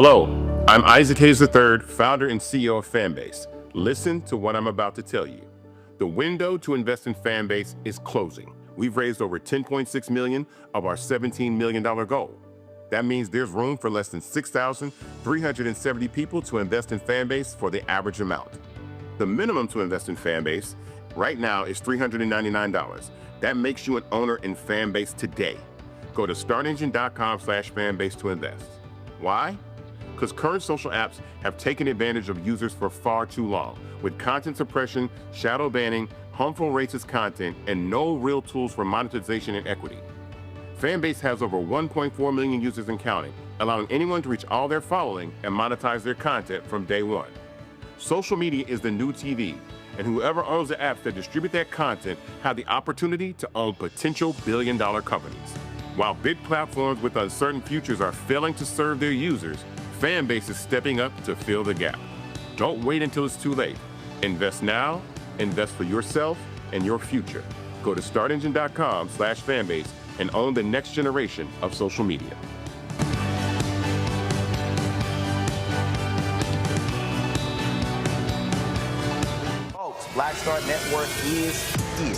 Hello, I'm Isaac Hayes III, founder and CEO of Fanbase. Listen to what I'm about to tell you. The window to invest in Fanbase is closing. We've raised over $10.6 million of our $17 million goal. That means there's room for less than 6,370 people to invest in Fanbase for the average amount. The minimum to invest in Fanbase right now is $399. That makes you an owner in Fanbase today. Go to startengine.com/fanbase to invest. Why? Because current social apps have taken advantage of users for far too long, with content suppression, shadow banning, harmful racist content, and no real tools for monetization and equity. Fanbase has over 1.4 million users and counting, allowing anyone to reach all their following and monetize their content from day one. Social media is the new TV, and whoever owns the apps that distribute that content have the opportunity to own potential billion-dollar companies. While big platforms with uncertain futures are failing to serve their users, Fanbase is stepping up to fill the gap. Don't wait until it's too late. Invest now, invest for yourself and your future. Go to startengine.com/fanbase and own the next generation of social media. Folks, Black Star Network is here.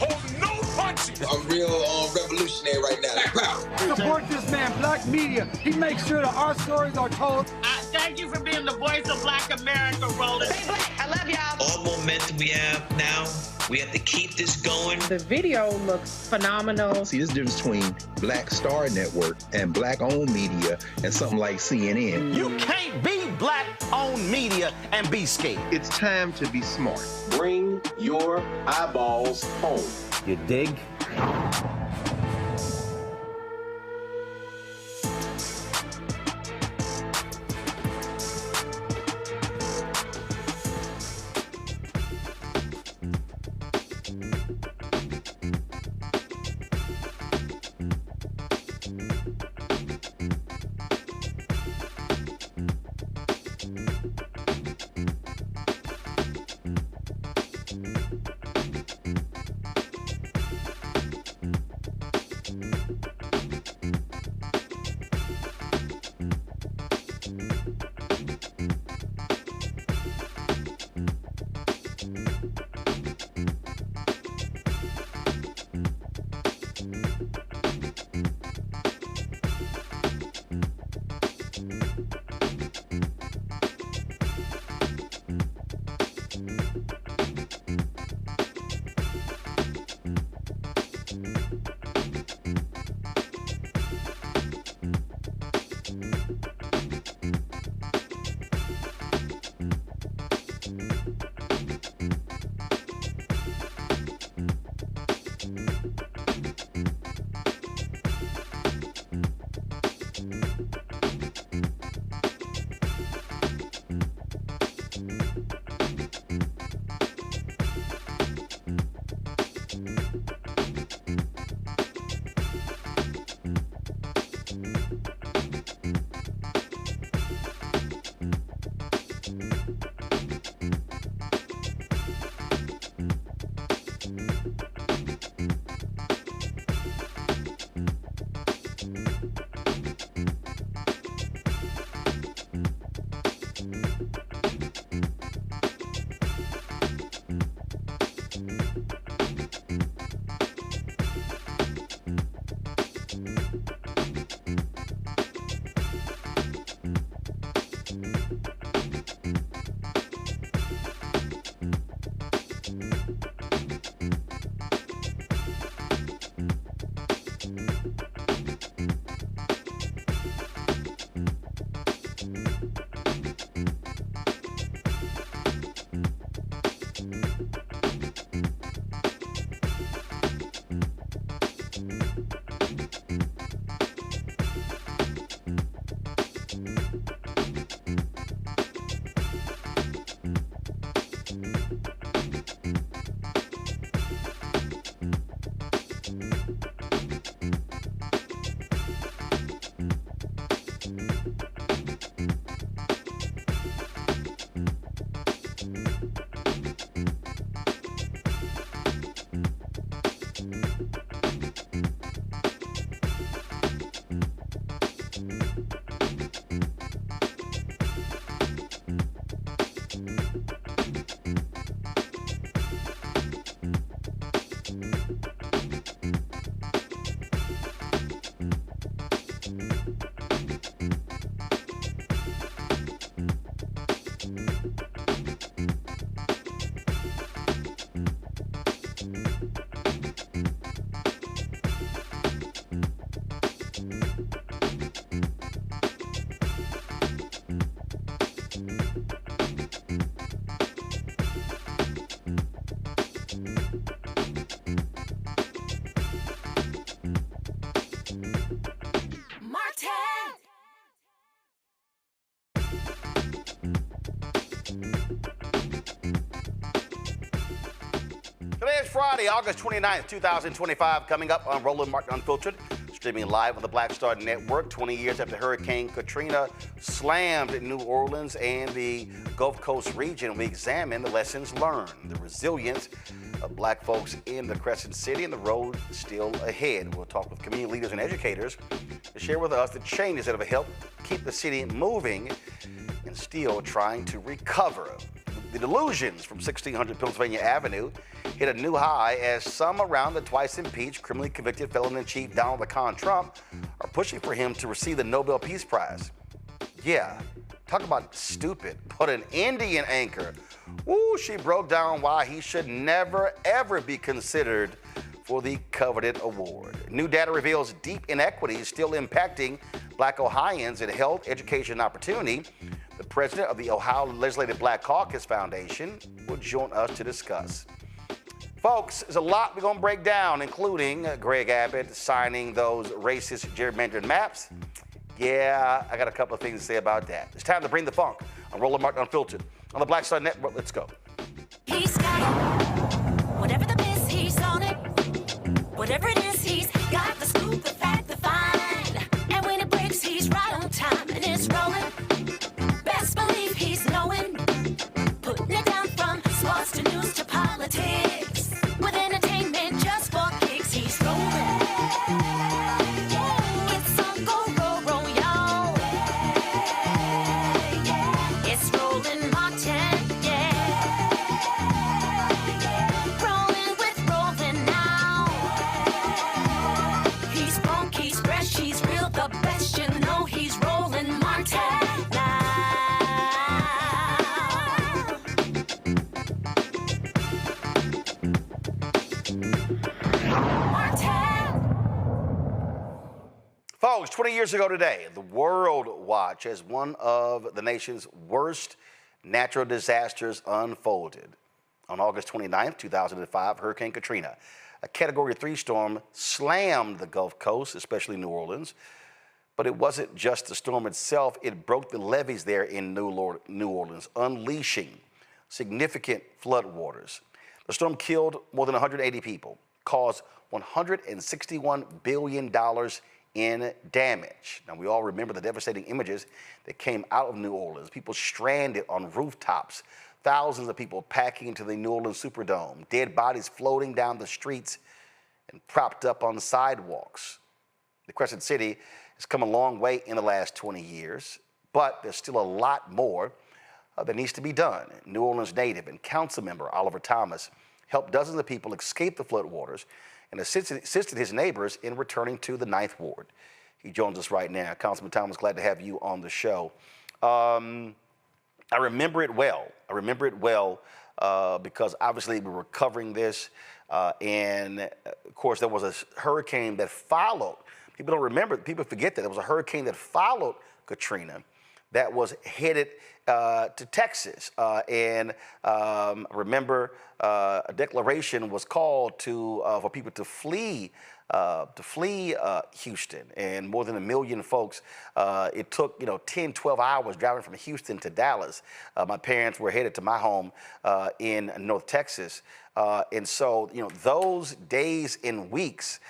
Hold no punches. I'm real revolutionary right now. Black power. Support this man, Black Media. He makes sure that our stories are told. Thank you for being the voice of Black America, Roland. Stay black. I love y'all. All momentum we have now, we have to keep this going. The video looks phenomenal. See, this difference between Black Star Network and Black-owned media and something like CNN. You can't be Black-owned media and be scared. It's time to be smart. Bring your eyeballs home. You dig? Friday, August 29th, 2025, coming up on Roland Martin Unfiltered, streaming live on the Black Star Network. 20 years after Hurricane Katrina slammed New Orleans and the Gulf Coast region, we examine the lessons learned, the resilience of black folks in the Crescent City, and the road still ahead. We'll talk with community leaders and educators to share with us the changes that have helped keep the city moving and still trying to recover. The delusions from 1600 Pennsylvania Avenue hit a new high as some around the twice-impeached, criminally convicted felon-in-chief Donald the Con Trump are pushing for him to receive the Nobel Peace Prize. Yeah, talk about stupid, but an Indian anchor, she broke down why he should never, ever be considered for the coveted award. New data reveals deep inequities still impacting Black Ohioans in health, education, and opportunity. The president of the Ohio Legislative Black Caucus Foundation will join us to discuss. Folks, there's a lot we're going to break down, including Greg Abbott signing those racist gerrymandered maps. Yeah, I got a couple of things to say about that. It's time to bring the funk on Roland Martin Unfiltered on the Black Star Network. Let's go. He's got it. Whatever the miss, he's on it. Whatever it is, he's got the scoop, the fact, the find. And when it breaks, he's right on time and it's rolling. Best believe he's knowing. Putting it down from sports to news to politics. With entertainment just for kicks, he's rolling. It's on go, roll, y'all. It's Roland Martin, Rolling with Roland now. He's funk, he's fresh, he's real, the best, you know he's Roland Martin. Folks, 20 years ago today, the world watched as one of the nation's worst natural disasters unfolded. On August 29th, 2005, Hurricane Katrina, a Category 3 storm, slammed the Gulf Coast, especially New Orleans. But it wasn't just the storm itself, it broke the levees there in New Orleans, unleashing significant floodwaters. The storm killed more than 180 people, caused $161 billion in damage. Now, we all remember the devastating images that came out of New Orleans. People stranded on rooftops, thousands of people packing into the New Orleans Superdome, dead bodies floating down the streets and propped up on sidewalks. The Crescent City has come a long way in the last 20 years, but there's still a lot more that needs to be done. New Orleans native and council member Oliver Thomas helped dozens of people escape the floodwaters and assisted his neighbors in returning to the Ninth Ward. He joins us right now. Councilman Thomas, glad to have you on the show. I remember it well. Because obviously we were covering this, and of course there was a hurricane that followed. People don't remember, people forget that there was a hurricane that followed Katrina that was headed to Texas. Remember, a declaration was called for people to flee Houston, and more than 1 million folks. It took 10, 12 hours driving from Houston to Dallas. My parents were headed to my home in North Texas. And so, those days and weeks,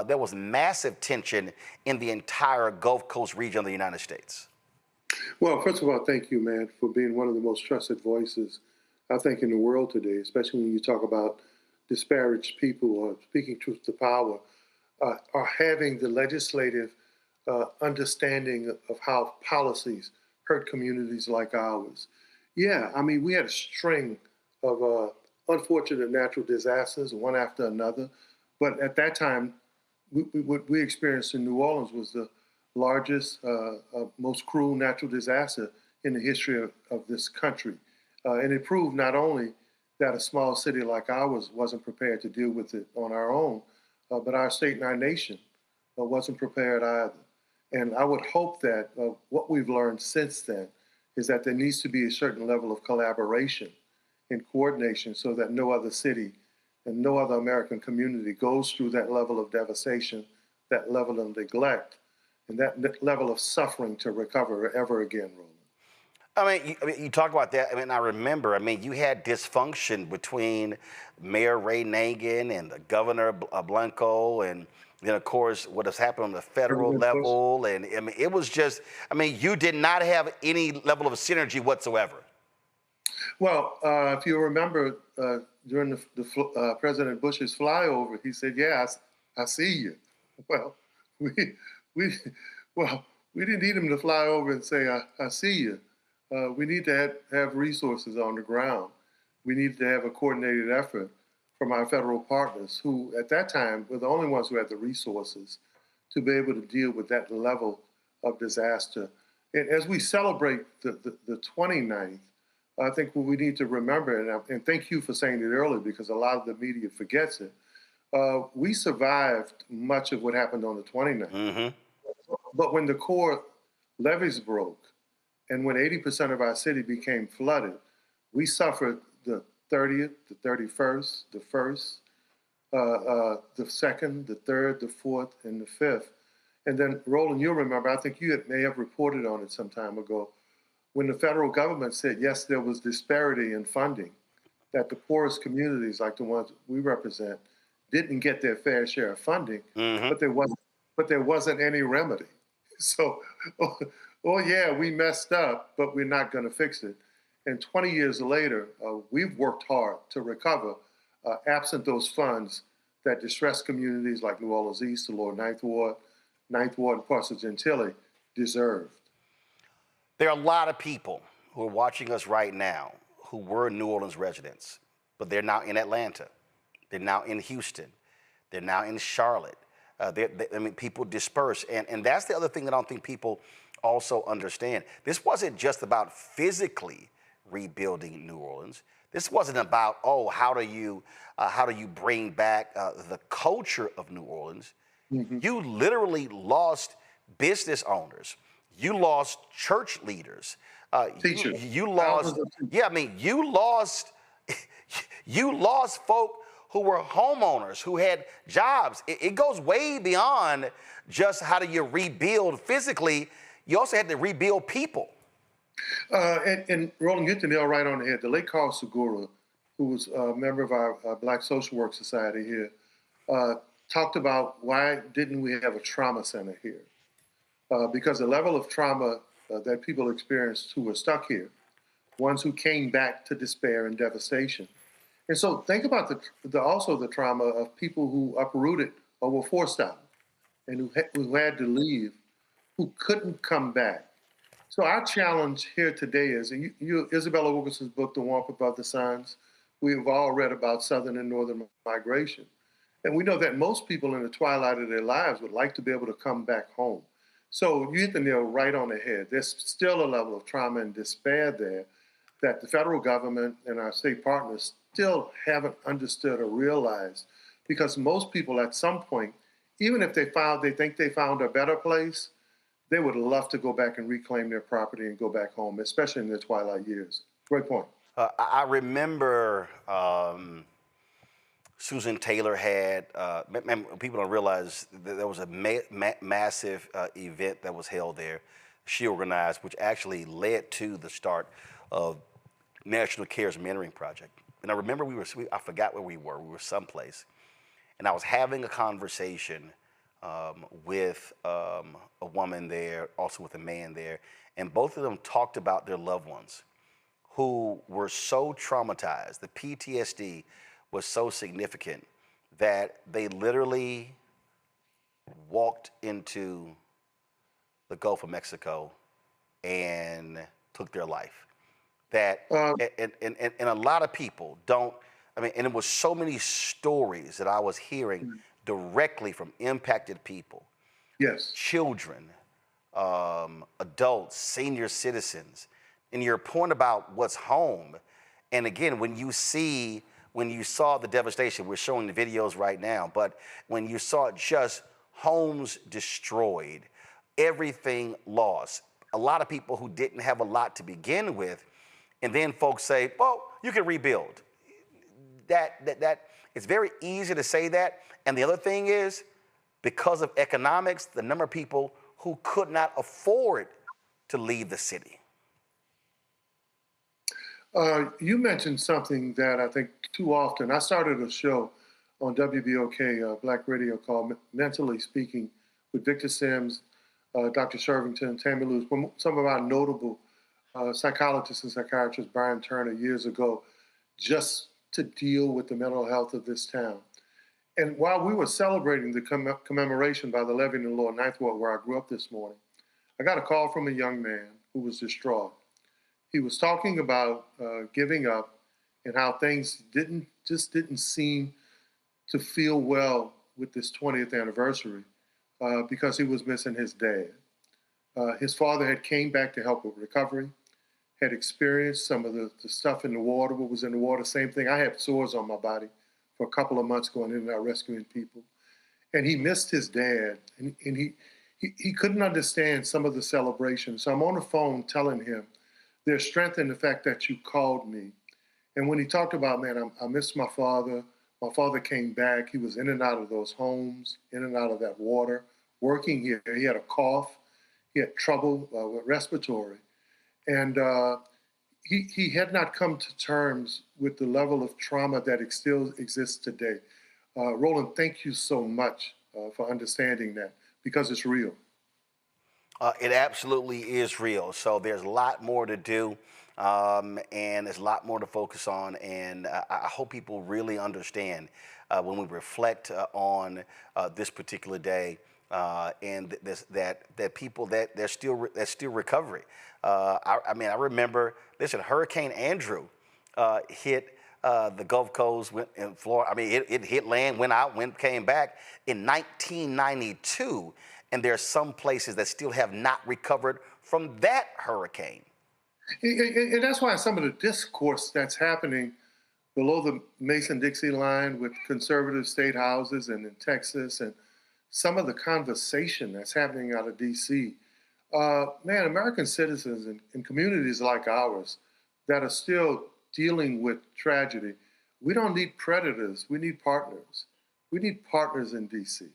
there was massive tension in the entire Gulf Coast region of the United States. Well, first of all, thank you, man, for being one of the most trusted voices, I think, in the world today, especially when you talk about disparaged people or speaking truth to power, or having the legislative understanding of how policies hurt communities like ours. Yeah, I mean, we had a string of unfortunate natural disasters, one after another. But at that time, what we experienced in New Orleans was the largest, most cruel natural disaster in the history of this country. And it proved not only that a small city like ours wasn't prepared to deal with it on our own, but our state and our nation wasn't prepared either. And I would hope that what we've learned since then is that there needs to be a certain level of collaboration and coordination so that no other city and no other American community goes through that level of devastation, that level of neglect, and that level of suffering to recover ever again, Roland. You talk about that. I remember. You had dysfunction between Mayor Ray Nagin and the Governor Blanco, and then of course what has happened on the federal level. And it was just. You did not have any level of synergy whatsoever. Well, if you remember, during the President Bush's flyover, he said, "Yeah, I see you." Well, we didn't need him to fly over and say, "I see you." We need to have resources on the ground. We need to have a coordinated effort from our federal partners, who at that time were the only ones who had the resources to be able to deal with that level of disaster. And as we celebrate the 29th, I think what we need to remember, and thank you for saying it earlier, because a lot of the media forgets it, we survived much of what happened on the 29th. Mm-hmm. But when the core levees broke, and when 80% of our city became flooded, we suffered the 30th, the 31st, the 1st, the 2nd, the 3rd, the 4th, and the 5th. And then, Roland, you'll remember, I think you may have reported on it some time ago, when the federal government said, yes, there was disparity in funding, that the poorest communities, like the ones we represent, didn't get their fair share of funding, mm-hmm. but there wasn't any remedy. So, oh yeah, we messed up, but we're not going to fix it. And 20 years later, we've worked hard to recover, absent those funds that distressed communities like New Orleans East, the Lower Ninth Ward, and parts of Gentilly deserved. There are a lot of people who are watching us right now who were New Orleans residents, but they're now in Atlanta. They're now in Houston. They're now in Charlotte. People disperse. And that's the other thing that I don't think people also understand. This wasn't just about physically rebuilding New Orleans. This wasn't about, how do you bring back the culture of New Orleans. Mm-hmm. You literally lost business owners. You lost church leaders. Teachers. You lost. Yeah, you lost folk who were homeowners, who had jobs. It goes way beyond just how do you rebuild physically. You also had to rebuild people. And Roland, you hit the nail right on the head. The late Carl Segura, who was a member of our Black Social Work Society here, talked about why didn't we have a trauma center here? Because the level of trauma that people experienced who were stuck here, ones who came back to despair and devastation. And so think about also the trauma of people who uprooted or were forced out and who had to leave, who couldn't come back. So our challenge here today is, and Isabella Wilkerson's book, The Warmth Above the Suns, we've all read about Southern and Northern migration. And we know that most people in the twilight of their lives would like to be able to come back home. So you hit the nail right on the head. There's still a level of trauma and despair there that the federal government and our state partners still haven't understood or realized, because most people at some point, even if they think they found a better place, they would love to go back and reclaim their property and go back home, especially in their twilight years. Great point. I remember Susan Taylor had, people don't realize that there was a massive event that was held there, she organized, which actually led to the start of National Cares Mentoring Project. And I remember I forgot where we were someplace, and I was having a conversation with a woman there, also with a man there, and both of them talked about their loved ones who were so traumatized. The PTSD was so significant that they literally walked into the Gulf of Mexico and took their life. And a lot of people don't, and it was so many stories that I was hearing directly from impacted people. Yes. Children, adults, senior citizens. And your point about what's home, and again, when you saw the devastation, we're showing the videos right now, but when you saw just homes destroyed, everything lost, a lot of people who didn't have a lot to begin with, and then folks say, well, you can rebuild. That it's very easy to say that. And the other thing is, because of economics, the number of people who could not afford to leave the city. You mentioned something that I think too often. I started a show on WBOK, Black Radio, called Mentally Speaking with Victor Sims, Dr. Shervington, Tammy Lewis, some of our notable psychologists and psychiatrists, Brian Turner, years ago, just to deal with the mental health of this town. And while we were celebrating the commemoration by the Lebanon-Law Ninth Ward, where I grew up this morning, I got a call from a young man who was distraught. He was talking about giving up and how things didn't seem to feel well with this 20th anniversary because he was missing his dad. His father had came back to help with recovery, had experienced some of the stuff in the water, what was in the water, same thing. I had sores on my body for a couple of months going in and out rescuing people. And he missed his dad, and he couldn't understand some of the celebration. So I'm on the phone telling him, there's strength in the fact that you called me. And when he talked about, man, I missed my father. My father came back. He was in and out of those homes, in and out of that water, working here. He had a cough. He had trouble with respiratory. And he had not come to terms with the level of trauma that still exists today. Roland, thank you so much for understanding that, because it's real. It absolutely is real. So there's a lot more to do, and there's a lot more to focus on. And I hope people really understand when we reflect on this particular day, and that people there's still recovery. I mean, I remember, listen, Hurricane Andrew hit the Gulf Coast in Florida. I mean, it hit land, went out, came back in 1992. And there are some places that still have not recovered from that hurricane. And that's why some of the discourse that's happening below the Mason-Dixie line with conservative state houses and in Texas, and some of the conversation that's happening out of D.C., man, American citizens in communities like ours that are still dealing with tragedy, we don't need predators, we need partners. We need partners in D.C.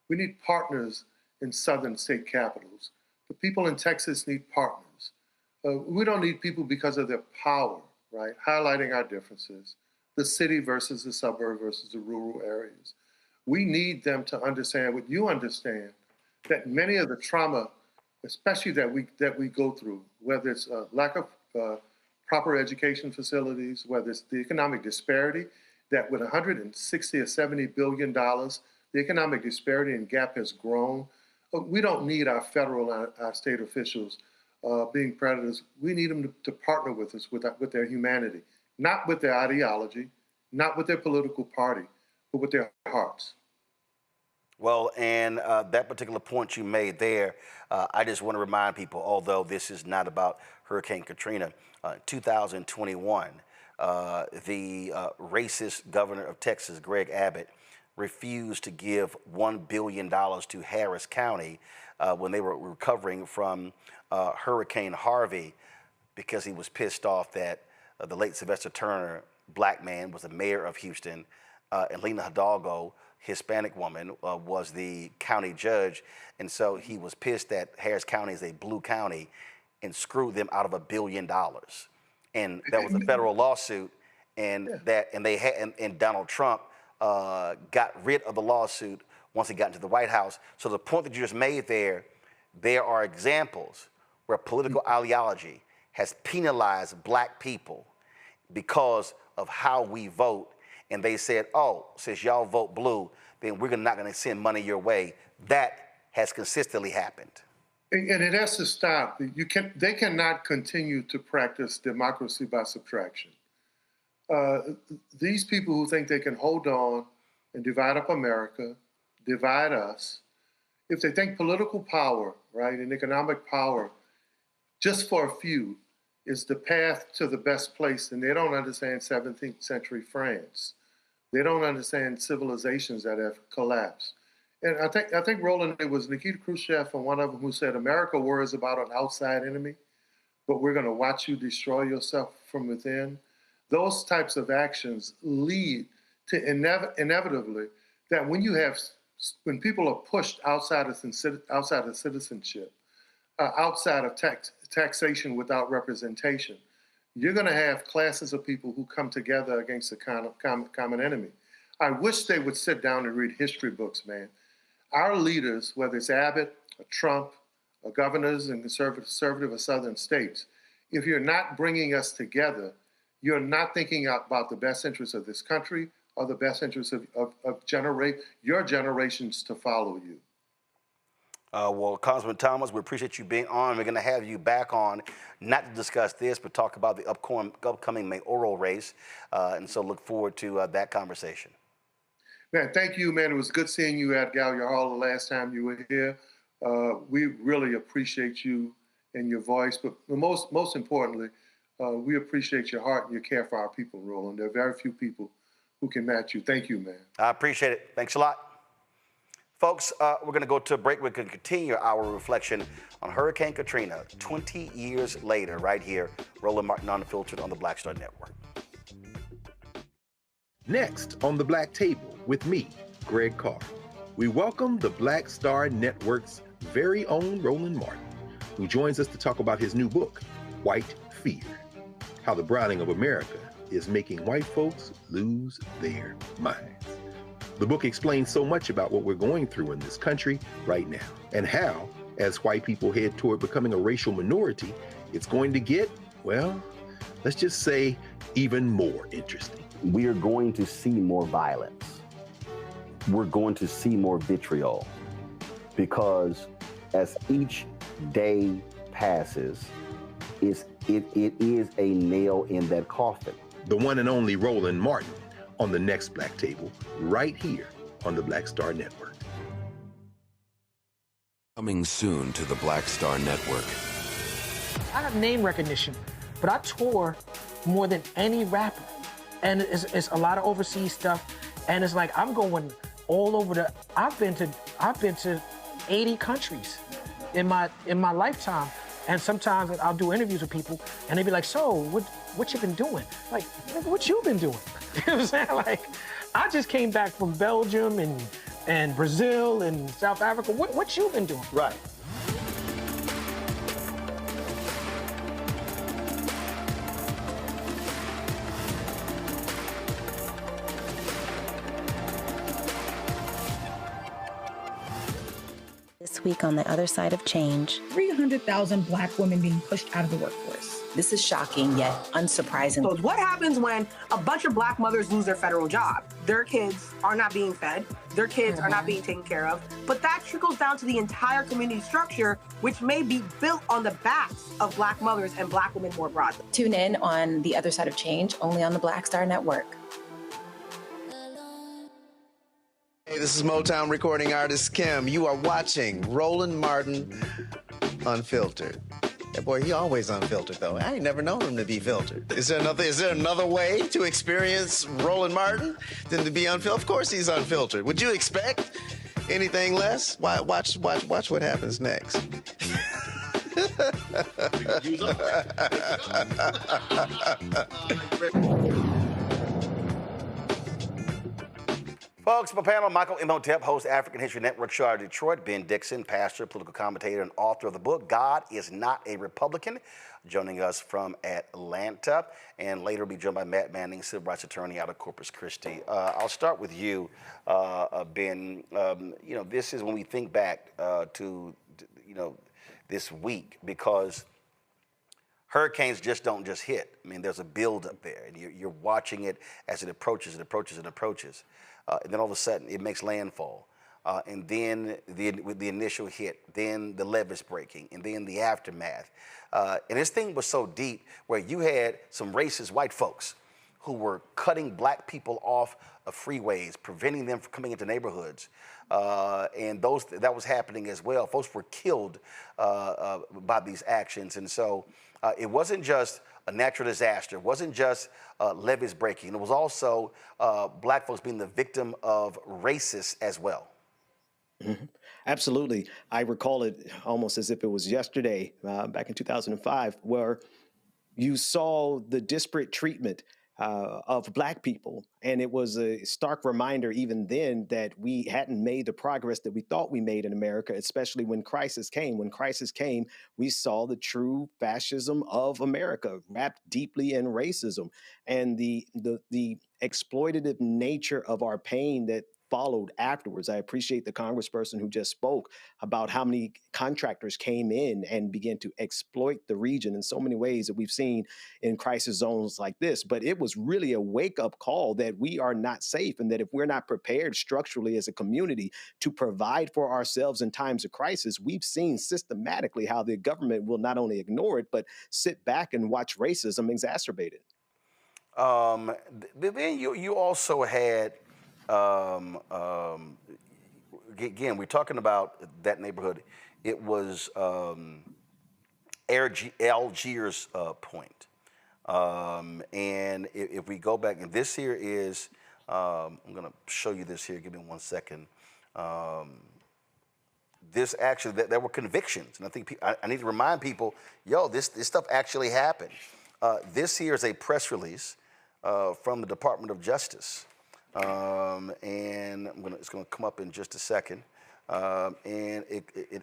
We need partners in southern state capitals. The people in Texas need partners. We don't need people because of their power, right? Highlighting our differences, the city versus the suburb versus the rural areas. We need them to understand what you understand, that many of the trauma, especially that we go through, whether it's lack of proper education facilities, whether it's the economic disparity, that with 160 or 70 billion dollars, the economic disparity and gap has grown. We don't need our federal and our state officials being predators. We need them to partner with us with their humanity, not with their ideology, not with their political party, but with their hearts. Well, and that particular point you made there, I just want to remind people, although this is not about Hurricane Katrina, 2021, the racist governor of Texas, Greg Abbott, refused to give $1 billion to Harris County when they were recovering from Hurricane Harvey, because he was pissed off that the late Sylvester Turner, black man, was the mayor of Houston, and Lena Hidalgo, Hispanic woman, was the county judge. And so he was pissed that Harris County is a blue county and screwed them out of $1 billion. And that was a federal lawsuit, and Donald Trump got rid of the lawsuit once he got into the White House. So the point that you just made there are examples where political ideology has penalized black people because of how we vote. And they said, oh, since y'all vote blue, then we're not going to send money your way. That has consistently happened. And it has to stop. They cannot continue to practice democracy by subtraction. These people who think they can hold on and divide up America, divide us, if they think political power, right, and economic power, just for a few, is the path to the best place, then they don't understand 17th century France. They don't understand civilizations that have collapsed. And I think Roland, it was Nikita Khrushchev and one of them who said, America worries about an outside enemy, but we're going to watch you destroy yourself from within. Those types of actions lead to inevitably that when people are pushed outside of citizenship, outside of taxation without representation, you're going to have classes of people who come together against a common enemy. I wish they would sit down and read history books, man. Our leaders, whether it's Abbott or Trump or governors in conservative or southern states, if you're not bringing us together, you're not thinking about the best interests of this country or the best interests of your generations to follow you. Well, Congressman Thomas, we appreciate you being on. We're going to have you back on, not to discuss this, but talk about the upcoming mayoral race. And so look forward to that conversation. Man, thank you, man. It was good seeing you at Gallia Hall the last time you were here. We really appreciate you and your voice, but most importantly, we appreciate your heart and your care for our people, Roland. There are very few people who can match you. Thank you, man. I appreciate it. Thanks a lot. Folks, we're going to go to a break. We're going to continue our reflection on Hurricane Katrina 20 years later, right here, Roland Martin Unfiltered on the Black Star Network. Next on the Black Table with me, Greg Carr, we welcome the Black Star Network's very own Roland Martin, who joins us to talk about his new book, White Fear, how the browning of America is making white folks lose their minds. The book explains so much about what we're going through in this country right now, and how, as white people head toward becoming a racial minority, it's going to get, well, let's just say, even more interesting. We are going to see more violence. We're going to see more vitriol, because as each day passes, it is a nail in that coffin. The one and only Roland Martin on the next Black Table, right here on the Black Star Network. Coming soon to the Black Star Network. I have name recognition, but I tour more than any rapper. And it's a lot of overseas stuff. And it's like, I'm going all over I've been to 80 countries in my lifetime. And sometimes I'll do interviews with people and they be like, so what you been doing? Like, what you been doing? You know what I'm saying? Like, I just came back from Belgium and Brazil and South Africa. What you been doing? Right. This week on The Other Side of Change, 300,000 Black women being pushed out of the workforce. This is shocking, yet unsurprising. So what happens when a bunch of Black mothers lose their federal job? Their kids are not being fed. Their kids are not being taken care of. But that trickles down to the entire community structure, which may be built on the backs of Black mothers and Black women more broadly. Tune in on The Other Side of Change, only on the Black Star Network. Hey, this is Motown recording artist Kim. You are watching Roland Martin Unfiltered. Hey, boy, he always unfiltered, though. I ain't never known him to be filtered. Is there another way to experience Roland Martin than to be unfiltered? Of course he's unfiltered. Would you expect anything less? Watch what happens next. Folks, my panel, Michael Imhotep, host African History Network show out of Detroit. Ben Dixon, pastor, political commentator, and author of the book, God is Not a Republican, joining us from Atlanta. And later we'll be joined by Matt Manning, civil rights attorney out of Corpus Christi. I'll start with you, Ben. This is when we think back to this week, because hurricanes just don't just hit. I mean, there's a buildup there, and you're watching it as it approaches and approaches and approaches. And then all of a sudden, it makes landfall. And then with the initial hit, then the levees breaking, and then the aftermath. And this thing was so deep where you had some racist white folks who were cutting Black people off of freeways, preventing them from coming into neighborhoods. And that was happening as well. Folks were killed by these actions. And so it wasn't just a natural disaster. It wasn't just levees breaking. It was also Black folks being the victim of racists as well. Mm-hmm. Absolutely. I recall it almost as if it was yesterday, back in 2005, where you saw the disparate treatment of Black people. And it was a stark reminder even then that we hadn't made the progress that we thought we made in America, especially when crisis came. When crisis came, we saw the true fascism of America wrapped deeply in racism and the exploitative nature of our pain that followed afterwards. I appreciate the congressperson who just spoke about how many contractors came in and began to exploit the region in so many ways that we've seen in crisis zones like this. But it was really a wake-up call that we are not safe and that if we're not prepared structurally as a community to provide for ourselves in times of crisis, we've seen systematically how the government will not only ignore it, but sit back and watch racism exacerbated. Then you also had, again, we're talking about that neighborhood. It was Algiers Point. And if we go back, and this here is, I'm going to show you this here. Give me 1 second. This actually, there were convictions. And I think I need to remind people, yo, this stuff actually happened. This here is a press release from the Department of Justice. And it's going to come up in just a second. And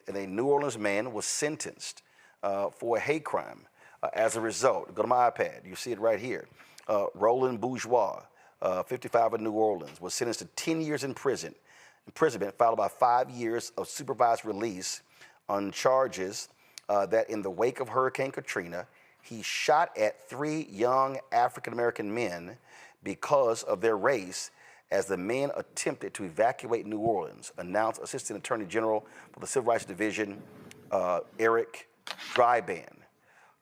a New Orleans man was sentenced for a hate crime. As a result, go to my iPad, you see it right here. Roland Bourgeois, 55 of New Orleans, was sentenced to 10 years imprisonment, followed by 5 years of supervised release on charges that in the wake of Hurricane Katrina, he shot at 3 young African-American men because of their race as the men attempted to evacuate New Orleans, announced Assistant Attorney General for the Civil Rights Division, Eric Dryban.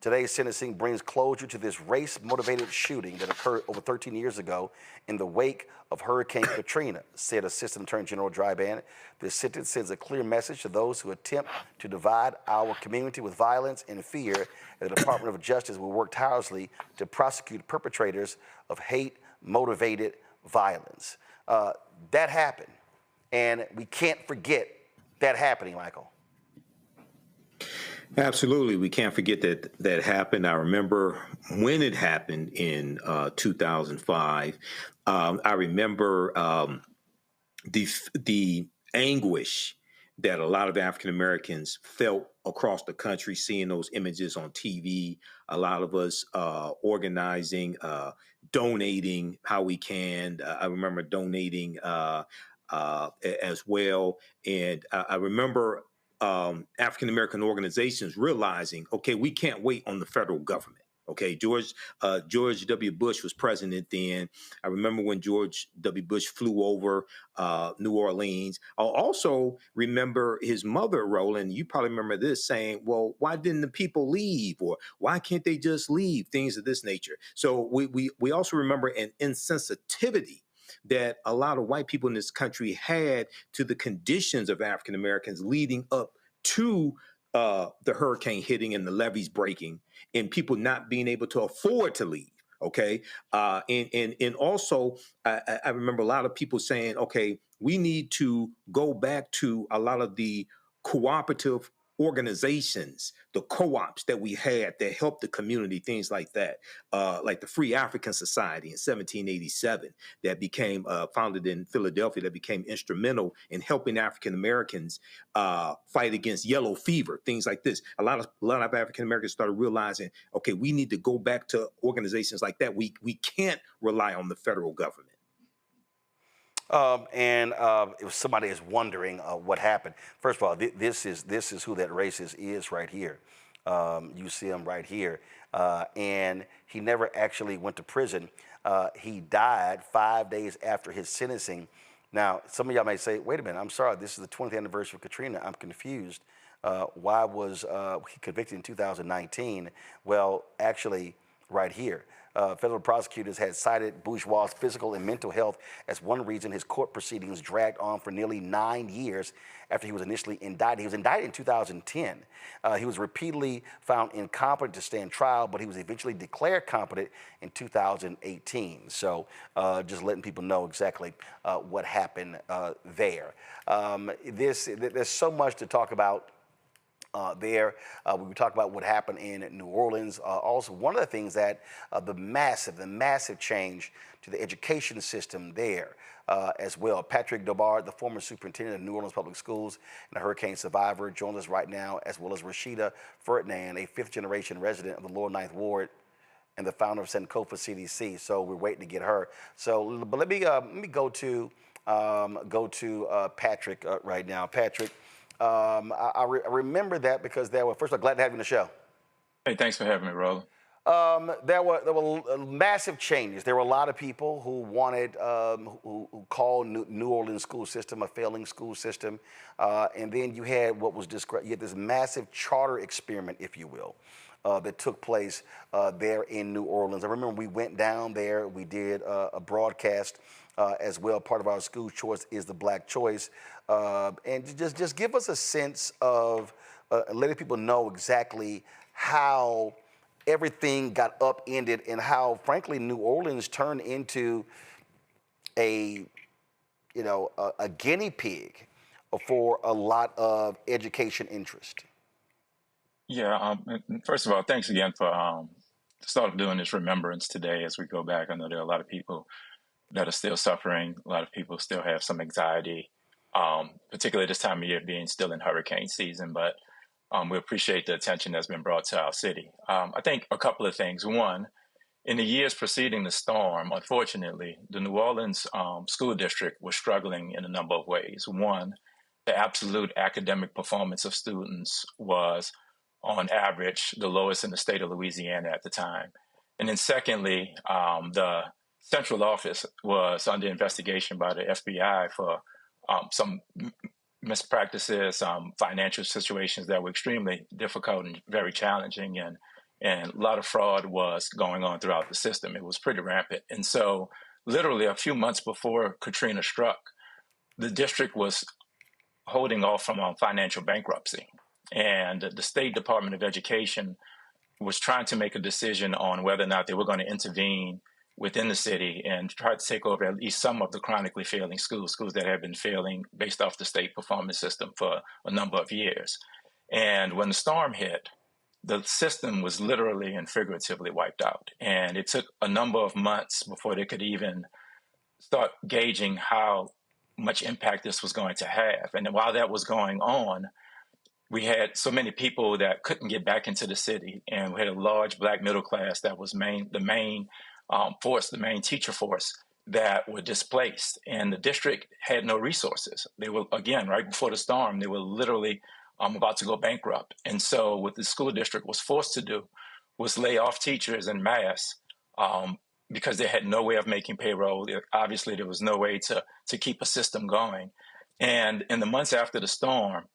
Today's sentencing brings closure to this race-motivated shooting that occurred over 13 years ago in the wake of Hurricane Katrina, said Assistant Attorney General Dryban. This sentence sends a clear message to those who attempt to divide our community with violence and fear, and the Department of Justice will work tirelessly to prosecute perpetrators of hate-motivated violence. That happened, and we can't forget that happening, Michael. Absolutely. We can't forget that happened. I remember when it happened in 2005. I remember the anguish that a lot of African Americans felt across the country, seeing those images on TV, a lot of us organizing, donating how we can. I remember donating as well. And I remember African-American organizations realizing, okay, we can't wait on the federal government. Okay, George W. Bush was president then. I remember when George W. Bush flew over New Orleans. I'll also remember his mother, Roland, you probably remember this, saying, well, why didn't the people leave? Or why can't they just leave? Things of this nature. So we also remember an insensitivity that a lot of white people in this country had to the conditions of African Americans leading up to the hurricane hitting and the levees breaking and people not being able to afford to leave. Okay. And also I remember a lot of people saying, okay, we need to go back to a lot of the cooperative organizations, the co-ops that we had that helped the community, things like that, like the Free African Society in 1787 that became founded in Philadelphia, that became instrumental in helping African Americans fight against yellow fever, things like this. A lot of African Americans started realizing, okay, we need to go back to organizations like that. We can't rely on the federal government. If somebody is wondering what happened, first of all, this is who that racist is right here. You see him right here, and he never actually went to prison. He died 5 days after his sentencing. Now, some of y'all may say, "Wait a minute, I'm sorry. This is the 20th anniversary of Katrina. I'm confused. Why was he convicted in 2019?" Well, actually, right here. Federal prosecutors had cited Bourgeois' physical and mental health as one reason his court proceedings dragged on for nearly 9 years after he was initially indicted. He was indicted in 2010. He was repeatedly found incompetent to stand trial, but he was eventually declared competent in 2018. So just letting people know exactly what happened there. There's so much to talk about there. We talked about what happened in New Orleans. Also, one of the things that the massive change to the education system there as well. Patrick Dobard, the former superintendent of New Orleans Public Schools and a hurricane survivor, joins us right now, as well as Rashida Ferdinand, a fifth-generation resident of the Lower Ninth Ward and the founder of Sankofa CDC. So we're waiting to get her. So, but let me go to Patrick right now. Patrick. I remember that because first of all, glad to have you on the show. Hey, thanks for having me, Roland. There were massive changes. There were a lot of people who wanted, who called New Orleans school system a failing school system. And then you had what was described, you had this massive charter experiment, if you will, that took place there in New Orleans. I remember we went down there, we did a broadcast as well. Part of our school choice is the Black choice. And just give us a sense of letting people know exactly how everything got upended and how, frankly, New Orleans turned into a guinea pig for a lot of education interest. Yeah, first of all, thanks again for start doing this remembrance today as we go back. I know there are a lot of people that are still suffering. A lot of people still have some anxiety, particularly this time of year being still in hurricane season. But we appreciate the attention that's been brought to our city. I think a couple of things. One, in the years preceding the storm, unfortunately, the New Orleans school district was struggling in a number of ways. One, the absolute academic performance of students was, on average, the lowest in the state of Louisiana at the time. And then secondly, the central office was under investigation by the FBI for some mispractices, financial situations that were extremely difficult and very challenging, and a lot of fraud was going on throughout the system. It was pretty rampant. And so literally a few months before Katrina struck, the district was holding off from financial bankruptcy. And the State Department of Education was trying to make a decision on whether or not they were going to intervene within the city and try to take over at least some of the chronically failing schools that have been failing based off the state performance system for a number of years. And when the storm hit, the system was literally and figuratively wiped out. And it took a number of months before they could even start gauging how much impact this was going to have. And while that was going on, we had so many people that couldn't get back into the city, and we had a large Black middle class that was the main teacher force that were displaced. And the district had no resources. They were, again, right before the storm, they were literally about to go bankrupt. And so what the school district was forced to do was lay off teachers en masse because they had no way of making payroll. Obviously, there was no way to keep a system going. And in the months after the storm,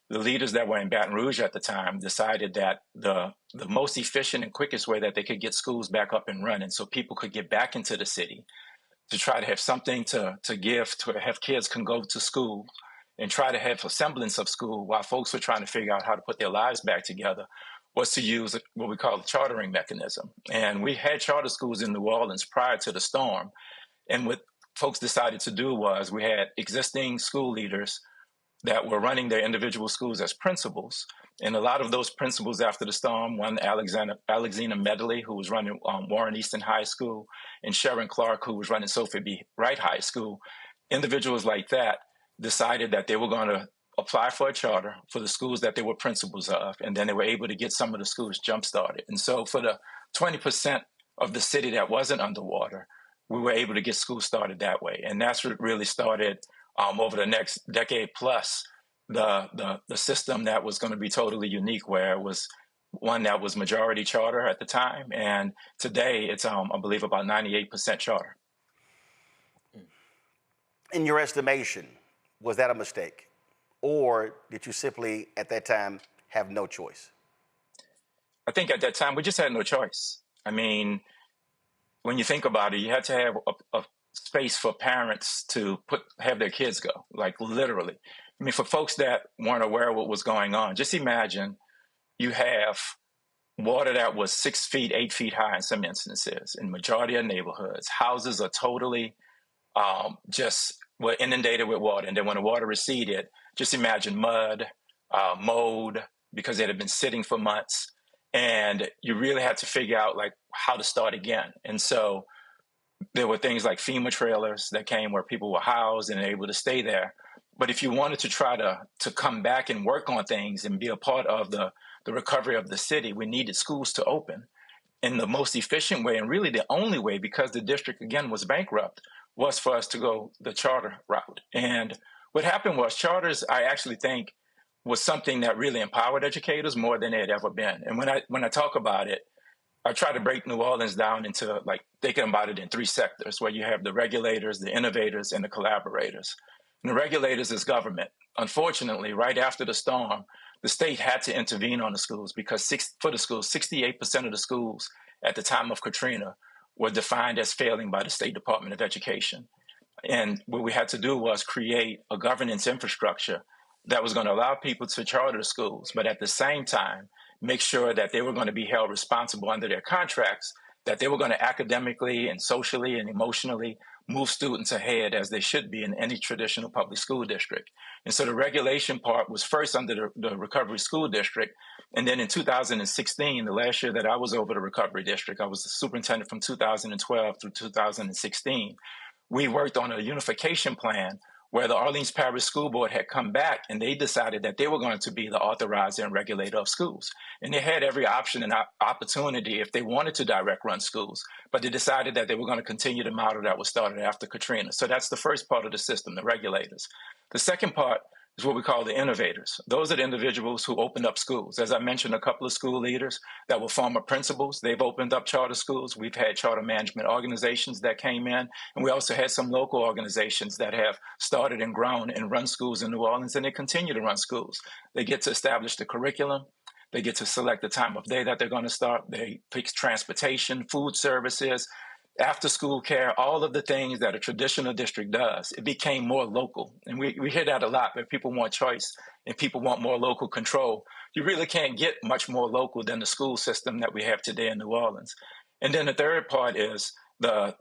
the leaders that were in Baton Rouge at the time decided that the most efficient and quickest way that they could get schools back up and running so people could get back into the city to try to have something to give, to have kids can go to school and try to have a semblance of school while folks were trying to figure out how to put their lives back together, was to use what we call the chartering mechanism. And we had charter schools in New Orleans prior to the storm. And what folks decided to do was we had existing school leaders that were running their individual schools as principals. And a lot of those principals after the storm, one Alexina Medley, who was running Warren Easton High School, and Sharon Clark, who was running Sophie B. Wright High School, individuals like that decided that they were going to apply for a charter for the schools that they were principals of, and then they were able to get some of the schools jump-started. And so for the 20% of the city that wasn't underwater, we were able to get schools started that way. And that's what really started over the next decade plus, the system that was going to be totally unique, where it was one that was majority charter at the time. And today it's, I believe, about 98% charter. In your estimation, was that a mistake? Or did you simply, at that time, have no choice? I think at that time, we just had no choice. I mean, when you think about it, you had to have a space for parents to have their kids go, like literally. I mean, for folks that weren't aware of what was going on, just imagine you have water that was 6 feet, 8 feet high in some instances in majority of neighborhoods. Houses are totally were inundated with water. And then when the water receded, just imagine mud, mold, because it had been sitting for months. And you really had to figure out like how to start again. And so there were things like FEMA trailers that came where people were housed and able to stay there. But if you wanted to try to come back and work on things and be a part of the recovery of the city, we needed schools to open. And the most efficient way, and really the only way, because the district, again, was bankrupt, was for us to go the charter route. And what happened was charters, I actually think, was something that really empowered educators more than it had ever been. And when I talk about it, I try to break New Orleans down into like thinking about it in three sectors, where you have the regulators, the innovators, and the collaborators. And the regulators is government. Unfortunately, right after the storm, the state had to intervene on the schools because 68% of the schools at the time of Katrina were defined as failing by the State Department of Education. And what we had to do was create a governance infrastructure that was going to allow people to charter the schools, but at the same time, make sure that they were going to be held responsible under their contracts, that they were going to academically and socially and emotionally move students ahead as they should be in any traditional public school district. And so the regulation part was first under the Recovery School District. And then in 2016, the last year that I was over the Recovery District, I was the superintendent from 2012 through 2016. We worked on a unification plan where the Orleans Parish School Board had come back and they decided that they were going to be the authorizer and regulator of schools. And they had every option and opportunity if they wanted to direct run schools, but they decided that they were going to continue the model that was started after Katrina. So that's the first part of the system, the regulators. The second part is what we call the innovators. Those are the individuals who opened up schools. As I mentioned, a couple of school leaders that were former principals, they've opened up charter schools. We've had charter management organizations that came in, and we also had some local organizations that have started and grown and run schools in New Orleans, and they continue to run schools. They get to establish the curriculum. They get to select the time of day that they're going to start. They pick transportation, food services, after school care, all of the things that a traditional district does. It became more local. And we hear that a lot, where people want choice and people want more local control. You really can't get much more local than the school system that we have today in New Orleans. And then the third part is the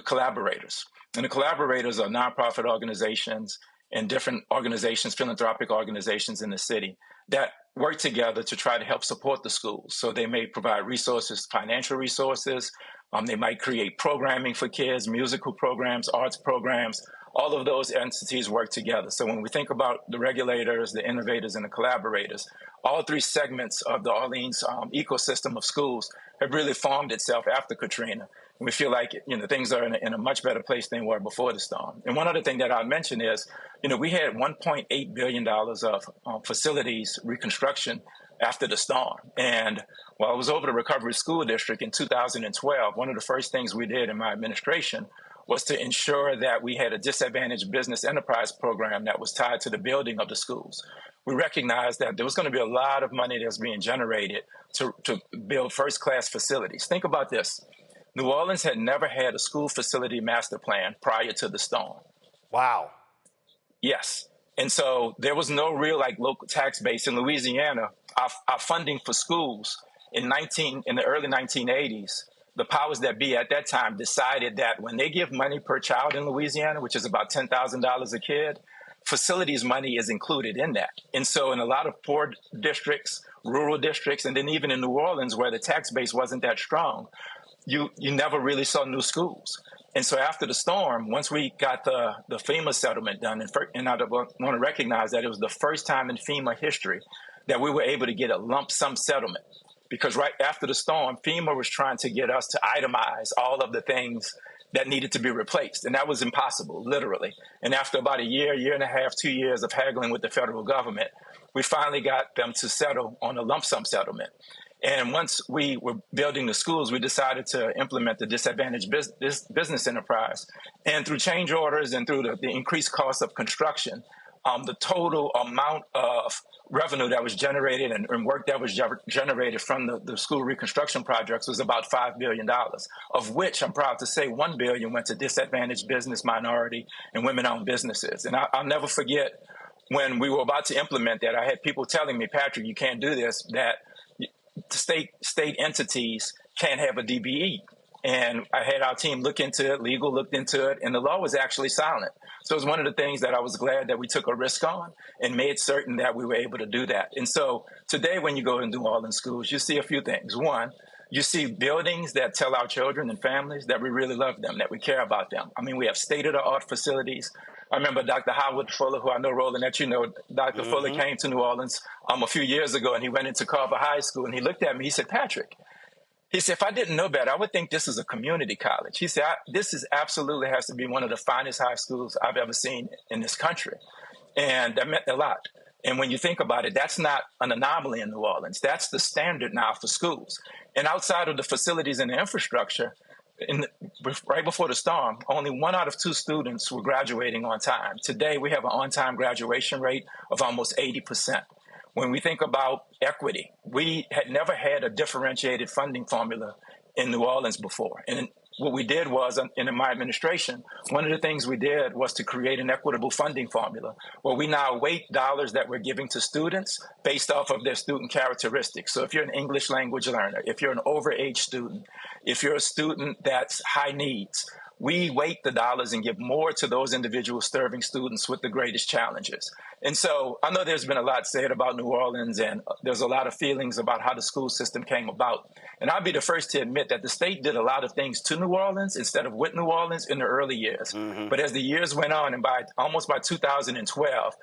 collaborators. And the collaborators are nonprofit organizations and different organizations, philanthropic organizations in the city that work together to try to help support the schools. So they may provide resources, financial resources. They might create programming for kids, musical programs, arts programs. All of those entities work together. So when we think about the regulators, the innovators, and the collaborators, all three segments of the Orleans ecosystem of schools have really formed itself after Katrina. And we feel like things are in a much better place than they were before the storm. And one other thing that I'll mention is, we had $1.8 billion of facilities reconstruction after the storm. And while I was over the Recovery School District in 2012, one of the first things we did in my administration was to ensure that we had a disadvantaged business enterprise program that was tied to the building of the schools. We recognized that there was going to be a lot of money that's being generated to build first-class facilities. Think about this. New Orleans had never had a school facility master plan prior to the storm. Wow. Yes. And so there was no real local tax base in Louisiana. Our funding for schools in the early 1980s, the powers that be at that time decided that when they give money per child in Louisiana, which is about $10,000 a kid, facilities money is included in that. And so in a lot of poor districts, rural districts, and then even in New Orleans where the tax base wasn't that strong, you never really saw new schools. And so after the storm, once we got the FEMA settlement done, and I want to recognize that it was the first time in FEMA history that we were able to get a lump sum settlement. Because right after the storm, FEMA was trying to get us to itemize all of the things that needed to be replaced. And that was impossible, literally. And after about a year and a half, 2 years of haggling with the federal government, we finally got them to settle on a lump sum settlement. And once we were building the schools, we decided to implement the disadvantaged business enterprise. And through change orders and through the increased cost of construction, the total amount of revenue that was generated and work that was generated from the school reconstruction projects was about $5 billion, of which I'm proud to say $1 billion went to disadvantaged business, minority, and women-owned businesses. And I'll never forget when we were about to implement that, I had people telling me, Patrick, you can't do this, that state entities can't have a DBE. And I had our team look into it, legal looked into it, and the law was actually silent. So it was one of the things that I was glad that we took a risk on and made certain that we were able to do that. And so today, when you go into New Orleans schools, you see a few things. One, you see buildings that tell our children and families that we really love them, that we care about them. I mean, we have state-of-the-art facilities. I remember Dr. Howard Fuller, who I know, Roland, that you know, Dr. Fuller came to New Orleans a few years ago, and he went into Carver High School, and he looked at me, he said, Patrick, he said, if I didn't know better, I would think this is a community college. He said, this is absolutely has to be one of the finest high schools I've ever seen in this country. And that meant a lot. And when you think about it, that's not an anomaly in New Orleans. That's the standard now for schools. And outside of the facilities and the infrastructure, right before the storm, only 1 out of 2 students were graduating on time. Today, we have an on-time graduation rate of almost 80%. When we think about equity, we had never had a differentiated funding formula in New Orleans before. And what we did was, in my administration, one of the things we did was to create an equitable funding formula where we now weight dollars that we're giving to students based off of their student characteristics. So if you're an English language learner, if you're an overage student, if you're a student that's high needs, we weight the dollars and give more to those individuals serving students with the greatest challenges. And so I know there's been a lot said about New Orleans, and there's a lot of feelings about how the school system came about. And I'll be the first to admit that the state did a lot of things to New Orleans instead of with New Orleans in the early years. But as the years went on, and almost by 2012,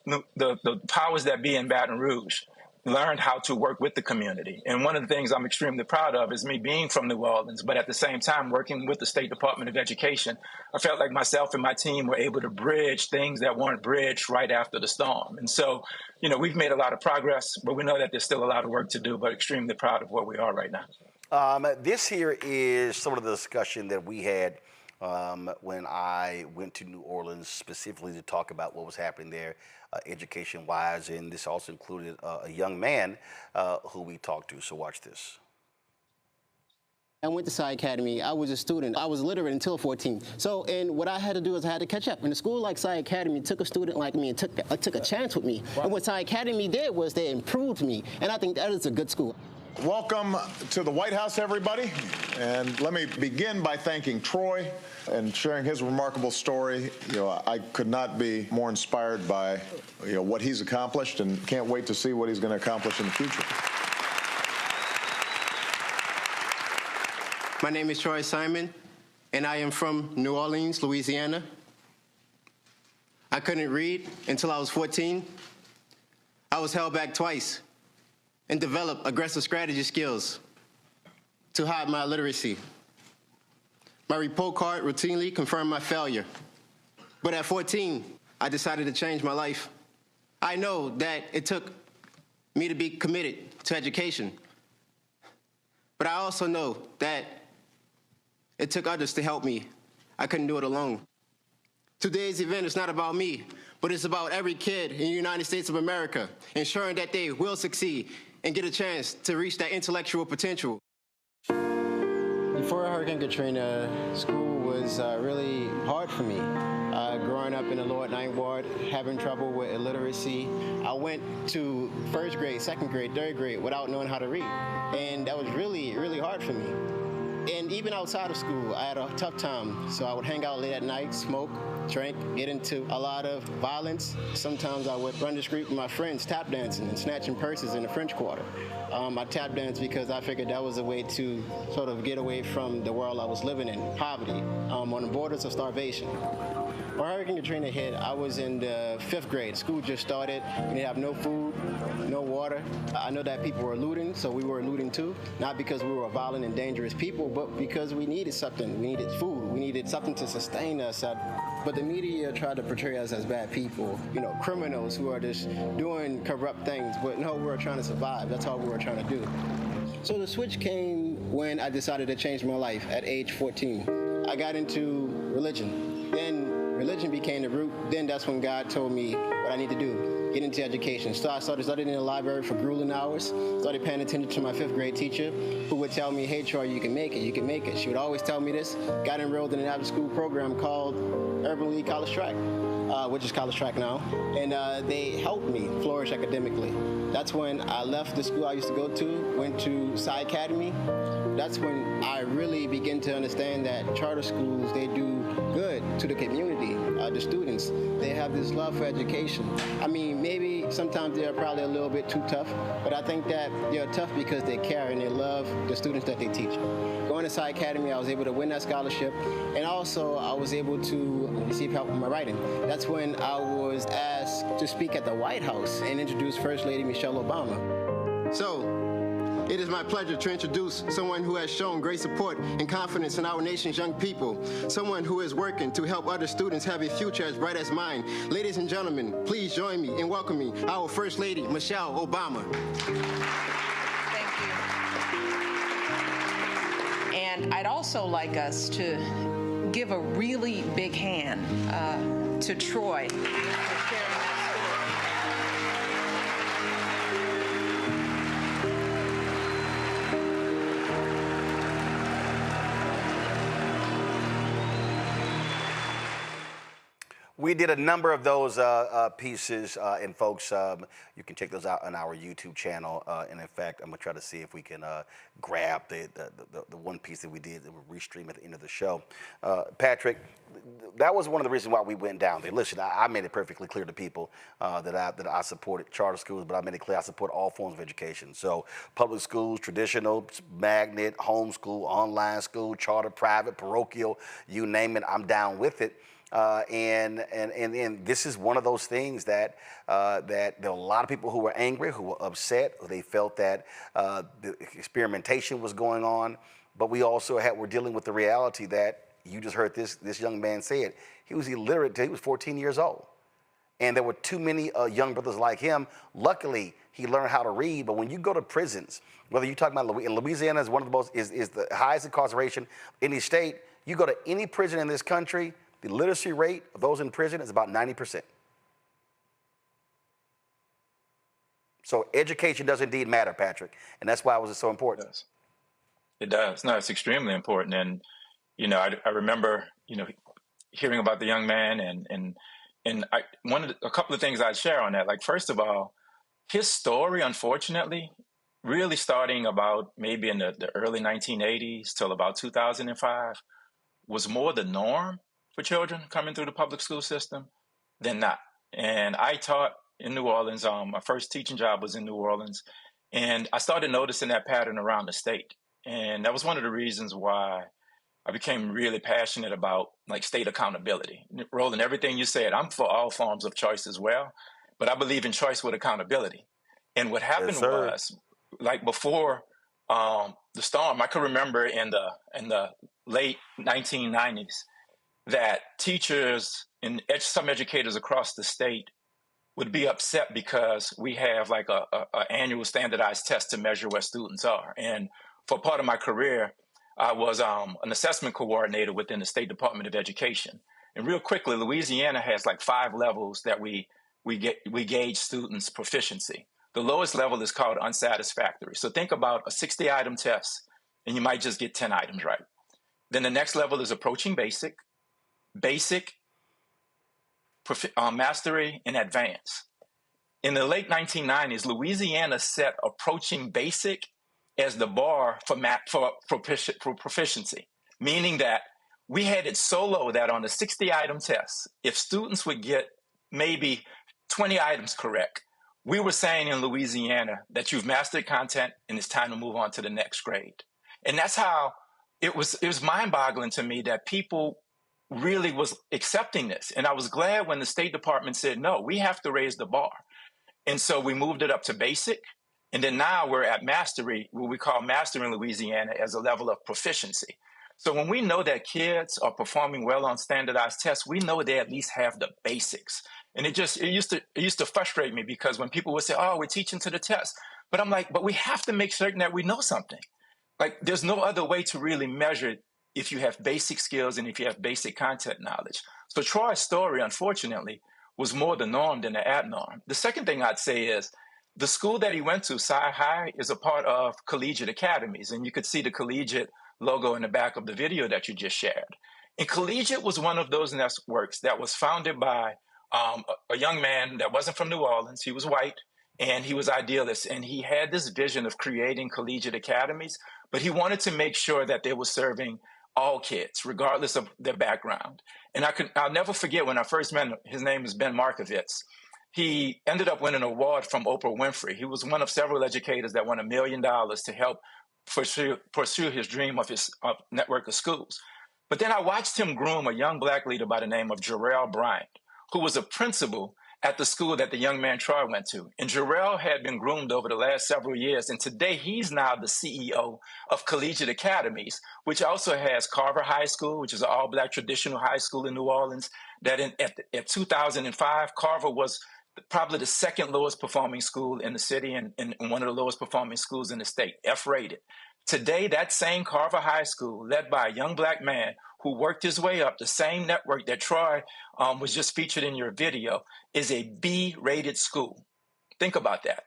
the powers that be in Baton Rouge learned how to work with the community. And one of the things I'm extremely proud of is me being from New Orleans, but at the same time working with the State Department of Education. I felt like myself and my team were able to bridge things that weren't bridged right after the storm. And so, you know, we've made a lot of progress, but we know that there's still a lot of work to do, but extremely proud of where we are right now. This here is some of the discussion that we had when I went to New Orleans specifically to talk about what was happening there education-wise, and this also included a young man who we talked to. So watch this. I went to Psy Academy. I was a student. I was literate until 14. So, and what I had to do is I had to catch up. And a school like Psy Academy took a student like me and took a chance with me. Wow. And what Psy Academy did was they improved me. And I think that is a good school. Welcome to the White House, everybody. And let me begin by thanking Troy and sharing his remarkable story. You know, I could not be more inspired by, you know, what he's accomplished, and can't wait to see what he's going to accomplish in the future. My name is Troy Simon, and I am from New Orleans, Louisiana. I couldn't read until I was 14. I was held back twice and developed aggressive strategy skills to hide my illiteracy. My report card routinely confirmed my failure. But at 14, I decided to change my life. I know that it took me to be committed to education, but I also know that it took others to help me. I couldn't do it alone. Today's event is not about me, but it's about every kid in the United States of America, ensuring that they will succeed and get a chance to reach that intellectual potential. Before Hurricane Katrina, school was really hard for me. Growing up in the lower 9th Ward, having trouble with illiteracy. I went to 1st grade, 2nd grade, 3rd grade without knowing how to read. And that was really, really hard for me. And even outside of school, I had a tough time. So I would hang out late at night, smoke, drink, get into a lot of violence. Sometimes I would run the street with my friends tap dancing and snatching purses in the French Quarter. I tap danced because I figured that was a way to sort of get away from the world I was living in, poverty, on the borders of starvation. When Hurricane Katrina hit, I was in the 5th grade. School just started. We didn't have no food, no water. I know that people were looting, so we were looting too. Not because we were violent and dangerous people, but because we needed something. We needed food. We needed something to sustain us. But the media tried to portray us as bad people, you know, criminals who are just doing corrupt things. But no, we were trying to survive. That's all we were trying to do. So the switch came when I decided to change my life at age 14. I got into religion. Then religion became the root. Then that's when God told me what I need to do, get into education. So I started studying in the library for grueling hours, started paying attention to my 5th grade teacher, who would tell me, hey, Troy, you can make it, you can make it. She would always tell me this. Got enrolled in an after-school program called Urban League College Track. which is college track now, and they helped me flourish academically. That's when I left the school I used to go to, went to Psy Academy. That's when I really began to understand that charter schools, they do good to the community, the students. They have this love for education. I mean, maybe sometimes they're probably a little bit too tough, but I think that they're tough because they care and they love the students that they teach. Going to Psy Academy, I was able to win that scholarship, and also I was able to receive help with my writing. That's when I was asked to speak at the White House and introduce First Lady Michelle Obama. So, it is my pleasure to introduce someone who has shown great support and confidence in our nation's young people, someone who is working to help other students have a future as bright as mine. Ladies and gentlemen, please join me in welcoming our First Lady, Michelle Obama. Thank you. And I'd also like us to give a really big hand to Troy for sharing that We did a number of those pieces, and folks, you can check those out on our YouTube channel. And in fact, I'm gonna try to see if we can grab the one piece that we did and we'll restream at the end of the show. Patrick, that was one of the reasons why we went down there. Listen, I made it perfectly clear to people that I supported charter schools, but I made it clear I support all forms of education. So public schools, traditional, magnet, homeschool, online school, charter, private, parochial, you name it, I'm down with it. And this is one of those things that there were a lot of people who were angry, who were upset, who they felt that the experimentation was going on. But we also were dealing with the reality that you just heard this young man say it. He was illiterate till he was 14 years old. And there were too many young brothers like him. Luckily, he learned how to read. But when you go to prisons, whether you're talking about in Louisiana is one of the most, is the highest incarceration in the state. You go to any prison in this country, the literacy rate of those in prison is about 90%. So education does indeed matter, Patrick, and that's why it was so important. It does. No, it's extremely important. And, you know, I remember, you know, hearing about the young man and a couple of things I'd share on that. Like, first of all, his story, unfortunately, really starting about maybe in the early 1980s till about 2005, was more the norm for children coming through the public school system than not. And I taught in New Orleans. My first teaching job was in New Orleans. And I started noticing that pattern around the state. And that was one of the reasons why I became really passionate about like state accountability. Roland, everything you said, I'm for all forms of choice as well, but I believe in choice with accountability. And what happened was, like before the storm, I could remember in the late 1990s, that teachers and some educators across the state would be upset because we have like a annual standardized test to measure where students are. And for part of my career, I was an assessment coordinator within the State Department of Education. And real quickly, Louisiana has like 5 levels that we gauge students' proficiency. The lowest level is called unsatisfactory. So think about a 60-item test, and you might just get 10 items right. Then the next level is approaching basic, mastery, and advanced. In the late 1990s, Louisiana set approaching basic as the bar for proficiency, meaning that we had it so low that on the 60-item test, if students would get maybe 20 items correct, we were saying in Louisiana that you've mastered content and it's time to move on to the next grade. And that's how it was mind-boggling to me that people really was accepting this. And I was glad when the State Department said, no, we have to raise the bar. And so we moved it up to basic. And then now we're at mastery, what we call master in Louisiana, as a level of proficiency. So when we know that kids are performing well on standardized tests, we know they at least have the basics. And it used to frustrate me because when people would say, oh, we're teaching to the test. But I'm like, but we have to make certain that we know something. Like, there's no other way to really measure if you have basic skills and if you have basic content knowledge. So Troy's story, unfortunately, was more the norm than the abnorm. The second thing I'd say is the school that he went to, Sci High, is a part of collegiate academies. And you could see the collegiate logo in the back of the video that you just shared. And collegiate was one of those networks that was founded by a young man that wasn't from New Orleans. He was white, and he was idealist, and he had this vision of creating collegiate academies, but he wanted to make sure that they were serving all kids, regardless of their background. And I'll never forget when I first met him. His name is Ben Markovitz. He ended up winning an award from Oprah Winfrey. He was one of several educators that won $1 million to help pursue his dream of his network of schools. But then I watched him groom a young Black leader by the name of Jarrell Bryant, who was a principal at the school that the young man Troy went to. And Jarrell had been groomed over the last several years, and today he's now the CEO of Collegiate Academies, which also has Carver High School, which is an all-Black traditional high school in New Orleans, that at 2005, Carver was probably the second lowest performing school in the city and one of the lowest performing schools in the state, F-rated. Today, that same Carver High School, led by a young Black man who worked his way up, the same network that Troy was just featured in your video, is a B-rated school. Think about that.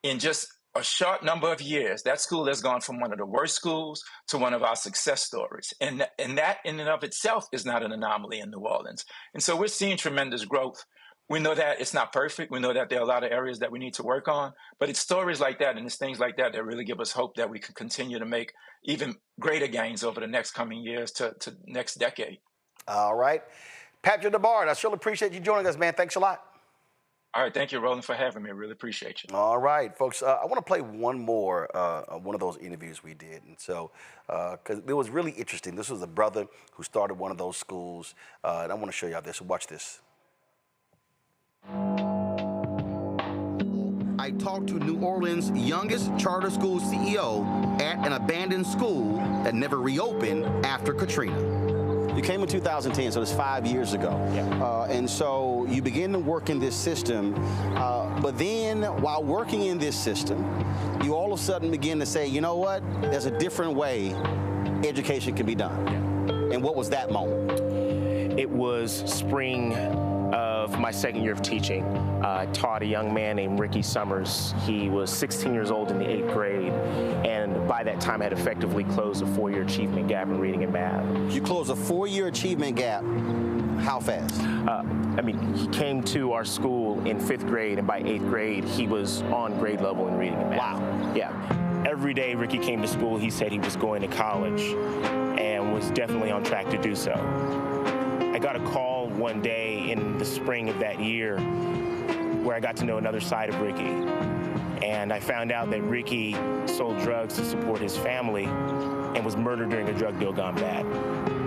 In just a short number of years, that school has gone from one of the worst schools to one of our success stories. And that in and of itself is not an anomaly in New Orleans. And so we're seeing tremendous growth. We know that it's not perfect. We know that there are a lot of areas that we need to work on, but it's stories like that and it's things like that that really give us hope that we can continue to make even greater gains over the next coming years to next decade. All right. Patrick DeBard, I sure appreciate you joining us, man. Thanks a lot. All right. Thank you, Roland, for having me. I really appreciate you. All right, folks. I want to play one more, one of those interviews we did. And so, because it was really interesting. This was a brother who started one of those schools. And I want to show y'all this. Watch this. I talked to New Orleans' youngest charter school CEO at an abandoned school that never reopened after Katrina. You came in 2010, so it's 5 years ago. Yeah. And so you begin to work in this system, but then while working in this system, you all of a sudden begin to say, you know what, there's a different way education can be done. Yeah. And what was that moment? It was spring of my second year of teaching. I taught a young man named Ricky Summers. He was 16 years old in the 8th grade, and by that time had effectively closed a 4-year achievement gap in reading and math. You closed a 4-year achievement gap. How fast? I mean, he came to our school in 5th grade, and by 8th grade, he was on grade level in reading and math. Wow. Yeah. Every day Ricky came to school, he said he was going to college and was definitely on track to do so. I got a call one day in the spring of that year where I got to know another side of Ricky. And I found out that Ricky sold drugs to support his family and was murdered during a drug deal gone bad.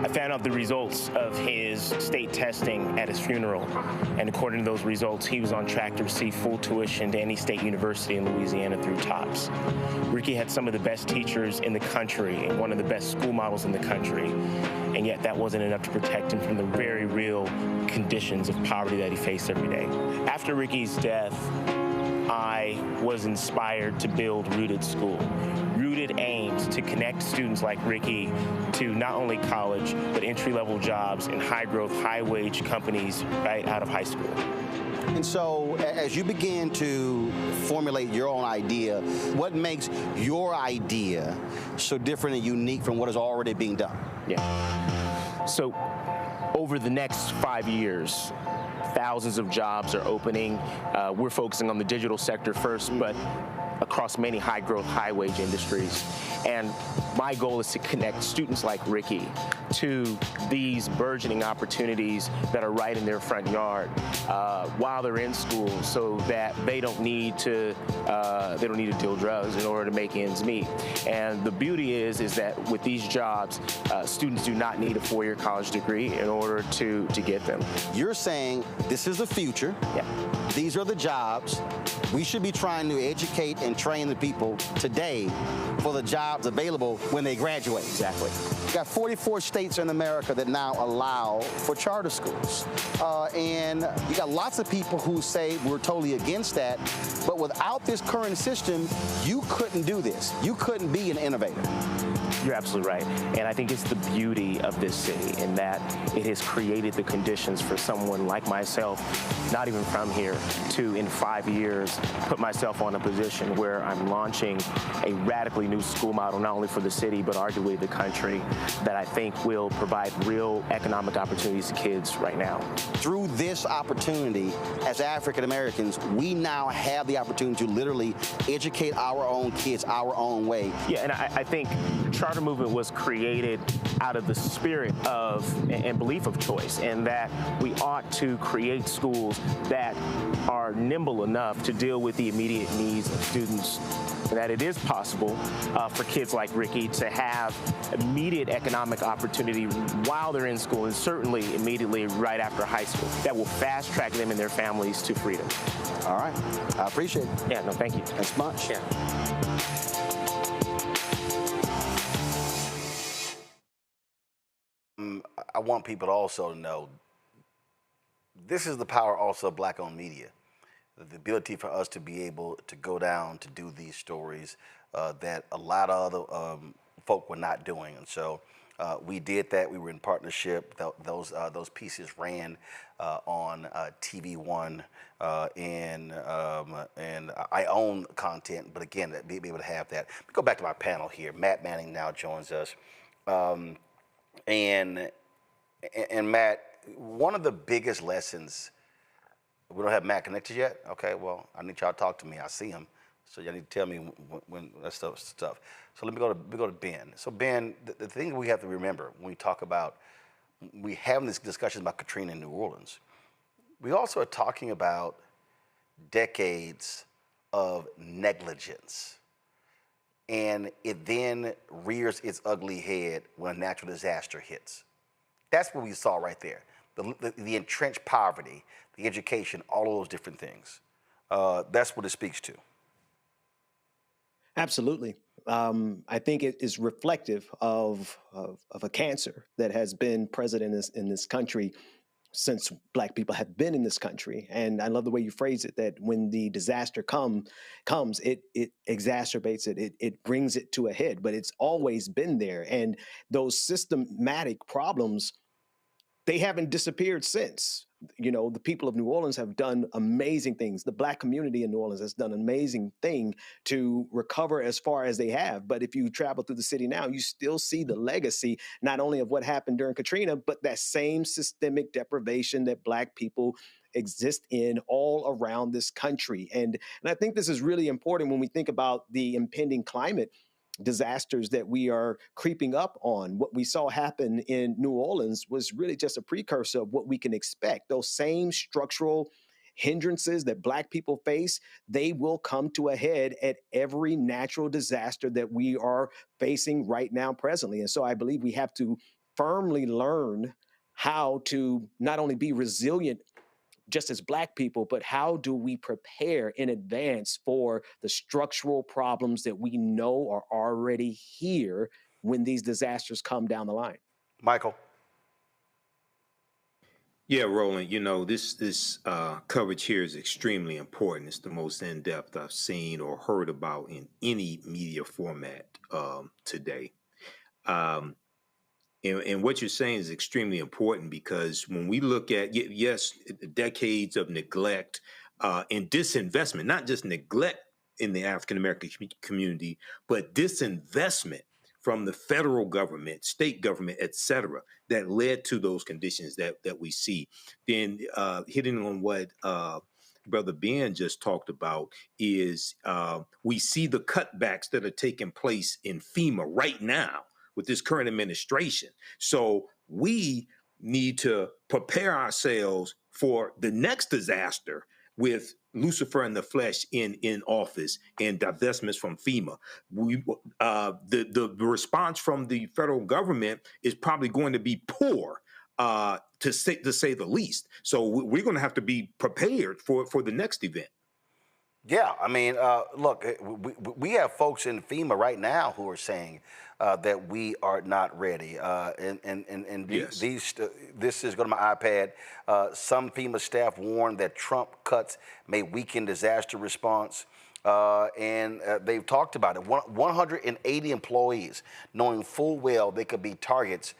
I found out the results of his state testing at his funeral, and according to those results, he was on track to receive full tuition to any state university in Louisiana through TOPS. Ricky had some of the best teachers in the country and one of the best school models in the country, and yet that wasn't enough to protect him from the very real conditions of poverty that he faced every day. After Ricky's death, I was inspired to build Rooted School. Rooted aims to connect students like Ricky to not only college, but entry-level jobs in high-growth, high-wage companies right out of high school. And so as you begin to formulate your own idea, what makes your idea so different and unique from what is already being done? Yeah. So over the next 5 years, thousands of jobs are opening. We're focusing on the digital sector first, but across many high-growth, high-wage industries. And my goal is to connect students like Ricky to these burgeoning opportunities that are right in their front yard while they're in school, so that they don't need to deal drugs in order to make ends meet. And the beauty is that with these jobs, students do not need a 4-year college degree in order to get them. You're saying this is the future. Yeah. These are the jobs. We should be trying to educate and train the people today for the jobs available when they graduate. Exactly. We've got 44 states in America that now allow for charter schools. And you got lots of people who say we're totally against that, but without this current system, you couldn't do this. You couldn't be an innovator. You're absolutely right. And I think it's the beauty of this city in that it has created the conditions for someone like myself, not even from here, to in 5 years put myself on a position where I'm launching a radically new school model, not only for the city, but arguably the country, that I think will provide real economic opportunities to kids right now. Through this opportunity, as African Americans, we now have the opportunity to literally educate our own kids our own way. Yeah, and I think the charter movement was created out of the spirit of and belief of choice, and that we ought to create schools that are nimble enough to deal with the immediate needs of students, and that it is possible for kids like Ricky to have immediate economic opportunity while they're in school, and certainly immediately right after high school, that will fast track them and their families to freedom. All right, I appreciate it. Yeah, no, thank you. Thanks much. Yeah. I want people to also know this is the power also of Black-owned media. The ability for us to be able to go down to do these stories that a lot of other folk were not doing. And so we did that. We were in partnership. Those pieces ran on TV One, and I own content, but again, be able to have that. We go back to my panel here. Matt Manning now joins us. And Matt, one of the biggest lessons, we don't have Matt connected yet? Okay, well, I need y'all to talk to me. I see him. So y'all need to tell me when that stuff. So let me go to Ben. So Ben, the thing we have to remember when we talk about, we having this discussion about Katrina in New Orleans, we also are talking about decades of negligence. And it then rears its ugly head when a natural disaster hits. That's what we saw right there. The entrenched poverty, the education, all of those different things. That's what it speaks to. Absolutely. I think it is reflective of a cancer that has been present in this country since Black people have been in this country. And I love the way you phrase it, that when the disaster comes, it exacerbates it, it brings it to a head, but it's always been there. And those systematic problems, they haven't disappeared since. You know, the people of New Orleans have done amazing things. The Black community in New Orleans has done an amazing thing to recover as far as they have. But if you travel through the city now, you still see the legacy, not only of what happened during Katrina, but that same systemic deprivation that Black people exist in all around this country. And I think this is really important when we think about the impending climate disasters that we are creeping up on. What we saw happen in New Orleans was really just a precursor of what we can expect. Those same structural hindrances that Black people face, they will come to a head at every natural disaster that we are facing right now presently. And so I believe we have to firmly learn how to not only be resilient just as Black people, but how do we prepare in advance for the structural problems that we know are already here when these disasters come down the line? Michael. Yeah, Roland, you know, this coverage here is extremely important. It's the most in-depth I've seen or heard about in any media format today. And what you're saying is extremely important, because when we look at, yes, decades of neglect and disinvestment, not just neglect in the African-American community, but disinvestment from the federal government, state government, et cetera, that led to those conditions that we see. Then hitting on what Brother Ben just talked about is we see the cutbacks that are taking place in FEMA right now with this current administration. So we need to prepare ourselves for the next disaster with Lucifer in the flesh in office and divestments from FEMA. The response from the federal government is probably going to be poor, to say the least. So we're going to have to be prepared for the next event. Yeah, I mean, look, we have folks in FEMA right now who are saying that we are not ready. And yes. This is going to my iPad. Some FEMA staff warned that Trump cuts may weaken disaster response. And they've talked about it. 180 employees, knowing full well they could be targets,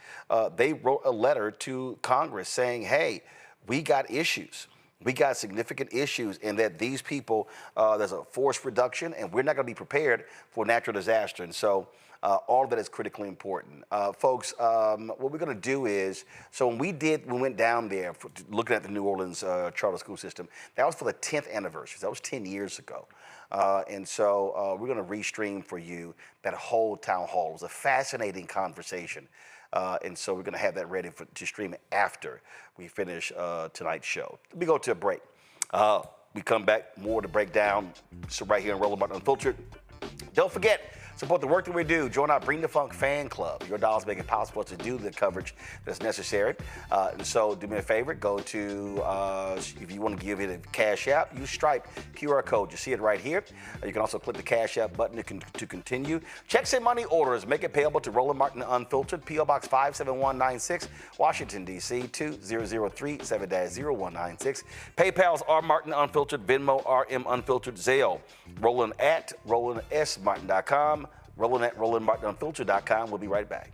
they wrote a letter to Congress saying, hey, we got issues. We got significant issues in that these people, there's a force reduction, and we're not going to be prepared for natural disaster. And so all of that is critically important. Folks, what we're going to do is, so when we went down there looking at the New Orleans charter school system, that was for the 10th anniversary. That was 10 years ago. And so we're going to restream for you that whole town hall. It was a fascinating conversation. And so we're going to have that ready to stream after we finish tonight's show. Let me go to a break. We come back, more to break down. So right here on Roland Martin Unfiltered. Don't forget, support the work that we do. Join our Bring the Funk fan club. Your dollars make it possible to do the coverage that's necessary. And so do me a favor. Go to, if you want to give it a Cash App, use Stripe QR code. You see it right here. You can also click the Cash App button to continue. Checks and money orders. Make it payable to Roland Martin Unfiltered. P.O. Box 57196, Washington, D.C. 20037 7-0196. PayPal's R Martin Unfiltered. Venmo RM Unfiltered. Zelle. Roland at RolandSMartin.com. Roland at RolandMartinUnfiltered.com. We'll be right back.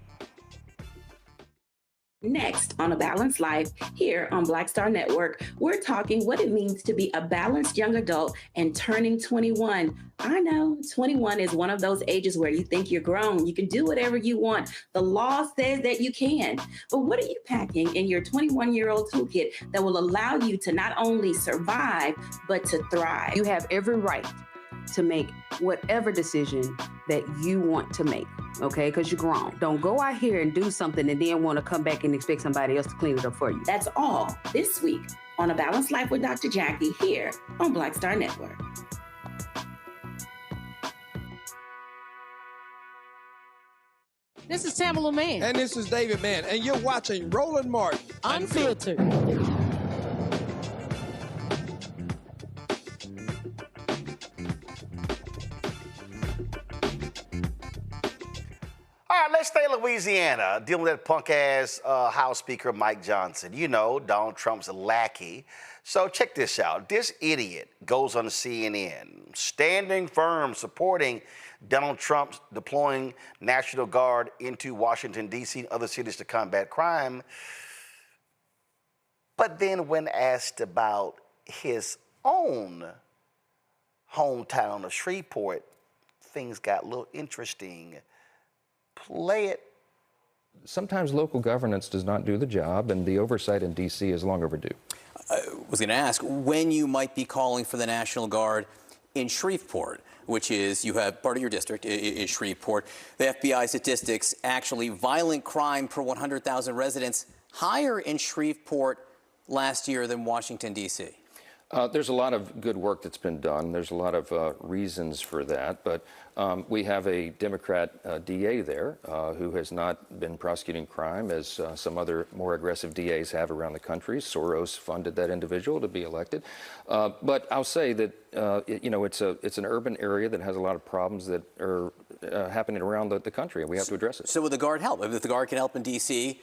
Next on A Balanced Life, here on Black Star Network, we're talking what it means to be a balanced young adult and turning 21. I know 21 is one of those ages where you think you're grown. You can do whatever you want. The law says that you can. But what are you packing in your 21-year-old toolkit that will allow you to not only survive, but to thrive? You have every right to make whatever decision that you want to make, okay? Because you're grown. Don't go out here and do something and then want to come back and expect somebody else to clean it up for you. That's all this week on A Balanced Life with Dr. Jackie here on Black Star Network. This is Tamala Mann. And this is David Mann. And you're watching Roland Martin Unfiltered. All right, let's stay in Louisiana, dealing with that punk-ass House Speaker Mike Johnson. You know, Donald Trump's lackey. So check this out. This idiot goes on CNN, standing firm, supporting Donald Trump deploying National Guard into Washington, D.C. and other cities to combat crime. But then when asked about his own hometown of Shreveport, things got a little interesting. Play it. Sometimes local governance does not do the job, and the oversight in D.C. is long overdue. I was going to ask when you might be calling for the National Guard in Shreveport, which is, you have part of your district is Shreveport. The FBI statistics, actually violent crime per 100,000 residents, higher in Shreveport last year than Washington, D.C. There's a lot of good work that's been done. There's a lot of reasons for that, but we have a Democrat DA there who has not been prosecuting crime as some other more aggressive DAs have around the country. Soros funded that individual to be elected. But I'll say that it's an urban area that has a lot of problems that are happening around the country, and we have to address it. So would the Guard help? If the Guard can help in D.C.,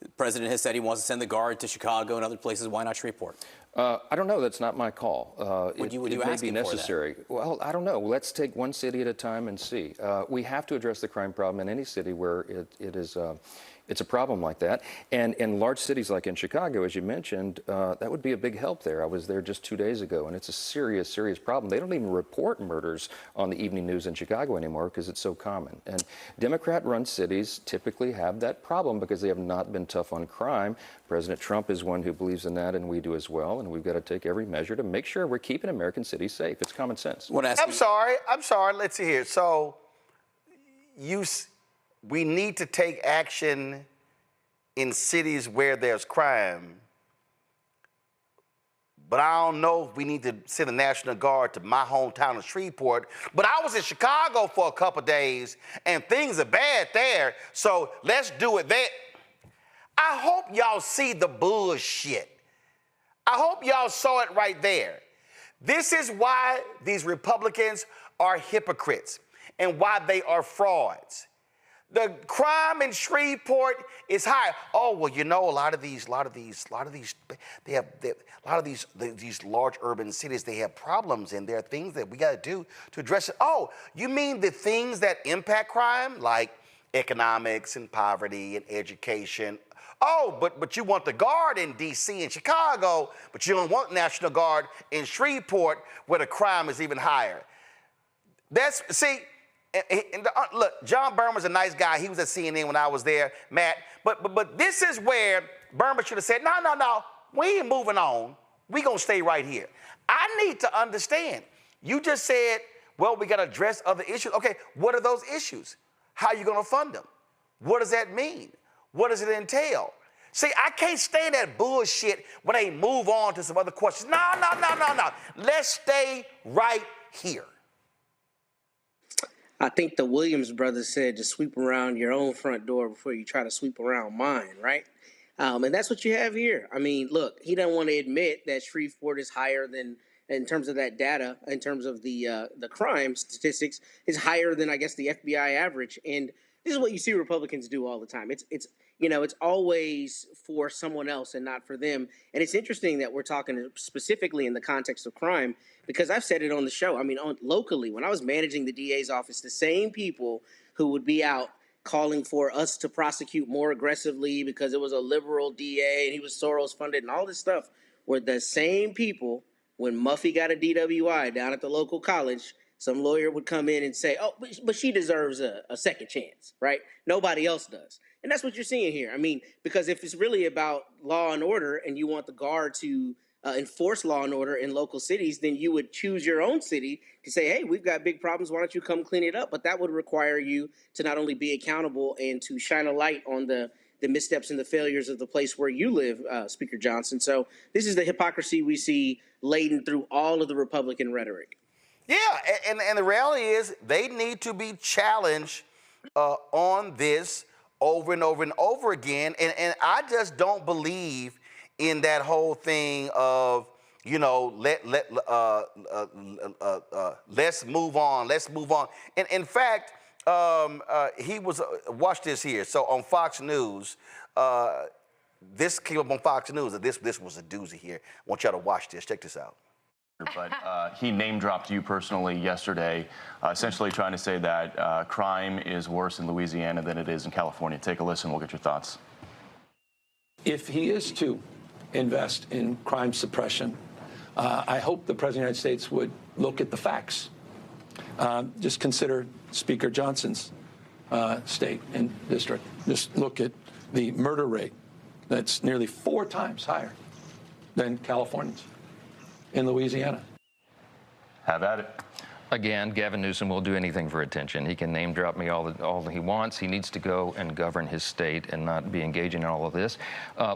the president has said he wants to send the Guard to Chicago and other places. Why not Shreveport? I don't know. That's not my call. Would you it may ask be him for necessary. that? Well, I don't know. Let's take one city at a time and see. We have to address the crime problem in any city where it's a problem like that. And in large cities like in Chicago, as you mentioned, that would be a big help there. I was there just 2 days ago, and it's a serious, serious problem. They don't even report murders on the evening news in Chicago anymore because it's so common. And Democrat-run cities typically have that problem because they have not been tough on crime. President Trump is one who believes in that, and we do as well. And we've got to take every measure to make sure we're keeping American cities safe. It's common sense. I'm sorry. Let's see here. So we need to take action in cities where there's crime, but I don't know if we need to send a National Guard to my hometown of Shreveport. But I was in Chicago for a couple days, and things are bad there, so let's do it there. I hope y'all see the bullshit. I hope y'all saw it right there. This is why these Republicans are hypocrites and why they are frauds. The crime in Shreveport is high. Oh, well, you know, a lot of these large urban cities, they have problems, and there are things that we got to do to address it. Oh, you mean the things that impact crime, like economics and poverty and education? Oh, but you want the Guard in D.C. and Chicago, but you don't want National Guard in Shreveport where the crime is even higher. Look, John Berman's a nice guy. He was at CNN when I was there, Matt. But this is where Berman should have said, no, we ain't moving on. We gonna stay right here. I need to understand. You just said, well, we gotta address other issues. Okay, what are those issues? How are you gonna fund them? What does that mean? What does it entail? See, I can't stand that bullshit when they move on to some other questions. No. Let's stay right here. I think the Williams brothers said to sweep around your own front door before you try to sweep around mine, right? And that's what you have here. I mean, look, he doesn't want to admit that Shreveport is higher than, in terms of that data, in terms of the crime statistics, is higher than, I guess, the FBI average. And this is what you see Republicans do all the time. It's always for someone else and not for them. And it's interesting that we're talking specifically in the context of crime, because I've said it on the show. I mean, locally, when I was managing the DA's office, the same people who would be out calling for us to prosecute more aggressively because it was a liberal DA and he was Soros funded and all this stuff were the same people. When Muffy got a DWI down at the local college, some lawyer would come in and say, oh, but she deserves a second chance, right? Nobody else does. And that's what you're seeing here. I mean, because if it's really about law and order and you want the Guard to enforce law and order in local cities, then you would choose your own city to say, hey, we've got big problems. Why don't you come clean it up? But that would require you to not only be accountable and to shine a light on the missteps and the failures of the place where you live, Speaker Johnson. So this is the hypocrisy we see laden through all of the Republican rhetoric. Yeah, and the reality is they need to be challenged on this over and over and over again. And I just don't believe in that whole thing of, let's move on. And in fact, he was, watch this here. So on Fox News, this came up on Fox News. This was a doozy here. I want y'all to watch this. Check this out. But he name-dropped you personally yesterday, essentially trying to say that crime is worse in Louisiana than it is in California. Take a listen. We'll get your thoughts. If he is to invest in crime suppression, I hope the President of the United States would look at the facts. Just consider Speaker Johnson's state and district. Just look at the murder rate. That's nearly 4 times higher than California's. In Louisiana. Have at it. Again, Gavin Newsom will do anything for attention. He can name drop me all that he wants. He needs to go and govern his state and not be engaging in all of this.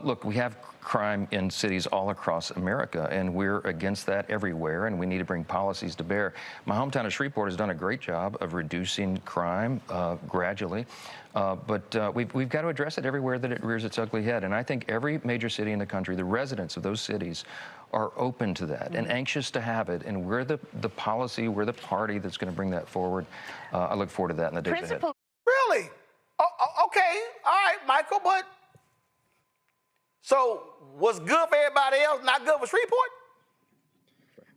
Look, we have crime in cities all across America, and we're against that everywhere, and we need to bring policies to bear. My hometown of Shreveport has done a great job of reducing crime gradually, but we've got to address it everywhere that it rears its ugly head. And I think every major city in the country, the residents of those cities, are open to that and anxious to have it. And we're the policy, we're the party that's going to bring that forward. I look forward to that in the days ahead. Really? Oh, okay. All right, Michael, but so what's good for everybody else, not good for Shreveport?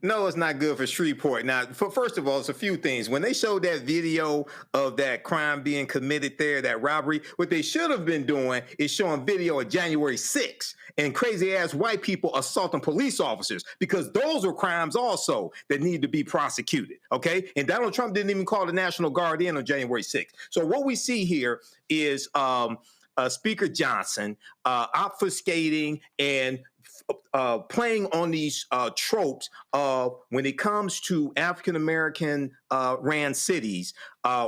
No, it's not good for Shreveport. Now, first of all, it's a few things. When they showed that video of that crime being committed there, that robbery, what they should have been doing is showing video of January 6th and crazy-ass white people assaulting police officers, because those are crimes also that need to be prosecuted, okay? And Donald Trump didn't even call the National Guard in on January 6th. So what we see here is Speaker Johnson obfuscating and playing on these tropes of when it comes to African-American ran cities,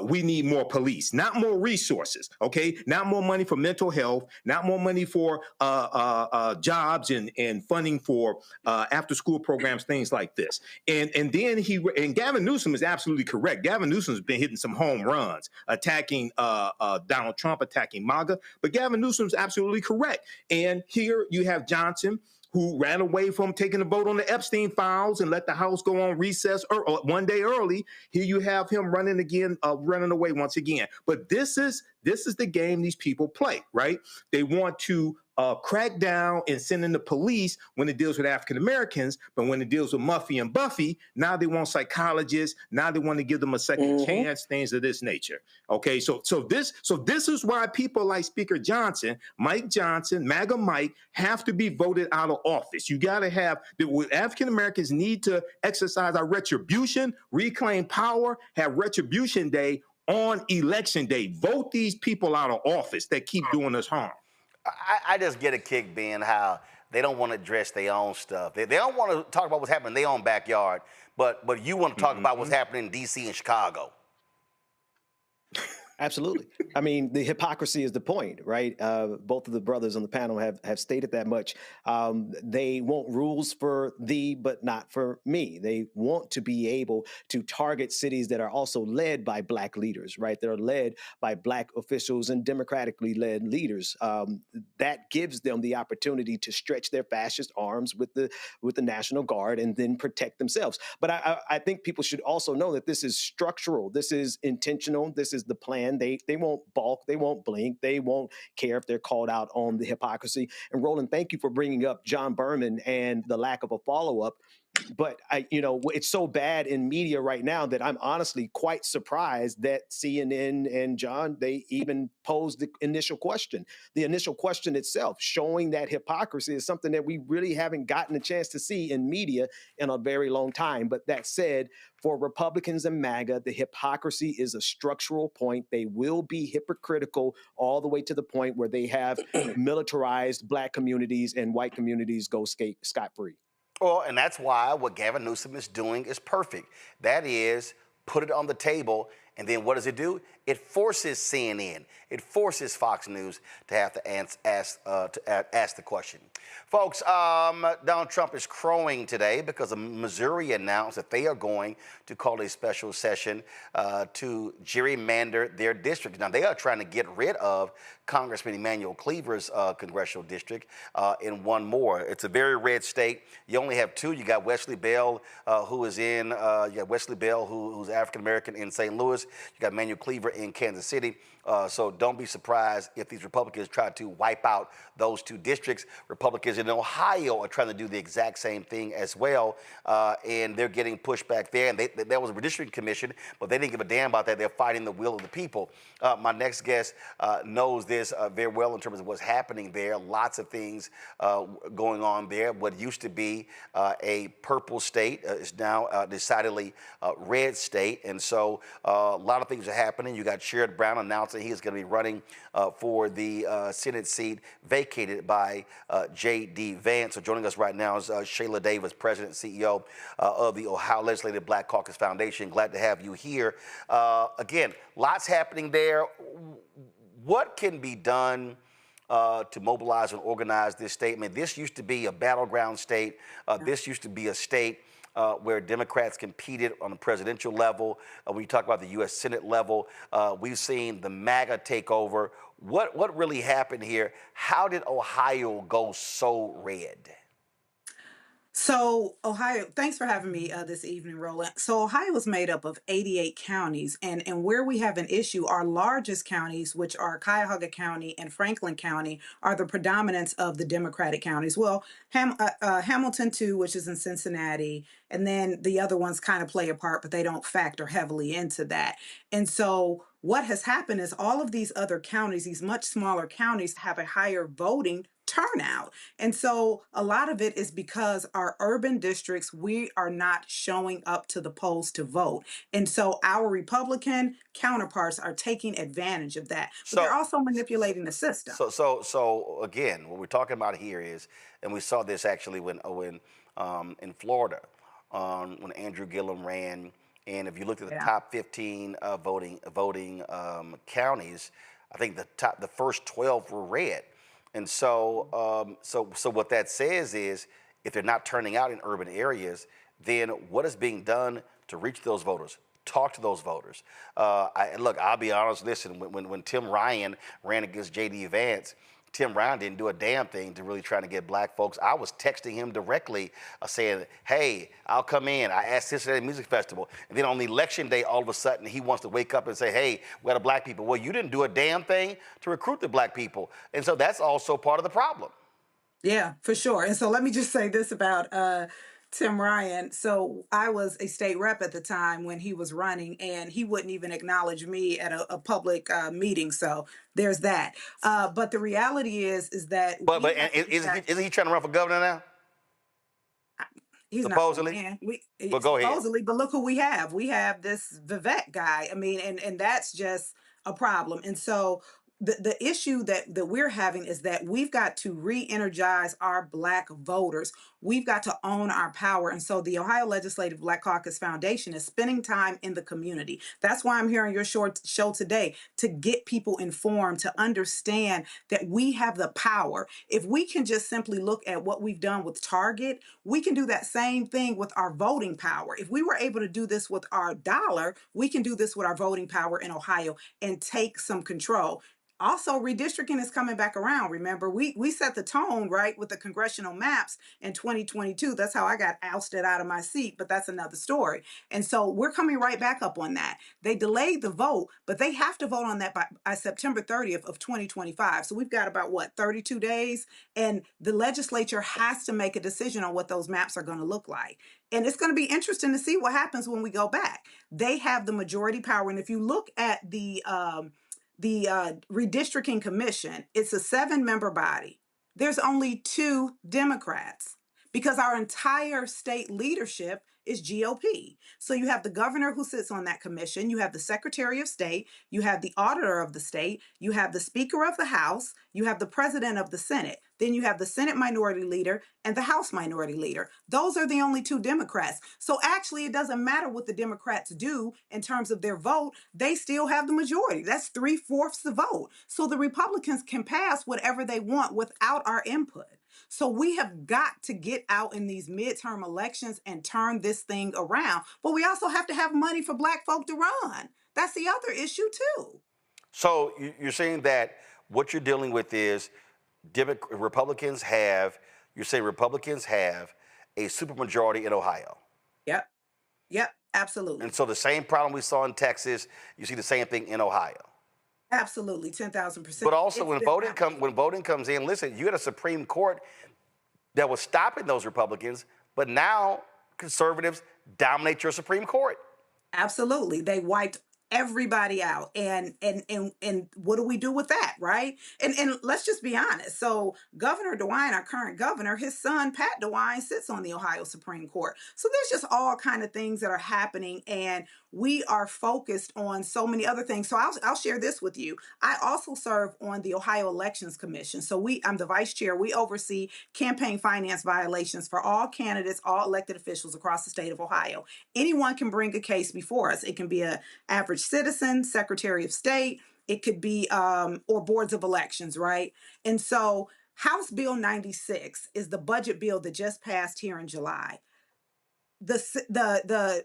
we need more police, not more resources, okay? Not more money for mental health, not more money for jobs and funding for after-school programs, things like this. And then Gavin Newsom is absolutely correct. Gavin Newsom's been hitting some home runs, attacking Donald Trump, attacking MAGA, but Gavin Newsom's absolutely correct. And here you have Johnson, who ran away from taking a vote on the Epstein files and let the House go on recess one day early. Here you have him running away once again. But this is This is the game these people play, right? They want to crack down and send in the police when it deals with African Americans, but when it deals with Muffy and Buffy, now they want psychologists. Now they want to give them a second chance, things of this nature. Okay, so this is why people like Speaker Johnson, Mike Johnson, MAGA Mike, have to be voted out of office. You got to have African Americans need to exercise our retribution, reclaim power, have Retribution Day on Election Day. Vote these people out of office that keep doing us harm. I just get a kick, Ben, how they don't want to address their own stuff. They don't want to talk about what's happening in their own backyard, but you want to talk about what's happening in D.C. and Chicago. Absolutely. I mean, the hypocrisy is the point, right? Both of the brothers on the panel have stated that much. They want rules for thee, but not for me. They want to be able to target cities that are also led by Black leaders, right? That are led by Black officials and democratically led leaders. That gives them the opportunity to stretch their fascist arms with the National Guard and then protect themselves. But I think people should also know that this is structural. This is intentional. This is the plan. They won't balk. They won't blink. They won't care if they're called out on the hypocrisy. And Roland, thank you for bringing up John Berman and the lack of a follow-up. But it's so bad in media right now that I'm honestly quite surprised that CNN and John, they even posed the initial question. The initial question itself, showing that hypocrisy, is something that we really haven't gotten a chance to see in media in a very long time. But that said, for Republicans and MAGA, the hypocrisy is a structural point. They will be hypocritical all the way to the point where they have militarized Black communities and white communities go scot-free. Well, and that's why what Gavin Newsom is doing is perfect. That is, put it on the table, and then what does it do? It forces CNN, it forces Fox News to have to ask the question. Folks, Donald Trump is crowing today because Missouri announced that they are going to call a special session to gerrymander their district. Now, they are trying to get rid of Congressman Emanuel Cleaver's congressional district in one more. It's a very red state. You only have two. You got Wesley Bell, who is in, who's African-American in St. Louis. You got Emanuel Cleaver in Kansas City. So don't be surprised if these Republicans try to wipe out those two districts. Republicans in Ohio are trying to do the exact same thing as well, and they're getting pushback there. And there was a redistricting commission, but they didn't give a damn about that. They're fighting the will of the people. My next guest knows this very well in terms of what's happening there. Lots of things going on there. What used to be a purple state is now decidedly red state, and so a lot of things are happening. You got Sherrod Brown announcing he is going to be running for the Senate seat vacated by J.D. Vance. So joining us right now is Shayla Davis, President and CEO of the Ohio Legislative Black Caucus Foundation. Glad to have you here. Again, lots happening there. What can be done to mobilize and organize this state? I mean, this used to be a battleground state. This used to be a state where Democrats competed on the presidential level. When you talk about the U.S. Senate level, we've seen the MAGA take over. What really happened here? How did Ohio go so red? So Ohio, thanks for having me this evening, Roland. So Ohio is made up of 88 counties, and where we have an issue, our largest counties, which are Cuyahoga County and Franklin County, are the predominance of the Democratic counties. Well, Hamilton too, which is in Cincinnati, and then the other ones kind of play a part, but they don't factor heavily into that. And so what has happened is all of these other counties, these much smaller counties, have a higher voting turnout. And so a lot of it is because our urban districts, we are not showing up to the polls to vote. And so our Republican counterparts are taking advantage of that. But they're also manipulating the system. So again, what we're talking about here is, and we saw this actually when in Florida, when Andrew Gillum ran, and if you looked at the top 15 voting counties, I think the first 12 were red. And so what that says is, if they're not turning out in urban areas, then what is being done to reach those voters? Talk to those voters. Look, I'll be honest. Listen, when Tim Ryan ran against J.D. Vance, Tim Ryan didn't do a damn thing to really try to get black folks. I was texting him directly saying, hey, I'll come in. I asked this at a music festival. And then on the election day, all of a sudden, he wants to wake up and say, hey, we got the black people. Well, you didn't do a damn thing to recruit the black people. And so that's also part of the problem. Yeah, for sure. And so let me just say this about Tim Ryan. So I was a state rep at the time when he was running, and he wouldn't even acknowledge me at a public meeting. So there's that. But the reality is that. Isn't he trying to run for governor now? He's supposedly. Not. But go ahead. Supposedly, but look who we have. We have this Vivek guy. I mean, and that's just a problem. And so the issue that we're having is that we've got to re-energize our black voters. We've got to own our power. And so the Ohio Legislative Black Caucus Foundation is spending time in the community. That's why I'm here on your show today, to get people informed, to understand that we have the power. If we can just simply look at what we've done with Target, we can do that same thing with our voting power. If we were able to do this with our dollar, we can do this with our voting power in Ohio and take some control. Also, redistricting is coming back around. Remember, we set the tone, right, with the congressional maps in 2022. That's how I got ousted out of my seat, but that's another story. And so we're coming right back up on that. They delayed the vote, but they have to vote on that by September 30th of 2025. So we've got about, 32 days? And the legislature has to make a decision on what those maps are going to look like. And it's going to be interesting to see what happens when we go back. They have the majority power. And if you look at the redistricting commission, it's a 7-member body. There's only 2 Democrats because our entire state leadership is GOP. So you have the governor who sits on that commission, you have the secretary of state, you have the auditor of the state, you have the speaker of the House, you have the president of the Senate, then you have the Senate minority leader and the House minority leader. Those are the only 2 Democrats. So actually, it doesn't matter what the Democrats do in terms of their vote, they still have the majority. That's 3/4 the vote. So the Republicans can pass whatever they want without our input. So we have got to get out in these midterm elections and turn this thing around. But we also have to have money for black folk to run. That's the other issue too. So you're saying that what you're dealing with is Republicans have a supermajority in Ohio. Yep, absolutely. And so the same problem we saw in Texas, you see the same thing in Ohio. Absolutely, 10,000%. But also when voting comes in, listen, you had a Supreme Court that was stopping those Republicans, but now conservatives dominate your Supreme Court. Absolutely. They wiped everybody out. And what do we do with that, right? And let's just be honest. So Governor DeWine, our current governor, his son, Pat DeWine, sits on the Ohio Supreme Court. So there's just all kind of things that are happening, and we are focused on so many other things. So I'll share this with you. I also serve on the Ohio Elections Commission. So I'm the vice chair. We oversee campaign finance violations for all candidates, all elected officials across the state of Ohio. Anyone can bring a case before us. It can be an average citizen, Secretary of State, it could be, or boards of elections, right? And so House Bill 96 is the budget bill that just passed here in July. The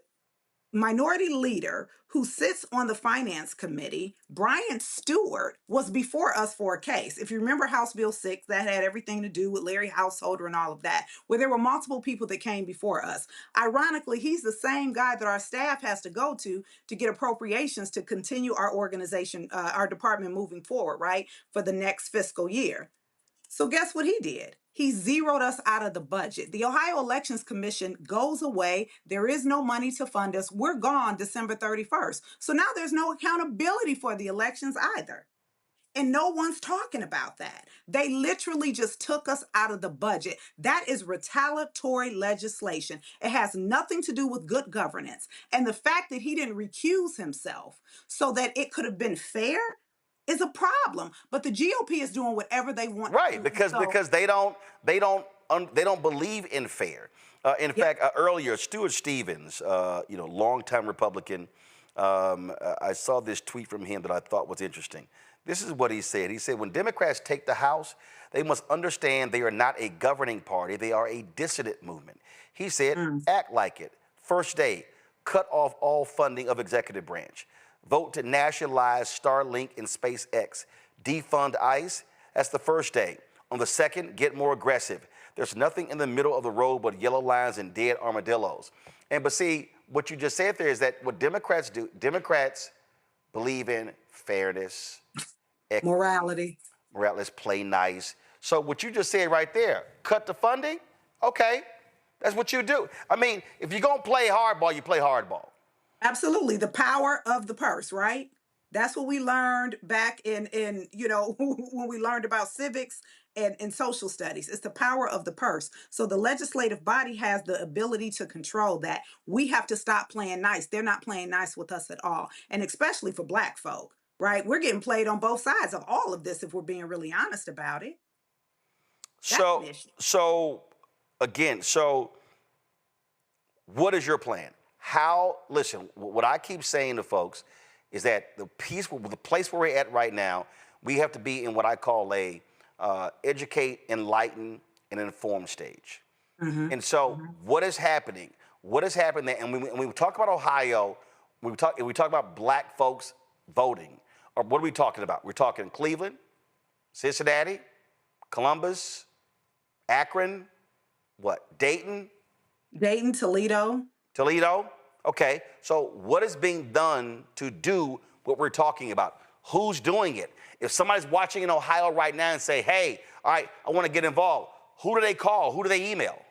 minority leader who sits on the finance committee, Brian Stewart, was before us for a case. If you remember House Bill 6, that had everything to do with Larry Householder and all of that, where there were multiple people that came before us. Ironically, he's the same guy that our staff has to go to get appropriations to continue our organization, our department moving forward, right, for the next fiscal year. So guess what he did? He zeroed us out of the budget. The Ohio Elections Commission goes away. There is no money to fund us. We're gone December 31st. So now there's no accountability for the elections either. And no one's talking about that. They literally just took us out of the budget. That is retaliatory legislation. It has nothing to do with good governance. And the fact that he didn't recuse himself so that it could have been fair is a problem. But the GOP is doing whatever they want. Right, because they don't believe in fair. In fact, earlier, Stuart Stevens, longtime Republican, I saw this tweet from him that I thought was interesting. This is what he said. He said, when Democrats take the House, they must understand they are not a governing party. They are a dissident movement. He said, act like it. First day, cut off all funding of executive branch. Vote to nationalize Starlink and SpaceX. Defund ICE. That's the first day. On the second, get more aggressive. There's nothing in the middle of the road but yellow lines and dead armadillos. But see, what you just said there is that what Democrats do, Democrats believe in fairness, equity, morality. Let's play nice. So what you just said right there, cut the funding? Okay, that's what you do. I mean, if you're going to play hardball, you play hardball. Absolutely. The power of the purse, right? That's what we learned back in when we learned about civics and social studies. It's the power of the purse. So the legislative body has the ability to control that. We have to stop playing nice. They're not playing nice with us at all. And especially for Black folk, right? We're getting played on both sides of all of this if we're being really honest about it. So what is your plan? Listen, what I keep saying to folks is that the place where we're at right now, we have to be in what I call a educate, enlighten, and inform stage. Mm-hmm. And so what is happening? What is happening? And when we talk about Ohio, we talk about Black folks voting, or what are we talking about? We're talking Cleveland, Cincinnati, Columbus, Akron, Dayton, Toledo. Okay, so what is being done to do what we're talking about? Who's doing it? If somebody's watching in Ohio right now and say, hey, all right, I want to get involved, who do they call? Who do they email?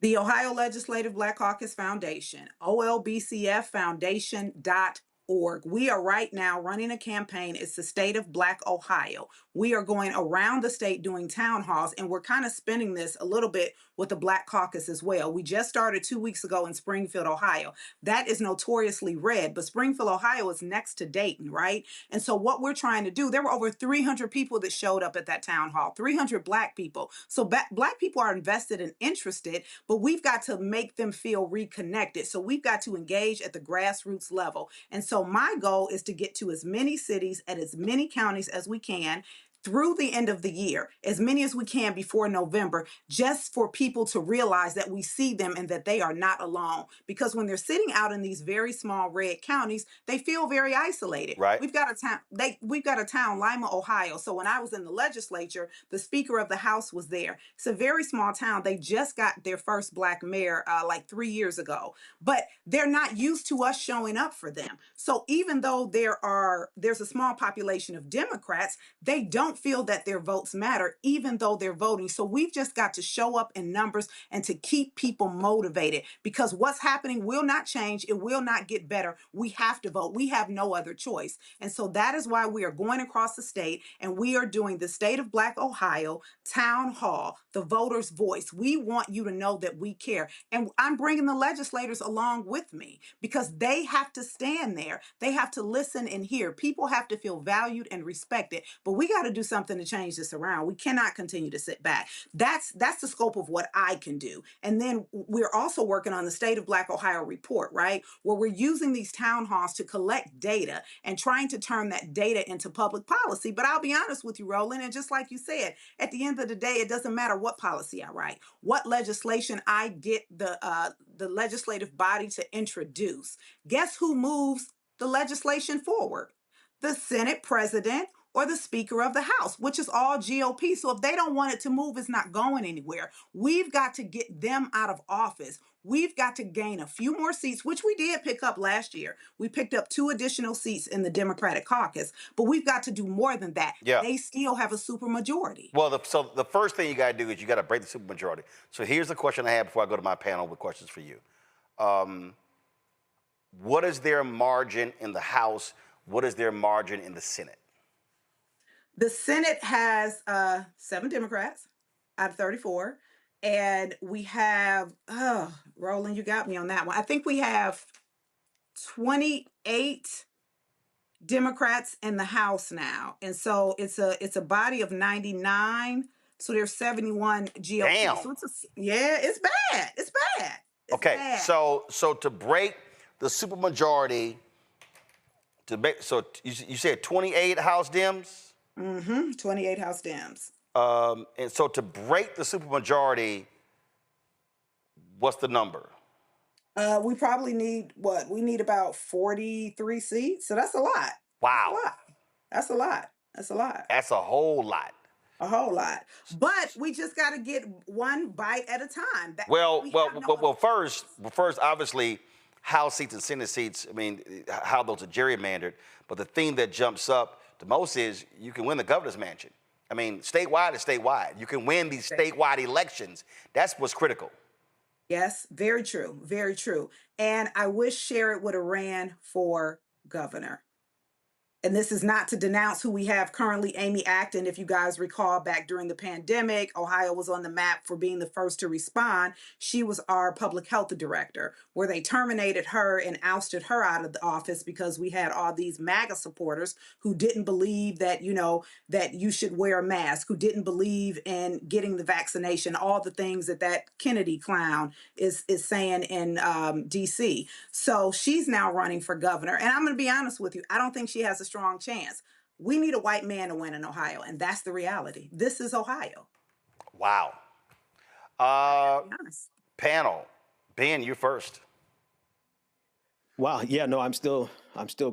The Ohio Legislative Black Caucus Foundation, olbcffoundation.org. We are right now running a campaign. It's the state of Black Ohio. We are going around the state doing town halls, and we're kind of spinning this a little bit with the Black Caucus as well. We just started 2 weeks ago in Springfield, Ohio. That is notoriously red, but Springfield, Ohio is next to Dayton, right? And so what we're trying to do, there were over 300 people that showed up at that town hall, 300 Black people. So Black people are invested and interested, but we've got to make them feel reconnected. So we've got to engage at the grassroots level. And so my goal is to get to as many cities and as many counties as we can through the end of the year, as many as we can before November, just for people to realize that we see them and that they are not alone. Because when they're sitting out in these very small red counties, they feel very isolated. Right. We've got a town, Lima, Ohio. So when I was in the legislature, the Speaker of the House was there. It's a very small town. They just got their first Black mayor like 3 years ago, but they're not used to us showing up for them. So even though there's a small population of Democrats, they don't feel that their votes matter, even though they're voting. So we've just got to show up in numbers and to keep people motivated, because what's happening will not change. It will not get better. We have to vote. We have no other choice. And so that is why we are going across the state, and we are doing the State of Black Ohio Town Hall, the voter's voice. We want you to know that we care. And I'm bringing the legislators along with me, because they have to stand there. They have to listen and hear. People have to feel valued and respected. But we got to do something to change this around. We cannot continue to sit back. That's the scope of what I can do. And then we're also working on the State of Black Ohio report, right? Where we're using these town halls to collect data and trying to turn that data into public policy. But I'll be honest with you, Roland, and just like you said, at the end of the day, it doesn't matter what policy I write, what legislation I get the legislative body to introduce. Guess who moves the legislation forward? The Senate President or the Speaker of the House, which is all GOP. So if they don't want it to move, it's not going anywhere. We've got to get them out of office. We've got to gain a few more seats, which we did pick up last year. We picked up 2 additional seats in the Democratic caucus, but we've got to do more than that. Yeah. They still have a supermajority. Well, so the first thing you got to do is you got to break the supermajority. So here's the question I have before I go to my panel with questions for you. What is their margin in the House? What is their margin in the Senate? The Senate has 7 Democrats out of 34. And we have, Roland, you got me on that one. I think we have 28 Democrats in the House now. And so it's a body of 99. So there's 71 GOP. Damn. So it's bad. It's bad. It's bad. So to break the supermajority, so you said 28 House Dems? 28 House Dems. And so to break the supermajority, what's the number? We probably need what? We need about 43 seats. So that's a lot. Wow. That's a lot. That's a lot. That's a whole lot. A whole lot. But we just got to get one bite at a time. First, obviously, House seats and Senate seats, I mean, how those are gerrymandered. But the thing that jumps up the most is you can win the governor's mansion. I mean, statewide is statewide. You can win these statewide elections. That's what's critical. Yes, very true. Very true. And I wish Sherrod would have ran for governor. And this is not to denounce who we have currently, Amy Acton. If you guys recall, back during the pandemic, Ohio was on the map for being the first to respond. She was our public health director, where they terminated her and ousted her out of the office because we had all these MAGA supporters who didn't believe that, that you should wear a mask, who didn't believe in getting the vaccination, all the things that Kennedy clown is saying in DC. So she's now running for governor. And I'm going to be honest with you, I don't think she has a strong chance. We need a white man to win in Ohio, and that's the reality. This is Ohio. Wow. Panel, Ben, you first. Wow. Yeah, no, I'm still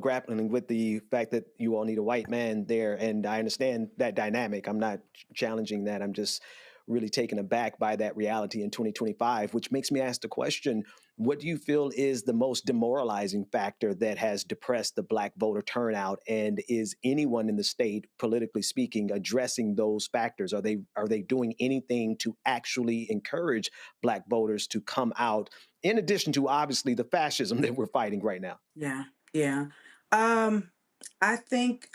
grappling with the fact that you all need a white man there, and I understand that dynamic. I'm not challenging that. I'm just really taken aback by that reality in 2025, which makes me ask the question, what do you feel is the most demoralizing factor that has depressed the Black voter turnout? And is anyone in the state, politically speaking, addressing those factors? Are they doing anything to actually encourage Black voters to come out, in addition to obviously the fascism that we're fighting right now? Yeah. I think,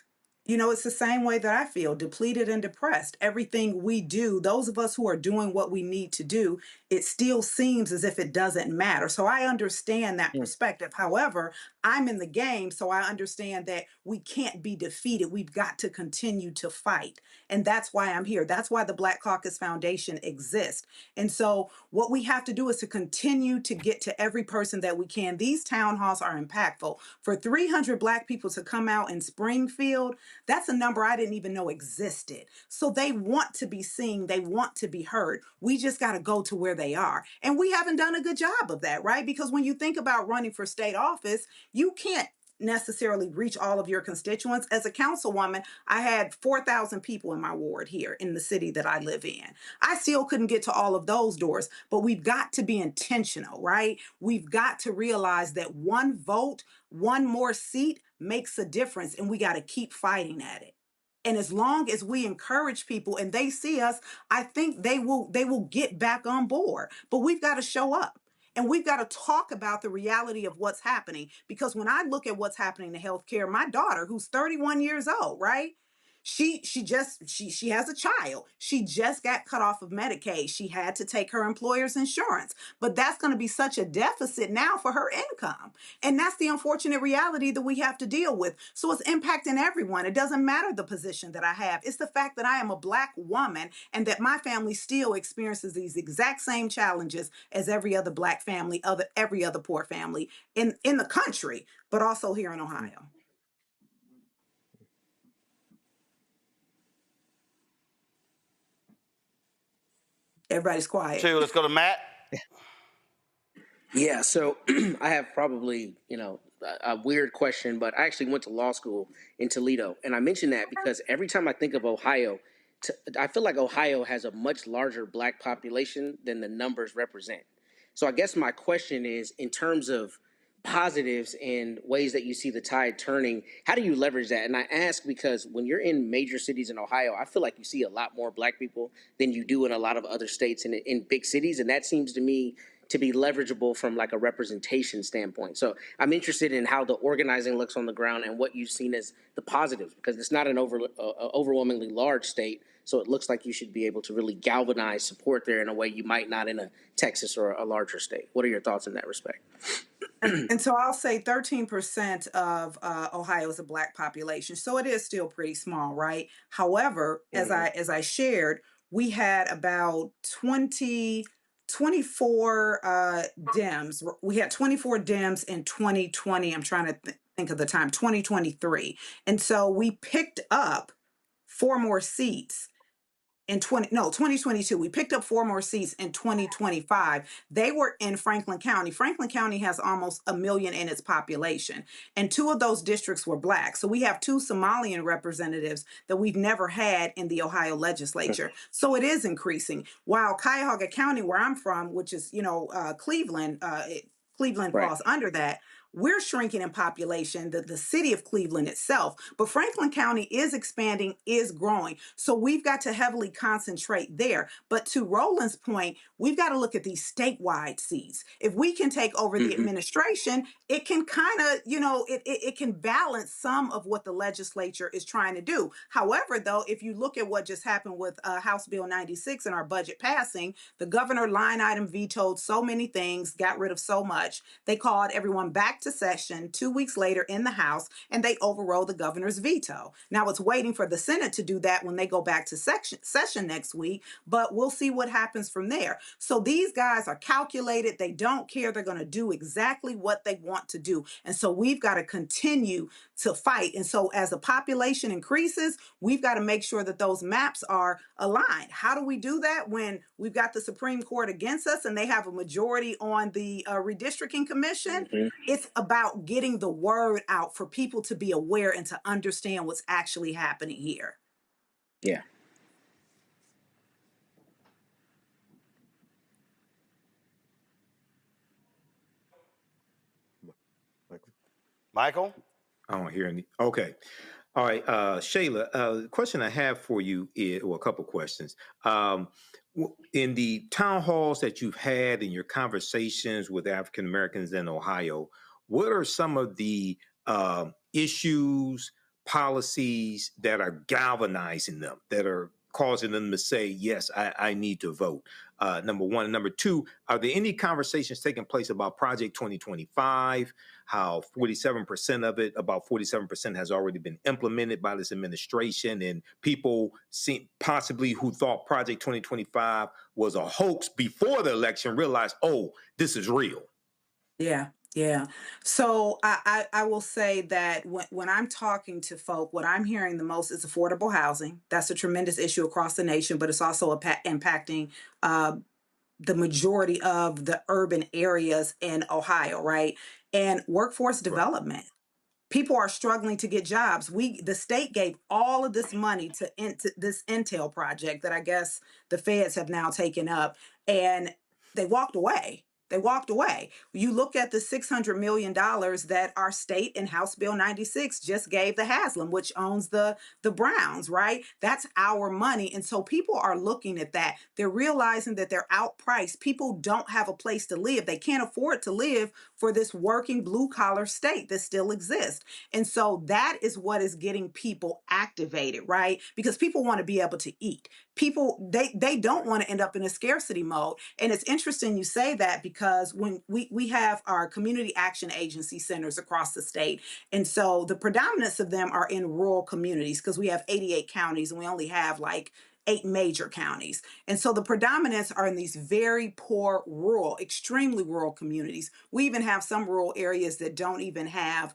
it's the same way that I feel, depleted and depressed. Everything we do, those of us who are doing what we need to do, it still seems as if it doesn't matter. So I understand that perspective. However, I'm in the game, so I understand that we can't be defeated. We've got to continue to fight. And that's why I'm here. That's why the Black Caucus Foundation exists. And so what we have to do is to continue to get to every person that we can. These town halls are impactful. For 300 Black people to come out in Springfield, that's a number I didn't even know existed. So they want to be seen. They want to be heard. We just got to go to where they are. And we haven't done a good job of that, right? Because when you think about running for state office, you can't necessarily reach all of your constituents. As a councilwoman, I had 4,000 people in my ward here in the city that I live in. I still couldn't get to all of those doors, but we've got to be intentional, right? We've got to realize that one vote, one more seat makes a difference, and we got to keep fighting at it. And as long as we encourage people and they see us, I think they will get back on board. But we've got to show up. And we've got to talk about the reality of what's happening. Because when I look at what's happening in healthcare, my daughter, who's 31 years old, right? She has a child. She just got cut off of Medicaid. She had to take her employer's insurance. But that's going to be such a deficit now for her income. And that's the unfortunate reality that we have to deal with. So it's impacting everyone. It doesn't matter the position that I have. It's the fact that I am a Black woman and that my family still experiences these exact same challenges as every other Black family, every other poor family in the country, but also here in Ohio. Everybody's quiet. So let's go to Matt. Yeah, so I have probably, a weird question, but I actually went to law school in Toledo. And I mention that because every time I think of Ohio, I feel like Ohio has a much larger Black population than the numbers represent. So I guess my question is, in terms of positives and ways that you see the tide turning, how do you leverage that? And I ask because when you're in major cities in Ohio, I feel like you see a lot more Black people than you do in a lot of other states in big cities. And that seems to me to be leverageable from like a representation standpoint. So I'm interested in how the organizing looks on the ground and what you've seen as the positives, because it's not an overwhelmingly large state. So it looks like you should be able to really galvanize support there in a way you might not in a Texas or a larger state. What are your thoughts in that respect? And so I'll say 13% of Ohio is a Black population. So it is still pretty small, right? However, as I shared, we had about 24 Dems. We had 24 Dems in 2020. I'm trying to think of the time, 2023. And so we picked up 4 more seats in 2022. We picked up 4 more seats in 2025. They were in Franklin County. Franklin County has almost 1 million in its population, and 2 of those districts were Black. So we have 2 Somalian representatives that we've never had in the Ohio legislature. So it is increasing. While Cuyahoga County, where I'm from, which is, Cleveland, Cleveland falls under that. We're shrinking in population, the city of Cleveland itself, but Franklin County is expanding, is growing. So we've got to heavily concentrate there. But to Roland's point, we've got to look at these statewide seats. If we can take over the administration, it can kind of, it can balance some of what the legislature is trying to do. However, though, if you look at what just happened with House Bill 96 and our budget passing, the governor line item vetoed so many things, got rid of so much. They called everyone back to session 2 weeks later in the House, and they overrode the governor's veto. Now it's waiting for the Senate to do that when they go back to session next week, but we'll see what happens from there. So these guys are calculated. They don't care. They're going to do exactly what they want to do. And so we've got to continue to fight. And so as the population increases, we've got to make sure that those maps are aligned. How do we do that when we've got the Supreme Court against us and they have a majority on the redistricting commission? It's about getting the word out for people to be aware and to understand what's actually happening here. Yeah. Michael? I don't hear any. Okay. All right. Shayla, the question I have for you is, well, a couple questions. In the town halls that you've had in your conversations with African Americans in Ohio, what are some of the issues, policies that are galvanizing them, that are causing them to say, yes, I need to vote? Number one. And number two, are there any conversations taking place about Project 2025, how 47% of it, about 47% has already been implemented by this administration, and people possibly who thought Project 2025 was a hoax before the election realized, oh, this is real? Yeah. Yeah. So I will say that when I'm talking to folk, what I'm hearing the most is affordable housing. That's a tremendous issue across the nation, but it's also impacting the majority of the urban areas in Ohio, right? And workforce development. People are struggling to get jobs. The state gave all of this money to this Intel project that I guess the feds have now taken up, and they walked away. They walked away. You look at the $600 million that our state in House Bill 96 just gave the Haslam, which owns the Browns, right? That's our money. And so people are looking at that. They're realizing that they're outpriced. People don't have a place to live. They can't afford to live for this working blue collar state that still exists. And so that is what is getting people activated, right? Because people want to be able to eat. People, they don't want to end up in a scarcity mode. And it's interesting you say that, because when we have our community action agency centers across the state. And so the predominance of them are in rural communities, because we have 88 counties and we only have like 8 major counties. And so the predominance are in these very poor, rural, extremely rural communities. We even have some rural areas that don't even have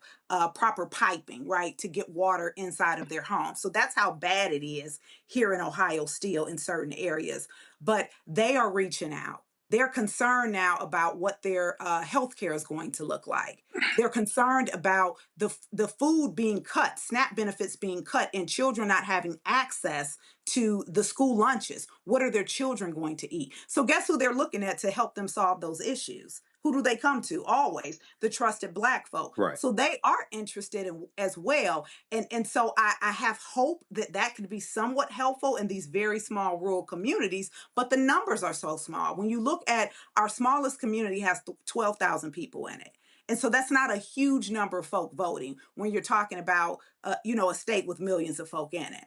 proper piping, right, to get water inside of their homes. So that's how bad it is here in Ohio still in certain areas. But they are reaching out. They're concerned now about what their health care is going to look like. They're concerned about the food being cut, SNAP benefits being cut, and children not having access to the school lunches. What are their children going to eat? So guess who they're looking at to help them solve those issues? Who do they come to? Always the trusted Black folk. Right. So they are interested in as well. And so I have hope that that could be somewhat helpful in these very small rural communities, but the numbers are so small. When you look at our smallest community has 12,000 people in it. And so that's not a huge number of folk voting when you're talking about, a state with millions of folk in it.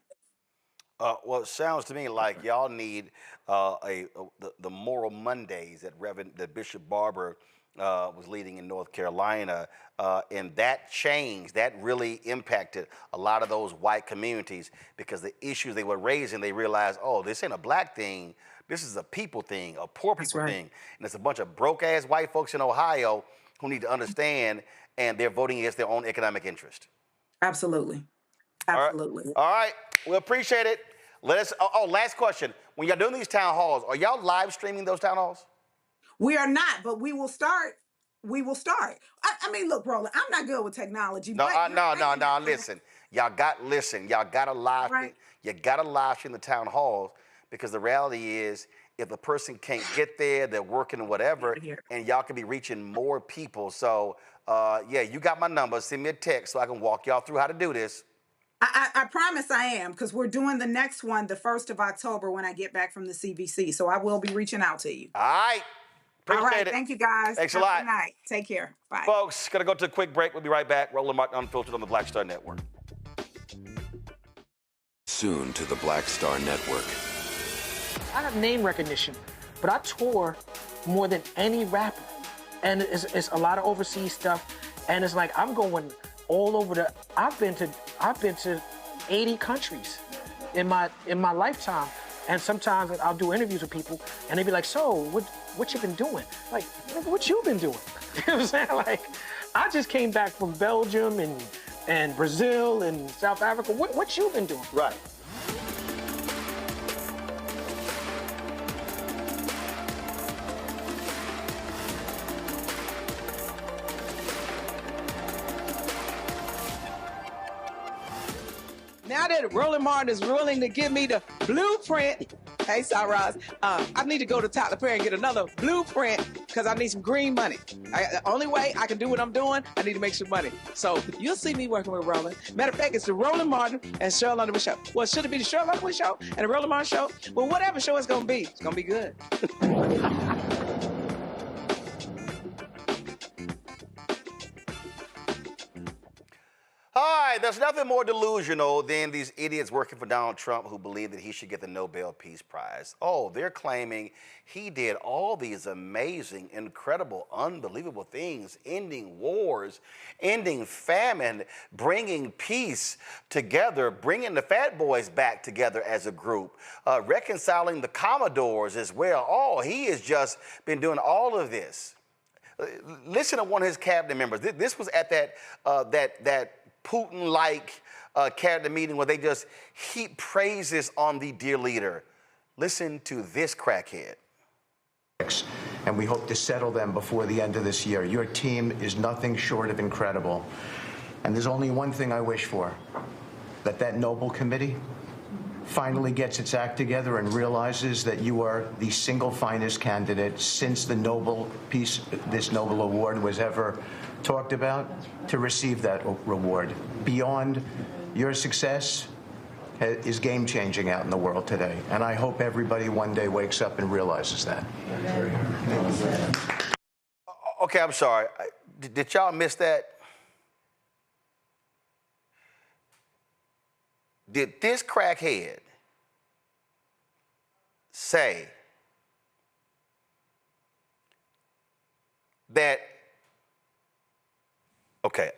Well, it sounds to me like y'all need the Moral Mondays that Bishop Barber was leading in North Carolina, and that change, that really impacted a lot of those white communities, because the issues they were raising, they realized, oh, this ain't a Black thing, this is a people thing, a poor people thing, and it's a bunch of broke-ass white folks in Ohio who need to understand, and they're voting against their own economic interest. Absolutely. Absolutely. All right. We appreciate it. Last question. When y'all doing these town halls, are y'all live streaming those town halls? We are not, but we will start. We will start. I mean, look, Roland, I'm not good with technology. No, but no. Listen, y'all got to live. Right. You got to live stream the town halls because the reality is, if the person can't get there, they're working or whatever, and y'all can be reaching more people. So, yeah, you got my number. Send me a text so I can walk y'all through how to do this. I promise I am, because we're doing the next one the 1st of October when I get back from the CBC. So I will be reaching out to you. All right. Appreciate it. Thank you, guys. Thanks Have a lot. Good night. Take care. Bye. Folks, going to go to a quick break. We'll be right back. Roland Martin Unfiltered on the Black Star Network. Soon to the Black Star Network. I have name recognition, but I tour more than any rapper. And it's a lot of overseas stuff. And it's like I'm going all over I've been to 80 countries in my lifetime. And sometimes I'll do interviews with people and they be like, so what you been doing? Like, what you been doing? You know what I'm saying? Like, I just came back from Belgium and Brazil and South Africa. What you been doing? Right. Now that Roland Martin is willing to give me the blueprint, hey, Cyrus, I need to go to Tyler Perry and get another blueprint because I need some green money. The only way I can do what I'm doing, I need to make some money. So you'll see me working with Roland. Matter of fact, it's the Roland Martin and Cheryl Underwood show. Well, should it be the Cheryl Underwood show and the Roland Martin show? Well, whatever show it's going to be good. All right, there's nothing more delusional than these idiots working for Donald Trump who believe that he should get the Nobel Peace Prize. Oh, they're claiming he did all these amazing, incredible, unbelievable things, ending wars, ending famine, bringing peace together, bringing the Fat Boys back together as a group, reconciling the Commodores as well. Oh, he has just been doing all of this. Listen to one of his cabinet members. This was at that Putin-like cabinet meeting where they just heap praises on the dear leader. Listen to this crackhead. And we hope to settle them before the end of this year. Your team is nothing short of incredible. And there's only one thing I wish for, that Nobel Committee finally gets its act together and realizes that you are the single finest candidate since the this Nobel Award was ever talked about to receive that reward. Beyond your success is game-changing out in the world today. And I hope everybody one day wakes up and realizes that. Okay, I'm sorry. Did y'all miss that? Did this crackhead say that? Okay,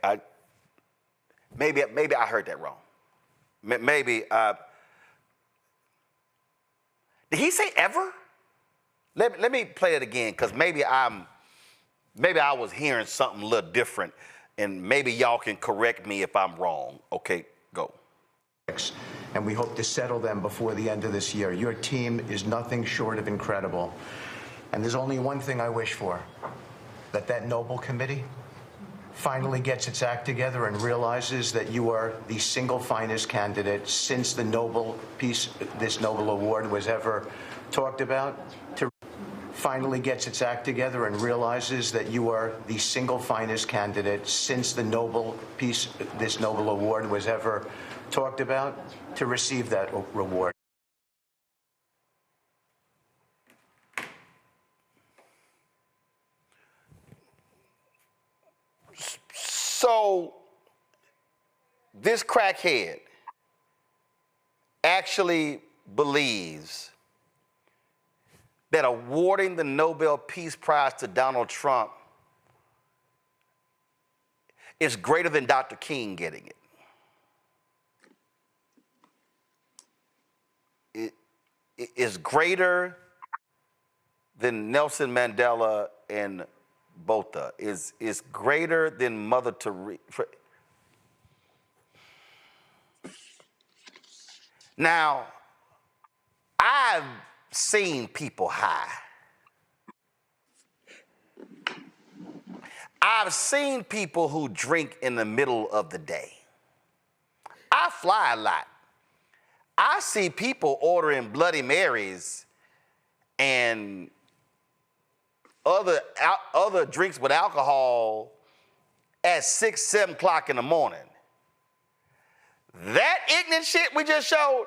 maybe I heard that wrong. Maybe did he say ever? Let me play it again because maybe I was hearing something a little different, and maybe y'all can correct me if I'm wrong. Okay, go. And we hope to settle them before the end of this year. Your team is nothing short of incredible. And there's only one thing I wish for, that Nobel Committee finally gets its act together and realizes that you are the single finest candidate since the this Nobel Award was ever talked about, finally gets its act together and realizes that you are the single finest candidate since the this Nobel Award was ever talked about to receive that reward. So this crackhead actually believes that awarding the Nobel Peace Prize to Donald Trump is greater than Dr. King getting it. It is greater than Nelson Mandela and Botha, is greater than Mother Teresa. Now, I've seen people high. I've seen people who drink in the middle of the day. I fly a lot. I see people ordering Bloody Marys and other drinks with alcohol at 6, 7 o'clock in the morning. That ignorant shit we just showed,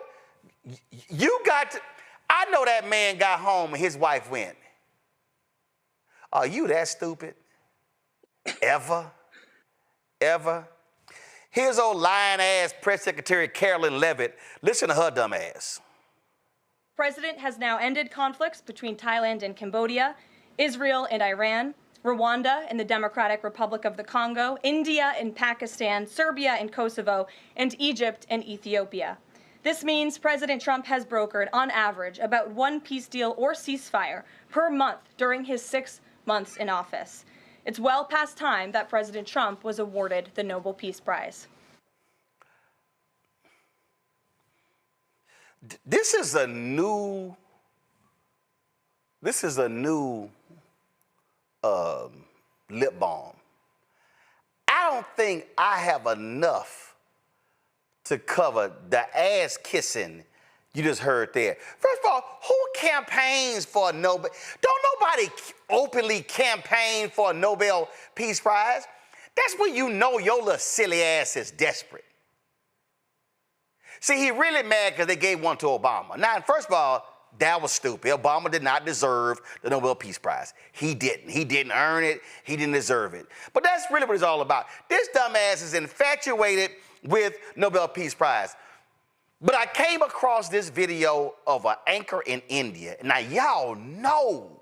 you got to, I know that man got home and his wife went, "Are you that stupid? Ever? Ever?" Here's old lying-ass Press Secretary Carolyn Levitt. Listen to her dumb ass. The president has now ended conflicts between Thailand and Cambodia, Israel and Iran, Rwanda and the Democratic Republic of the Congo, India and Pakistan, Serbia and Kosovo, and Egypt and Ethiopia. This means President Trump has brokered, on average, about one peace deal or ceasefire per month during his 6 months in office. It's well past time that President Trump was awarded the Nobel Peace Prize. This is a new lip balm. I don't think I have enough to cover the ass kissing you just heard there. First of all, who campaigns for a Nobel? Don't nobody openly campaign for a Nobel Peace Prize. That's when you know your little silly ass is desperate. See, he really mad because they gave one to Obama. Now, first of all, that was stupid. Obama did not deserve the Nobel Peace Prize. He didn't. He didn't earn it. He didn't deserve it. But that's really what it's all about. This dumbass is infatuated with Nobel Peace Prize. But I came across this video of an anchor in India. Now, y'all know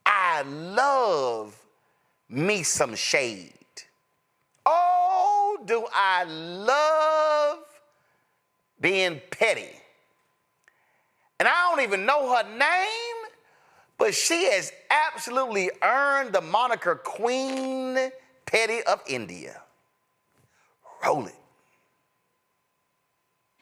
I love me some shade. Oh, do I love being petty. And I don't even know her name, but she has absolutely earned the moniker Queen Petty of India. Roll it.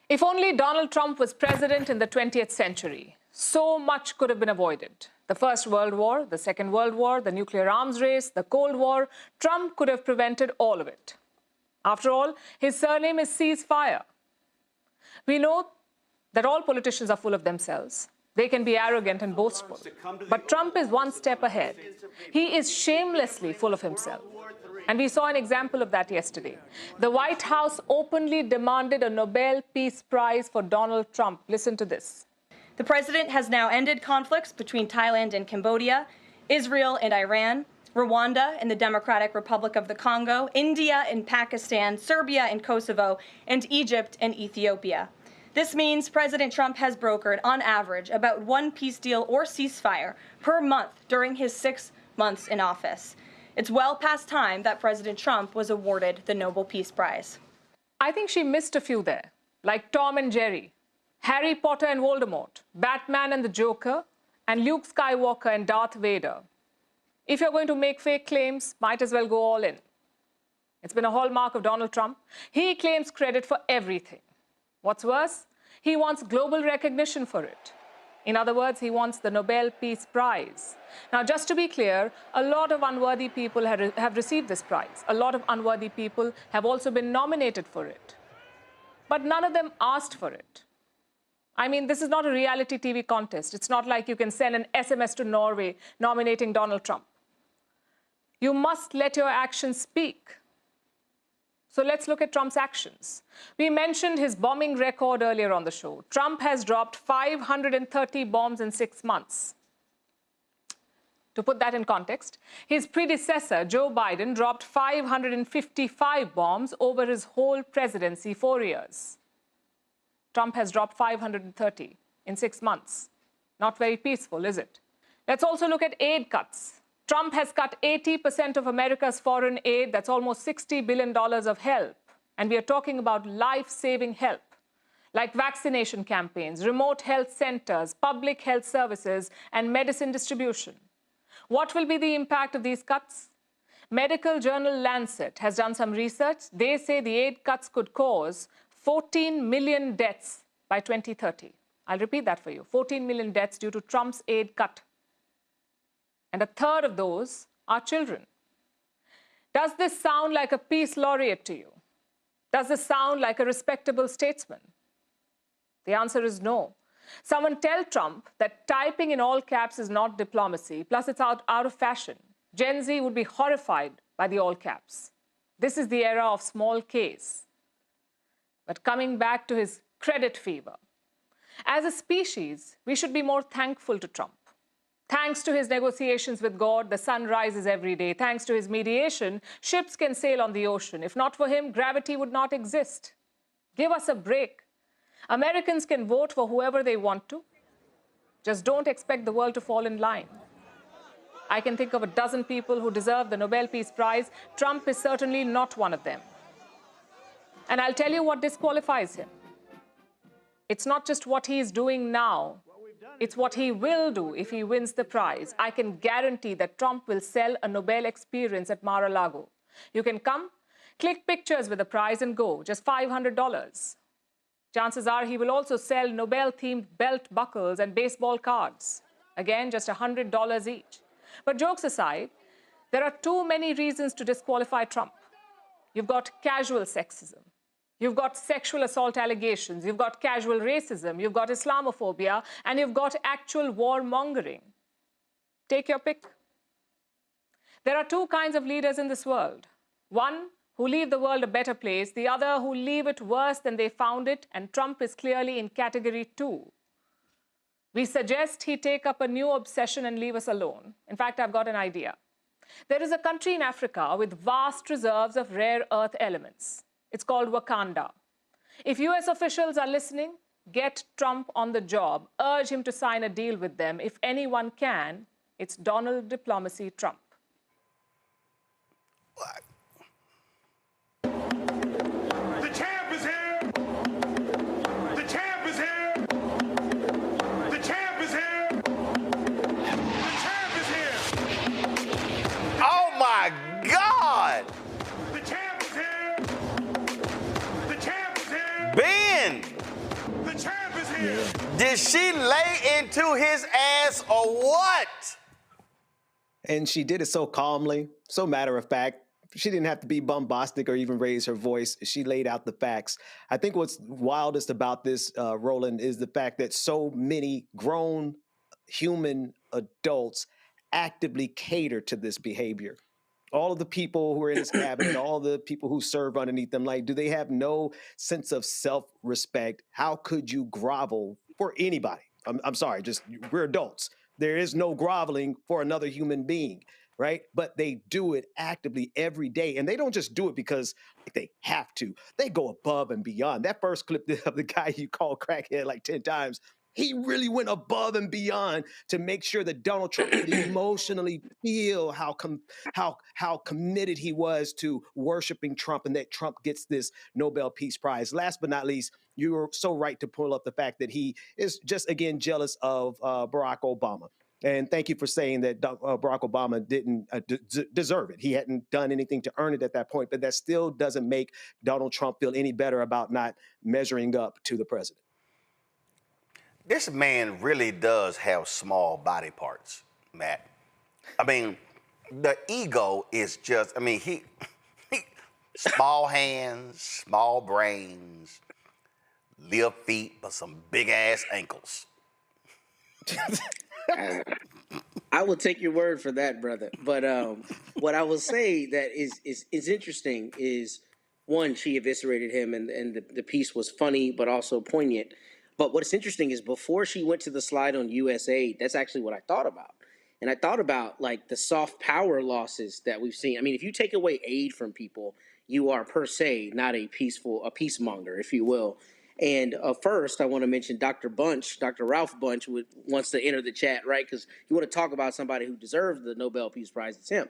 If only Donald Trump was president in the 20th century, so much could have been avoided. The First World War, the Second World War, the nuclear arms race, the Cold War, Trump could have prevented all of it. After all, his surname is Ceasefire. We know that all politicians are full of themselves. They can be arrogant and boastful. But Trump is one step ahead. He is shamelessly full of himself. And we saw an example of that yesterday. The White House openly demanded a Nobel Peace Prize for Donald Trump. Listen to this. The president has now ended conflicts between Thailand and Cambodia, Israel and Iran, Rwanda and the Democratic Republic of the Congo, India and Pakistan, Serbia and Kosovo, and Egypt and Ethiopia. This means President Trump has brokered, on average, about one peace deal or ceasefire per month during his 6 months in office. It's well past time that President Trump was awarded the Nobel Peace Prize. I think she missed a few there, like Tom and Jerry, Harry Potter and Voldemort, Batman and the Joker, and Luke Skywalker and Darth Vader. If you're going to make fake claims, might as well go all in. It's been a hallmark of Donald Trump. He claims credit for everything. What's worse, he wants global recognition for it. In other words, he wants the Nobel Peace Prize. Now, just to be clear, a lot of unworthy people have received this prize. A lot of unworthy people have also been nominated for it. But none of them asked for it. I mean, this is not a reality TV contest. It's not like you can send an SMS to Norway nominating Donald Trump. You must let your actions speak. So let's look at Trump's actions. We mentioned his bombing record earlier on the show. Trump has dropped 530 bombs in 6 months. To put that in context, his predecessor, Joe Biden, dropped 555 bombs over his whole presidency, 4 years. Trump has dropped 530 in 6 months. Not very peaceful, is it? Let's also look at aid cuts. Trump has cut 80% of America's foreign aid. That's almost $60 billion of help. And we are talking about life-saving help, like vaccination campaigns, remote health centers, public health services, and medicine distribution. What will be the impact of these cuts? Medical journal Lancet has done some research. They say the aid cuts could cause 14 million deaths by 2030. I'll repeat that for you. 14 million deaths due to Trump's aid cut. And a third of those are children. Does this sound like a peace laureate to you? Does this sound like a respectable statesman? The answer is no. Someone tell Trump that typing in all caps is not diplomacy, plus it's out of fashion. Gen Z would be horrified by the all caps. This is the era of small Ks. But coming back to his credit fever, as a species, we should be more thankful to Trump. Thanks to his negotiations with God, the sun rises every day. Thanks to his mediation, ships can sail on the ocean. If not for him, gravity would not exist. Give us a break. Americans can vote for whoever they want to. Just don't expect the world to fall in line. I can think of a dozen people who deserve the Nobel Peace Prize. Trump is certainly not one of them. And I'll tell you what disqualifies him. It's not just what he is doing now. It's what he will do if he wins the prize. I can guarantee that Trump will sell a Nobel experience at Mar-a-Lago. You can come, click pictures with the prize and go, just $500. Chances are he will also sell Nobel-themed belt buckles and baseball cards. Again, just $100 each. But jokes aside, there are too many reasons to disqualify Trump. You've got casual sexism. You've got sexual assault allegations. You've got casual racism. You've got Islamophobia. And you've got actual warmongering. Take your pick. There are two kinds of leaders in this world. One who leave the world a better place, the other who leave it worse than they found it, and Trump is clearly in category 2. We suggest he take up a new obsession and leave us alone. In fact, I've got an idea. There is a country in Africa with vast reserves of rare earth elements. It's called Wakanda. If US officials are listening, get Trump on the job. Urge him to sign a deal with them. If anyone can, it's Donald Diplomacy Trump. What? The champ is here! The champ is here! The champ is here! The champ is here! Oh my God! The champ is here! The champ is here! Ben! The champ is here! Did she lay into his ass or what? And she did it so calmly, so matter of fact. She didn't have to be bombastic or even raise her voice. She laid out the facts. I think what's wildest about this, Roland, is the fact that so many grown human adults actively cater to this behavior. All of the people who are in his cabinet, all the people who serve underneath them, like, do they have no sense of self-respect? How could you grovel for anybody? I'm sorry, just we're adults. There is no groveling for another human being. Right? But they do it actively every day. And they don't just do it because they have to. They go above and beyond. That first clip of the guy you called crackhead like 10 times, he really went above and beyond to make sure that Donald Trump could emotionally feel how committed he was to worshiping Trump and that Trump gets this Nobel Peace Prize. Last but not least, you were so right to pull up the fact that he is just, again, jealous of Barack Obama. And thank you for saying that Barack Obama didn't deserve it. He hadn't done anything to earn it at that point, but that still doesn't make Donald Trump feel any better about not measuring up to the president. This man really does have small body parts, Matt. I mean, the ego is just, I mean, he small hands, small brains, little feet, but some big ass ankles. I will take your word for that, brother. But what I will say that is interesting is, one, she eviscerated him, and the piece was funny but also poignant. But what's interesting is before she went to the slide on USAID, that's actually what I thought about. And I thought about like the soft power losses that we've seen. I mean, if you take away aid from people, you are per se not a peacemonger, if you will. And first, I want to mention Dr. Ralph Bunch wants to enter the chat, right? Because you want to talk about somebody who deserves the Nobel Peace Prize, it's him.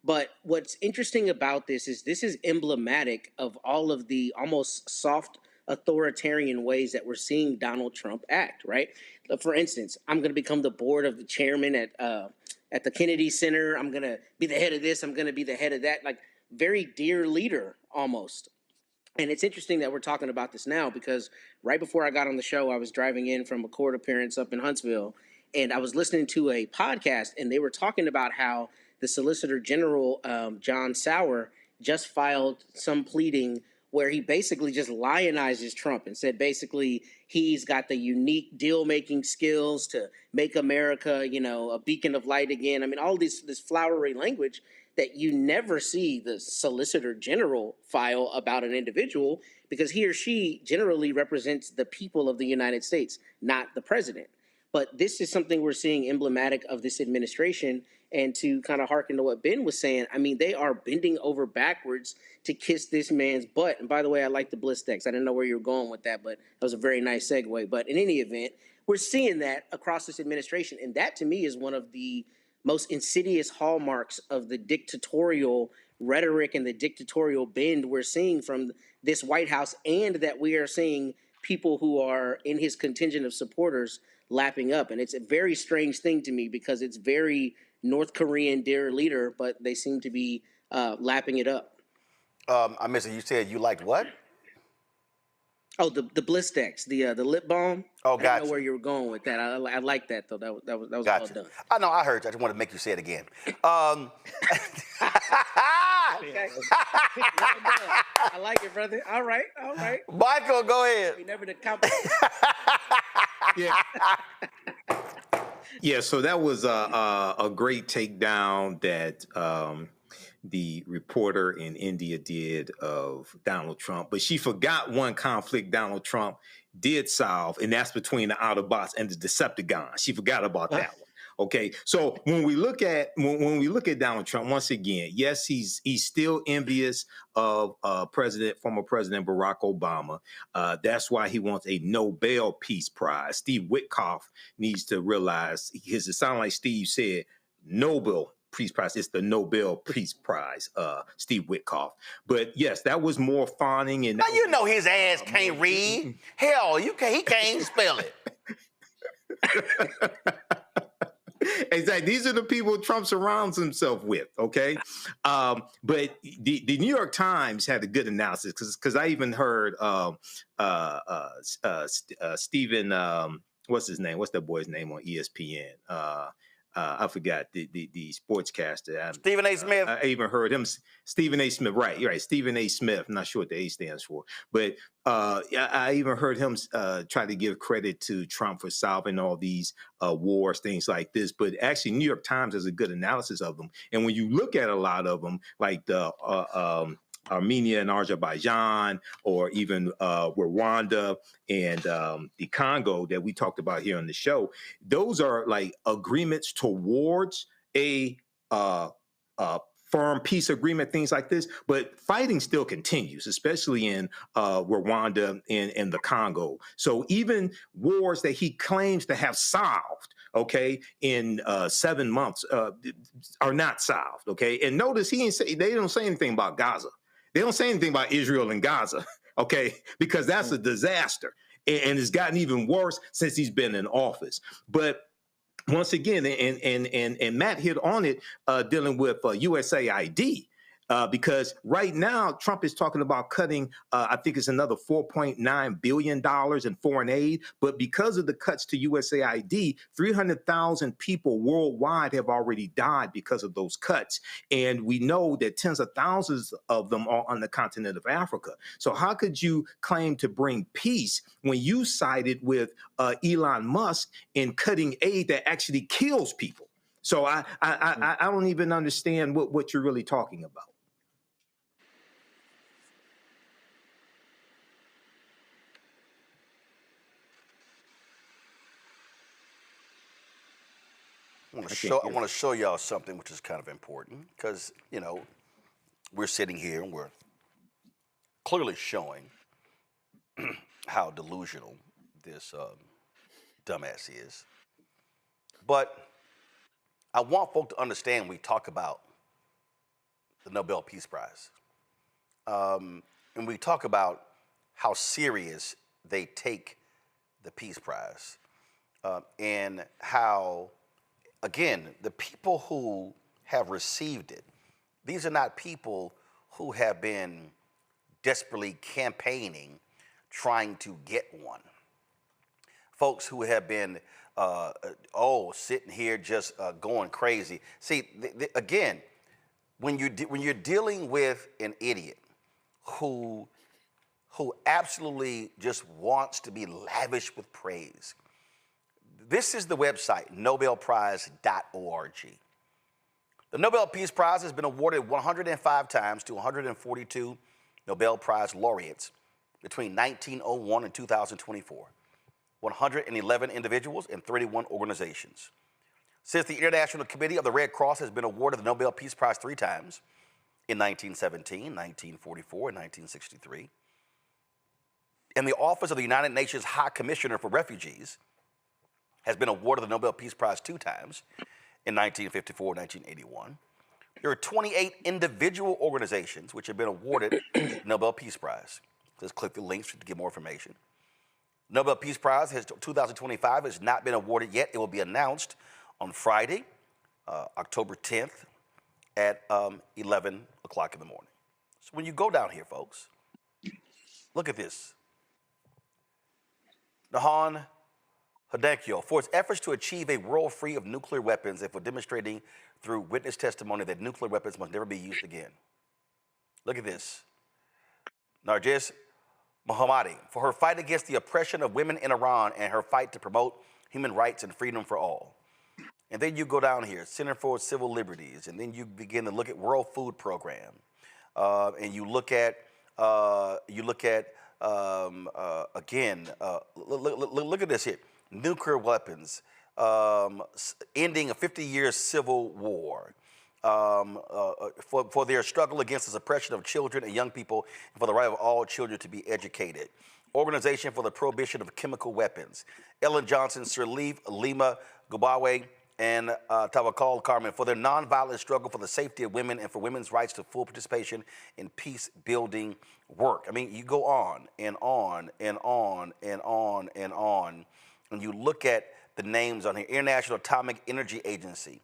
But what's interesting about this is emblematic of all of the almost soft authoritarian ways that we're seeing Donald Trump act, right? For instance, I'm going to become the board of the chairman at the Kennedy Center. I'm going to be the head of this. I'm going to be the head of that. Like very dear leader almost. And it's interesting that we're talking about this now because right before I got on the show, I was driving in from a court appearance up in Huntsville, and I was listening to a podcast, and they were talking about how the Solicitor General, John Sauer, just filed some pleading where he basically just lionizes Trump and said basically he's got the unique deal-making skills to make America, you know, a beacon of light again. I mean, all this flowery language that you never see the Solicitor General file about an individual because he or she generally represents the people of the United States, not the president. But this is something we're seeing emblematic of this administration. And to kind of hearken to what Ben was saying, I mean, they are bending over backwards to kiss this man's butt. And by the way, I like the Blistex. I didn't know where you were going with that, but that was a very nice segue. But in any event, we're seeing that across this administration. And that to me is one of the most insidious hallmarks of the dictatorial rhetoric and the dictatorial bend we're seeing from this White House, and that we are seeing people who are in his contingent of supporters lapping up. And it's a very strange thing to me because it's very North Korean, dear leader, but they seem to be lapping it up. I missed it. You said you liked what? Oh, the Blistex, the lip balm. Oh, I didn't gotcha. know where you were going with that. I like that though. That was Gotcha. well done. I know, I heard you. I just wanted to make you say it again. Okay. I like it, brother. All right. Michael, go ahead. We never did compliment. Yeah, so that was a great takedown that the reporter in India did of Donald Trump. But she forgot one conflict Donald Trump did solve, and that's between the Autobots and the Decepticons. She forgot about that one. Okay, so when we look at Donald Trump, once again, yes, he's still envious of former President Barack Obama. That's why he wants a Nobel Peace Prize. Steve Witkoff needs to realize, because it sounded like Steve said Nobel Peace Prize. It's the Nobel Peace Prize, Steve Witkoff. But yes, that was more fawning. And now you know his ass can't read. Hell, he can't spell it. Exactly. These are the people Trump surrounds himself with. Okay, but the New York Times had a good analysis because I even heard Stephen, what's his name? What's that boy's name on ESPN? I forgot the sportscaster. Stephen A. Smith. I even heard him. Stephen A. Smith. Right. You're right. Stephen A. Smith. I'm not sure what the A stands for, but I even heard him try to give credit to Trump for solving all these wars, things like this. But actually, New York Times has a good analysis of them. And when you look at a lot of them, like the Armenia and Azerbaijan, or even Rwanda and the Congo that we talked about here on the show, those are like agreements towards a firm peace agreement, things like this. But fighting still continues, especially in Rwanda and the Congo. So even wars that he claims to have solved, okay, in 7 months are not solved, okay? And notice they don't say anything about Gaza. They don't say anything about Israel and Gaza, okay, because that's a disaster. And it's gotten even worse since he's been in office. But once again, and Matt hit on it, dealing with USAID, because right now Trump is talking about cutting, I think it's another $4.9 billion in foreign aid. But because of the cuts to USAID, 300,000 people worldwide have already died because of those cuts. And we know that tens of thousands of them are on the continent of Africa. So how could you claim to bring peace when you sided with Elon Musk in cutting aid that actually kills people? So I don't even understand what you're really talking about. I want to show y'all something which is kind of important because, you know, we're sitting here and we're clearly showing how delusional this dumbass is. But I want folk to understand when we talk about the Nobel Peace Prize. And we talk about how serious they take the Peace Prize and how, again, the people who have received it, these are not people who have been desperately campaigning, trying to get one. Folks who have been, sitting here just going crazy. See, again, when you're dealing with an idiot who absolutely just wants to be lavish with praise, this is the website, nobelprize.org. The Nobel Peace Prize has been awarded 105 times to 142 Nobel Prize laureates between 1901 and 2024, 111 individuals and 31 organizations. Since the International Committee of the Red Cross has been awarded the Nobel Peace Prize 3 times, in 1917, 1944, and 1963, and the Office of the United Nations High Commissioner for Refugees has been awarded the Nobel Peace Prize 2 times, in 1954 and 1981. There are 28 individual organizations which have been awarded the Nobel Peace Prize. Just click the links to get more information. Nobel Peace Prize 2025 has not been awarded yet. It will be announced on Friday, October 10th at 11 o'clock in the morning. So when you go down here, folks, look at this. Nahan Hidekyo, for its efforts to achieve a world free of nuclear weapons and for demonstrating through witness testimony that nuclear weapons must never be used again. Look at this. Narges Mohammadi, for her fight against the oppression of women in Iran and her fight to promote human rights and freedom for all. And then you go down here, Center for Civil Liberties, and then you begin to look at World Food Program, and you look at again, look at this here. Nuclear weapons, ending a 50-year civil war, for their struggle against the suppression of children and young people, and for the right of all children to be educated. Organization for the Prohibition of Chemical Weapons. Ellen Johnson, Sirleaf, Lima Gubawe, and Tawakal Carmen for their nonviolent struggle for the safety of women and for women's rights to full participation in peace-building work. I mean, you go on and on and on and on and on. And you look at the names on here, International Atomic Energy Agency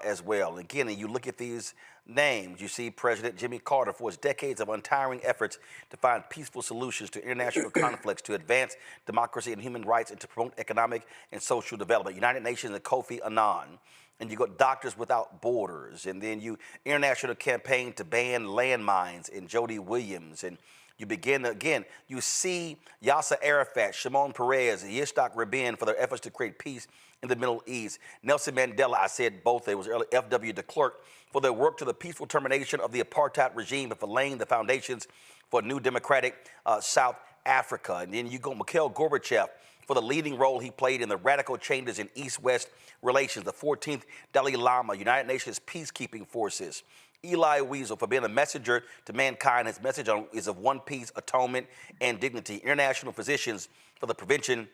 as well. Again, and you look at these names, you see President Jimmy Carter for his decades of untiring efforts to find peaceful solutions to international conflicts, to advance democracy and human rights, and to promote economic and social development. United Nations and Kofi Annan. And you got Doctors Without Borders, and then you International Campaign to Ban Landmines, and Jody Williams, and you begin again, you see Yasser Arafat, Shimon Peres, and Yitzhak Rabin for their efforts to create peace in the Middle East. Nelson Mandela, I said both, it was early, F.W. de Klerk, for their work to the peaceful termination of the apartheid regime and for laying the foundations for a new democratic South Africa. And then you go Mikhail Gorbachev for the leading role he played in the radical changes in East-West relations, the 14th Dalai Lama, United Nations peacekeeping forces. Eli Wiesel for being a messenger to mankind. His message is of one peace, atonement, and dignity. International Physicians for the prevention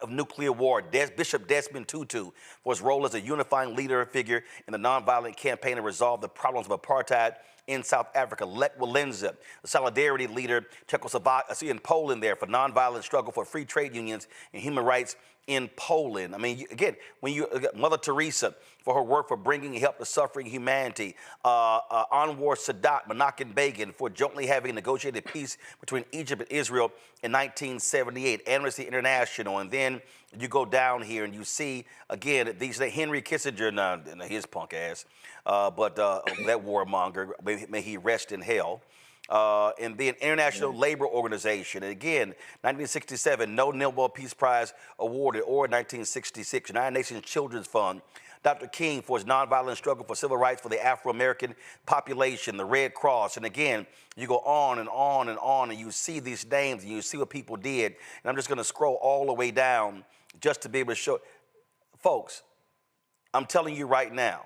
of nuclear war. Bishop Desmond Tutu for his role as a unifying leader figure in the nonviolent campaign to resolve the problems of apartheid in South Africa. Lech Walesa, the solidarity leader, Czechoslovakia, in Poland there for nonviolent struggle for free trade unions and human rights in Poland. I mean, again, when you Mother Teresa for her work for bringing help to suffering humanity, Anwar Sadat, Menachem Begin for jointly having negotiated peace between Egypt and Israel in 1978, Amnesty International, and then you go down here and you see again these Henry Kissinger, his punk ass, but that warmonger, may he rest in hell. And the International Labor Organization. And again, 1967, no Nobel Peace Prize awarded, or 1966, United Nations Children's Fund. Dr. King for his nonviolent struggle for civil rights for the Afro-American population, the Red Cross. And again, you go on and on and on, and you see these names, and you see what people did. And I'm just going to scroll all the way down just to be able to show. Folks, I'm telling you right now,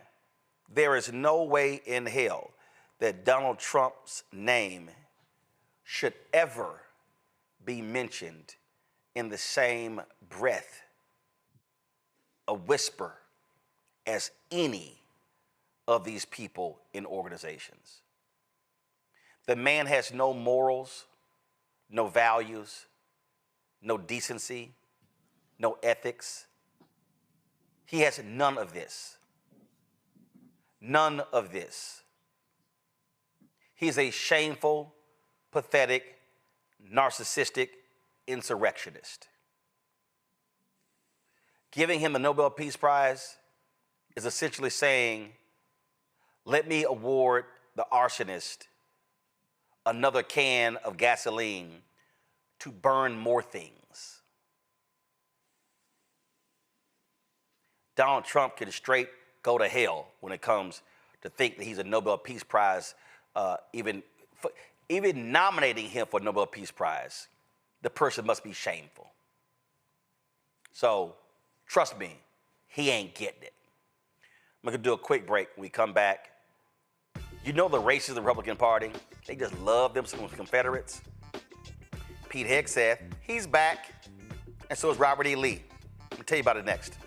there is no way in hell that Donald Trump's name should ever be mentioned in the same breath, a whisper, as any of these people in organizations. The man has no morals, no values, no decency, no ethics. He has none of this. None of this. He's a shameful, pathetic, narcissistic insurrectionist. Giving him the Nobel Peace Prize is essentially saying, let me award the arsonist another can of gasoline to burn more things. Donald Trump can straight go to hell when it comes to think that he's a Nobel Peace Prize, even nominating him for a Nobel Peace Prize. The person must be shameful. So, trust me, he ain't getting it. I'm gonna do a quick break. When we come back, you know the racist of the Republican Party, they just love them some Confederates. Pete Hegseth, he's back, and so is Robert E. Lee. I'll tell you about it next.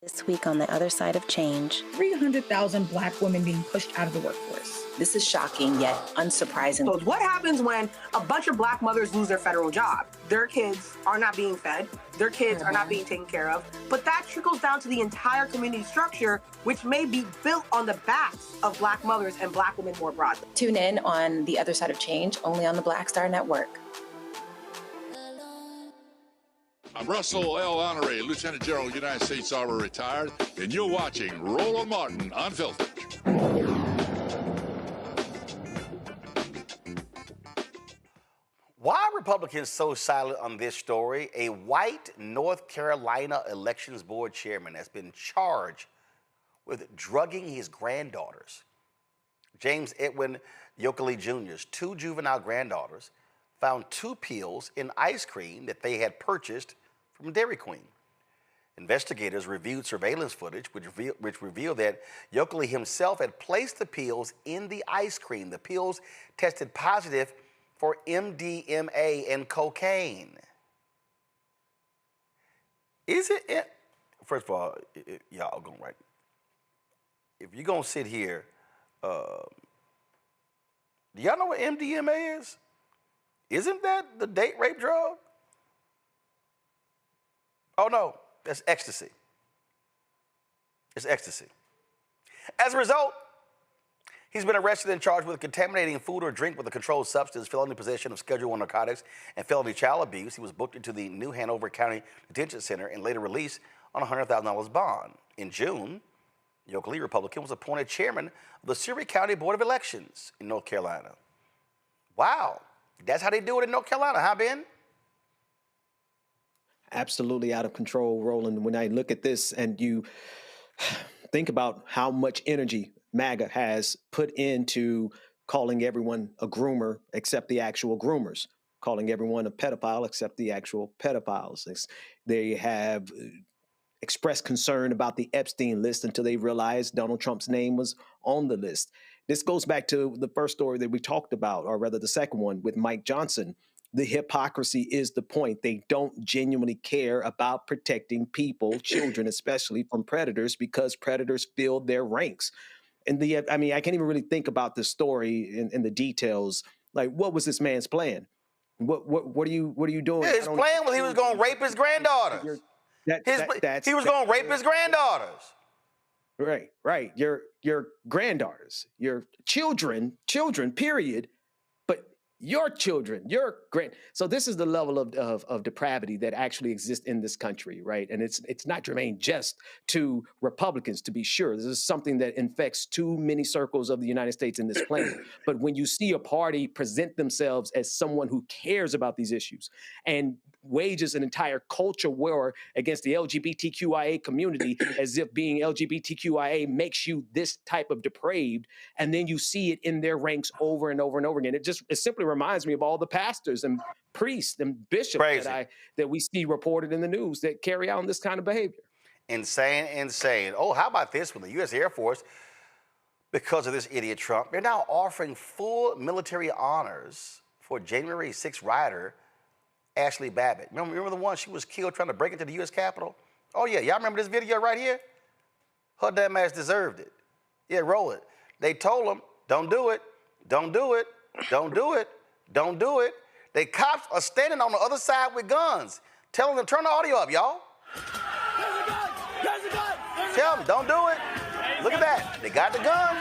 This week on The Other Side of Change, 300,000 Black women being pushed out of the workforce. this is shocking yet unsurprising. So what happens when a bunch of Black mothers lose their federal job? Their kids are not being fed, their kids are not being taken care of, but that trickles down to the entire community structure, which may be built on the backs of Black mothers and Black women more broadly. Tune in on The Other Side of Change, only on the Black Star Network. I'm Russell L. Honoré, Lieutenant General, United States Army, retired, and you're watching Roland Martin Unfiltered. Why are Republicans so silent on this story? A white North Carolina Elections Board chairman has been charged with drugging his granddaughters. James Edwin Yokely Jr.'s two juvenile granddaughters found 2 pills in ice cream that they had purchased from Dairy Queen. Investigators reviewed surveillance footage which revealed that Yokely himself had placed the pills in the ice cream. The pills tested positive for MDMA and cocaine. Is it? First of all, y'all going right. If you're gonna sit here, do y'all know what MDMA is? Isn't that the date rape drug? Oh no, that's ecstasy. It's ecstasy. As a result, he's been arrested and charged with contaminating food or drink with a controlled substance, felony possession of Schedule I narcotics, and felony child abuse. He was booked into the New Hanover County Detention Center and later released on a $100,000 bond. In June, Yokely, Republican, was appointed chairman of the Surrey County Board of Elections in North Carolina. Wow, that's how they do it in North Carolina, huh, Ben? Absolutely out of control, Roland. When I look at this and you think about how much energy MAGA has put into calling everyone a groomer except the actual groomers, calling everyone a pedophile except the actual pedophiles. They have expressed concern about the Epstein list until they realized Donald Trump's name was on the list. This goes back to the first story that we talked about, or rather the second one with Mike Johnson. The hypocrisy is the point. They don't genuinely care about protecting people, children especially, from predators because predators filled their ranks. And I can't even really think about the story in the details. Like, what was this man's plan? What are you doing? Yeah, his plan was he was going to rape his granddaughters. He was going to rape his granddaughters. Right. Your granddaughters, your children, period. Your children, your so this is the level of depravity that actually exists in this country, right? And it's not germane just to Republicans, to be sure. This is something that infects too many circles of the United States in this planet. But when you see a party present themselves as someone who cares about these issues and wages an entire culture war against the LGBTQIA community as if being LGBTQIA makes you this type of depraved, and then you see it in their ranks over and over and over again. It simply reminds me of all the pastors and priests and bishops that we see reported in the news that carry out this kind of behavior. Insane. Oh, how about this one? The U.S. Air Force, because of this idiot Trump, they're now offering full military honors for January 6th rioter Ashley Babbitt. Remember the one she was killed trying to break into the U.S. Capitol? Oh, yeah. Y'all remember this video right here? Her damn ass deserved it. Yeah, roll it. They told him, don't do it, don't do it, don't do it, don't do it. The cops are standing on the other side with guns, telling them, turn the audio up, y'all. There's a gun! There's a gun! Tell them, don't do it. Look at that. They got the gun.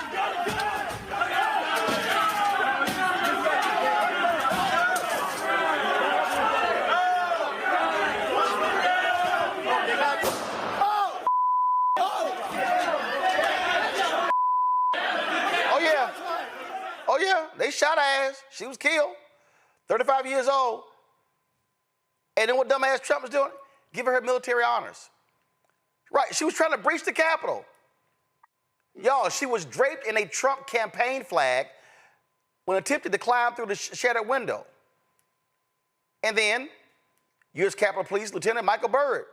She was killed, 35 years old. And then what dumbass Trump was doing? Giving her military honors. Right, she was trying to breach the Capitol. Y'all, she was draped in a Trump campaign flag when attempted to climb through the shattered window. And then, U.S. Capitol Police Lieutenant Michael Byrd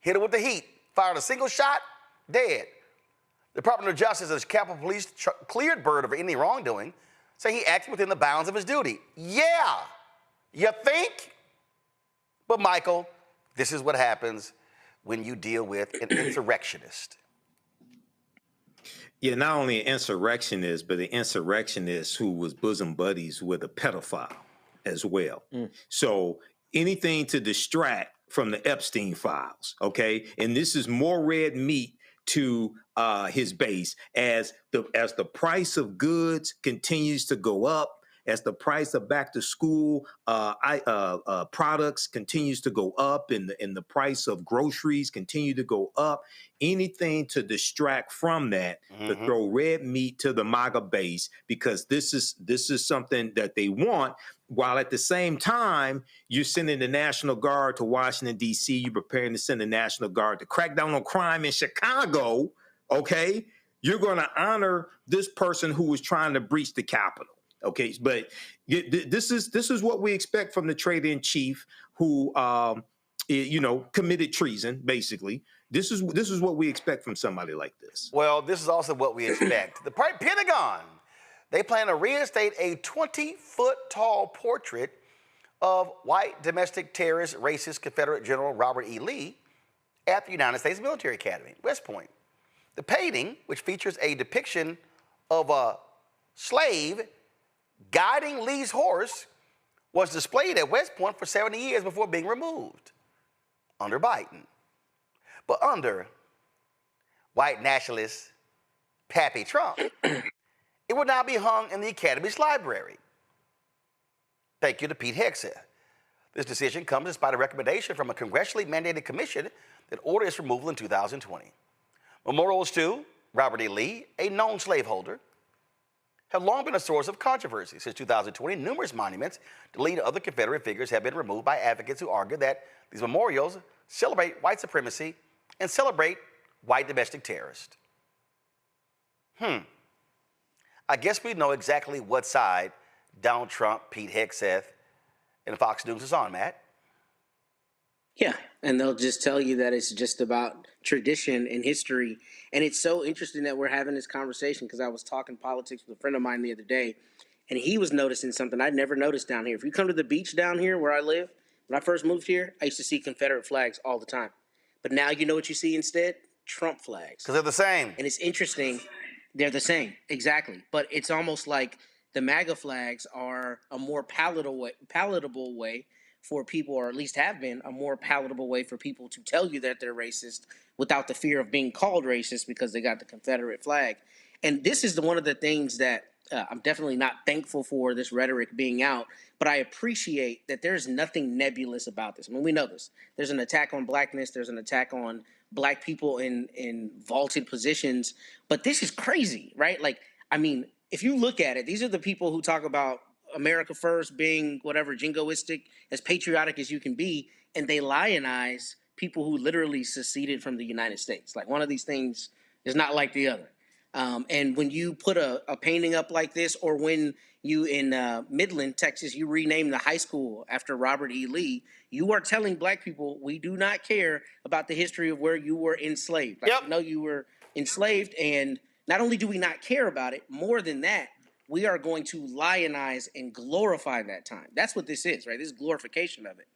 hit her with the heat, fired a single shot, dead. The Department of Justice and Capitol Police cleared Byrd of any wrongdoing, saying he acted within the bounds of his duty. Yeah, you think? But Michael, this is what happens when you deal with an insurrectionist. Yeah, not only an insurrectionist, but an insurrectionist who was bosom buddies with a pedophile as well. So anything to distract from the Epstein files, okay? And this is more red meat to his base as the price of goods continues to go up, as the price of back to school products continues to go up, and the price of groceries continue to go up. Anything to distract from that, to throw red meat to the MAGA base, because this is something that they want. While at the same time, you're sending the National Guard to Washington, D.C., you're preparing to send the National Guard to crack down on crime in Chicago, okay? You're going to honor this person who was trying to breach the Capitol. Okay, but this is what we expect from the traitor-in-chief who, committed treason. Basically, this is what we expect from somebody like this. Well, this is also what we expect. The Pentagon, they plan to reinstate a 20-foot-tall portrait of white domestic terrorist, racist Confederate General Robert E. Lee at the United States Military Academy, West Point. The painting, which features a depiction of a slave guiding Lee's horse, was displayed at West Point for 70 years before being removed under Biden. But under white nationalist Pappy Trump, it will now be hung in the Academy's library. Thank you to Pete Hegseth. This decision comes despite a recommendation from a congressionally mandated commission that ordered its removal in 2020. Memorials to Robert E. Lee, a known slaveholder, have long been a source of controversy. Since 2020, numerous monuments to Lee and other Confederate figures have been removed by advocates who argue that these memorials celebrate white supremacy and celebrate white domestic terrorists. I guess we know exactly what side Donald Trump, Pete Hegseth, and Fox News is on, Matt. Yeah, and they'll just tell you that it's just about tradition and history. And it's so interesting that we're having this conversation because I was talking politics with a friend of mine the other day, and he was noticing something I'd never noticed down here. If you come to the beach down here where I live, when I first moved here, I used to see Confederate flags all the time. But now you know what you see instead? Trump flags. Because they're the same. And it's interesting. They're the same, exactly. But it's almost like the MAGA flags are a more palatable way for people, or at least have been a more palatable way for people to tell you that they're racist without the fear of being called racist because they got the Confederate flag. And this is one of the things that I'm definitely not thankful for, this rhetoric being out, but I appreciate that there's nothing nebulous about this. I mean, we know this. There's an attack on blackness. There's an attack on black people in vaulted positions. But this is crazy, right? Like, I mean, if you look at it, these are the people who talk about America first, being whatever, jingoistic, as patriotic as you can be, and they lionize people who literally seceded from the United States. Like, one of these things is not like the other. And when you put a painting up like this, or when you in Midland, Texas, you rename the high school after Robert E. Lee, you are telling black people, we do not care about the history of where you were enslaved. Like, no, you were enslaved, and not only do we not care about it, more than that, we are going to lionize and glorify that time. That's what this is, right? This is glorification of it.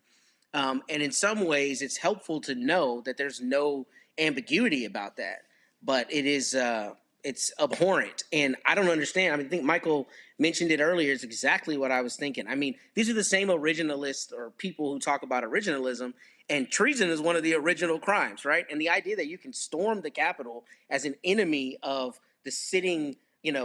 And in some ways, it's helpful to know that there's no ambiguity about that. But it is, it's abhorrent. And I don't understand. I mean, I think Michael mentioned it earlier. It's exactly what I was thinking. I mean, these are the same originalists or people who talk about originalism. And treason is one of the original crimes, right? And the idea that you can storm the Capitol as an enemy of the sitting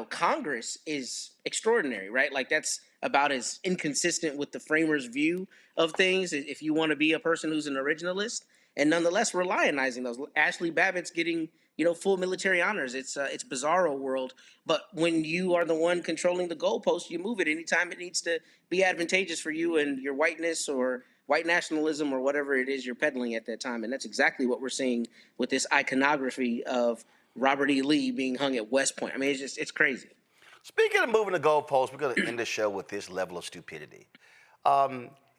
Congress is extraordinary, right? Like, that's about as inconsistent with the framers' view of things, if you want to be a person who's an originalist, and nonetheless, we're lionizing those. Ashley Babbitt's getting full military honors. It's bizarro world. But when you are the one controlling the goalpost, you move it anytime it needs to be advantageous for you and your whiteness or white nationalism or whatever it is you're peddling at that time. And that's exactly what we're seeing with this iconography of Robert E. Lee being hung at West Point. I mean, it's crazy. Speaking of moving the goalposts, we're going to end the show with this level of stupidity.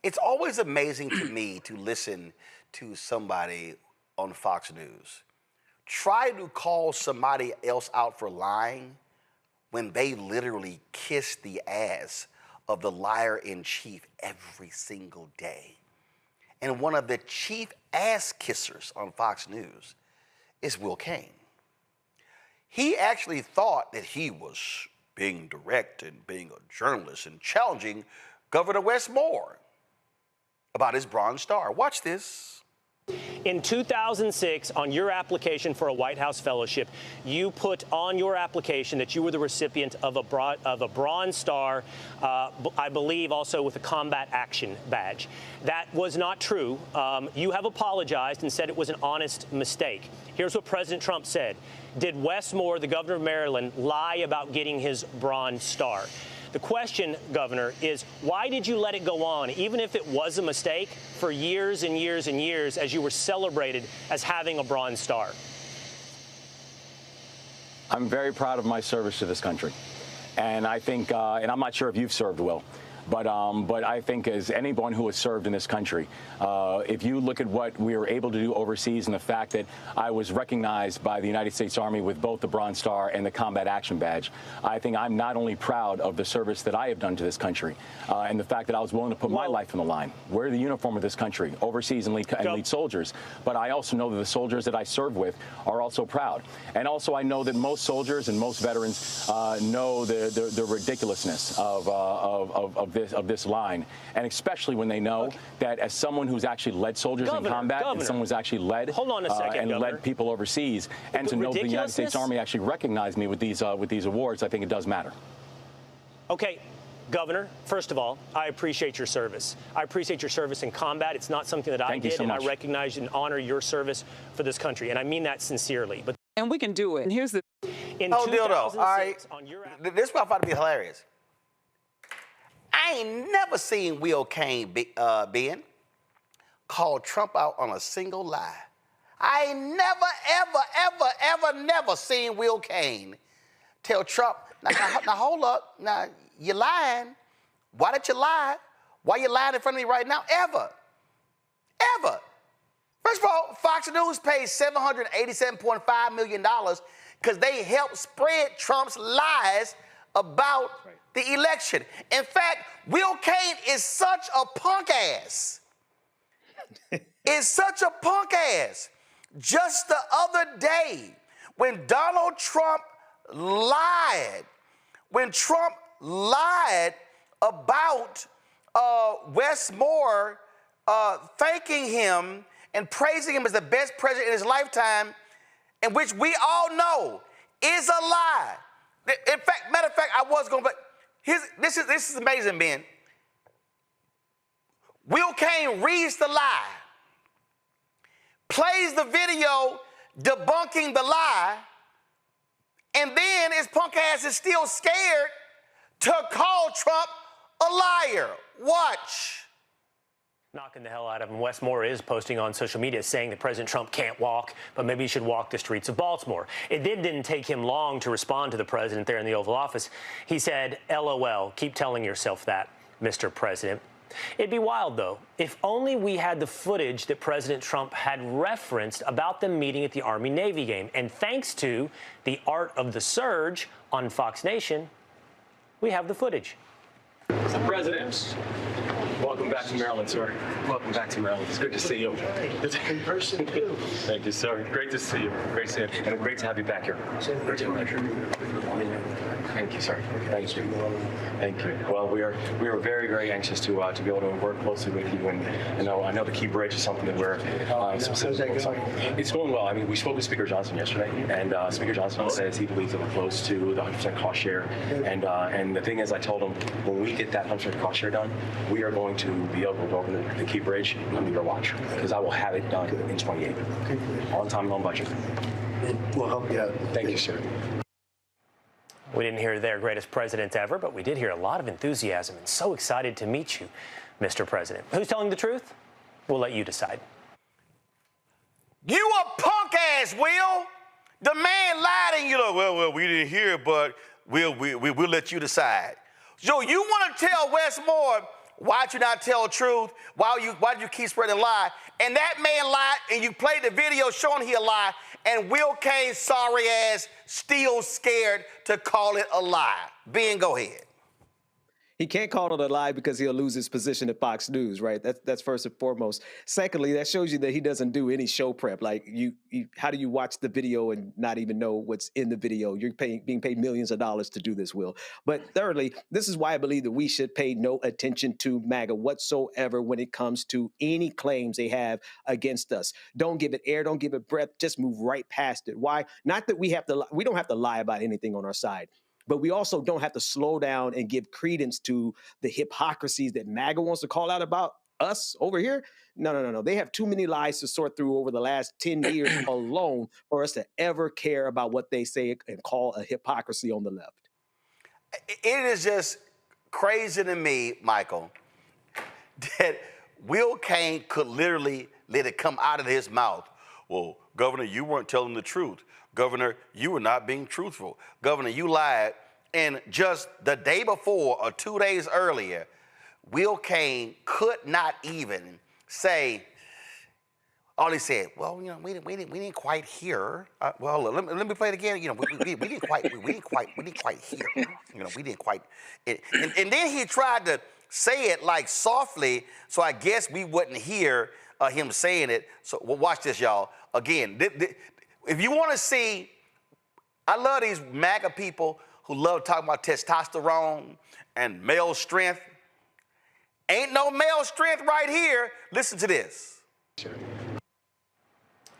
It's always amazing to me to listen to somebody on Fox News try to call somebody else out for lying when they literally kiss the ass of the liar-in-chief every single day. And one of the chief ass kissers on Fox News is Will Cain. He actually thought that he was being direct and being a journalist and challenging Governor Wes Moore about his Bronze Star. Watch this. In 2006, on your application for a White House fellowship, you put on your application that you were the recipient of a Bronze Star, I believe also with a combat action badge. That was not true. You have apologized and said it was an honest mistake. Here's what President Trump said. Did Wes Moore, the governor of Maryland, lie about getting his Bronze Star? The question, Governor, is why did you let it go on, even if it was a mistake, for years and years and years as you were celebrated as having a Bronze Star? I'm very proud of my service to this country. And I think, and I'm not sure if you've served, Will, but I think as anyone who has served in this country, if you look at what we were able to do overseas and the fact that I was recognized by the United States Army with both the Bronze Star and the Combat Action Badge, I think I'm not only proud of the service that I have done to this country and the fact that I was willing to put my life on the line, wear the uniform of this country overseas and lead soldiers, but I also know that the soldiers that I serve with are also proud. And also I know that most soldiers and most veterans know the ridiculousness of this line, and especially when they know that as someone who's actually led soldiers in combat and someone who's actually led led people overseas, and to know that the United States Army actually recognized me with these awards, I think it does matter. Okay. Governor, first of all, I appreciate your service. I appreciate your service in combat. It's not something that I did, and I recognize and honor your service for this country, and I mean that sincerely. And we can do it. And here's the... Dildo, all right. This is what I find to be hilarious. I ain't never seen Will Cain, Ben, call Trump out on a single lie. I ain't never seen Will Cain tell Trump, now hold up, now you're lying. Why did you lie? Why you lying in front of me right now? Ever. First of all, Fox News paid $787.5 million because they helped spread Trump's lies about the election. In fact, Will Cain is such a punk ass. Just the other day, when Donald Trump lied, about Wes Moore thanking him and praising him as the best president in his lifetime, in which we all know is a lie. In fact, matter of fact, I was going to, but this is amazing, Ben. Will Cain reads the lie, plays the video debunking the lie, and then his punk ass is still scared to call Trump a liar. Watch. Knocking the hell out of him. Wes Moore is posting on social media saying that President Trump can't walk, but maybe he should walk the streets of Baltimore. It didn't take him long to respond to the president there in the Oval Office. He said, LOL, keep telling yourself that, Mr. President. It'd be wild, though, if only we had the footage that President Trump had referenced about them meeting at the Army-Navy game. And thanks to the Art of the Surge on Fox Nation, we have the footage. Mr. President, welcome back to Maryland, sir. Welcome back to Maryland. It's good to see you. In person, too. Thank you, sir. Great to see you. Great to see you. And great to have you back here. Great to have you. Thank you, sir. Thank you. Thank you. Well, we are very, very anxious to be able to work closely with you. And I know the Key Bridge is something that we're specifically. It's going well. I mean, we spoke with Speaker Johnson yesterday, and Speaker Johnson says he believes that we're close to the 100% cost share. And the thing is, I told him when we get that 100% cost share done, we are going to be able to go over the Key Bridge under your watch, because I will have it done in 28, on time and on budget. We'll help you out. Thank you, sir. We didn't hear their greatest president ever, but we did hear a lot of enthusiasm and so excited to meet you, Mr. President. Who's telling the truth? We'll let you decide. You a punk ass, Will. The man lied and you're like, well, we didn't hear it, but we'll let you decide. So you want to tell Westmore, why'd you not tell the truth? Why did you keep spreading lie? And that man lied, and you played the video showing he a lie, and Will Kane's sorry ass still scared to call it a lie. Ben, go ahead. He can't call it a lie because he'll lose his position at Fox News, right? That's first and foremost. Secondly, that shows you that he doesn't do any show prep. Like, how do you watch the video and not even know what's in the video? You're being paid millions of dollars to do this, Will. But thirdly, this is why I believe that we should pay no attention to MAGA whatsoever when it comes to any claims they have against us. Don't give it air, don't give it breath, just move right past it. Why? Not that we don't have to lie about anything on our side. But we also don't have to slow down and give credence to the hypocrisies that MAGA wants to call out about us over here. No. They have too many lies to sort through over the last 10 years alone for us to ever care about what they say and call a hypocrisy on the left. It is just crazy to me, Michael, that Will Kane could literally let it come out of his mouth. Well, Governor, you weren't telling the truth. Governor, you were not being truthful. Governor, you lied. And just the day before or 2 days earlier, Will Kane could not even say, all he said, well, you know, we didn't quite hear. Well, let me play it again. You know, we didn't quite hear. You know, we didn't quite. And then he tried to say it like softly, so I guess we wouldn't hear him saying it. So well, watch this, y'all. Again, if you want to see, I love these MAGA people who love talking about testosterone and male strength. Ain't no male strength right here. Listen to this.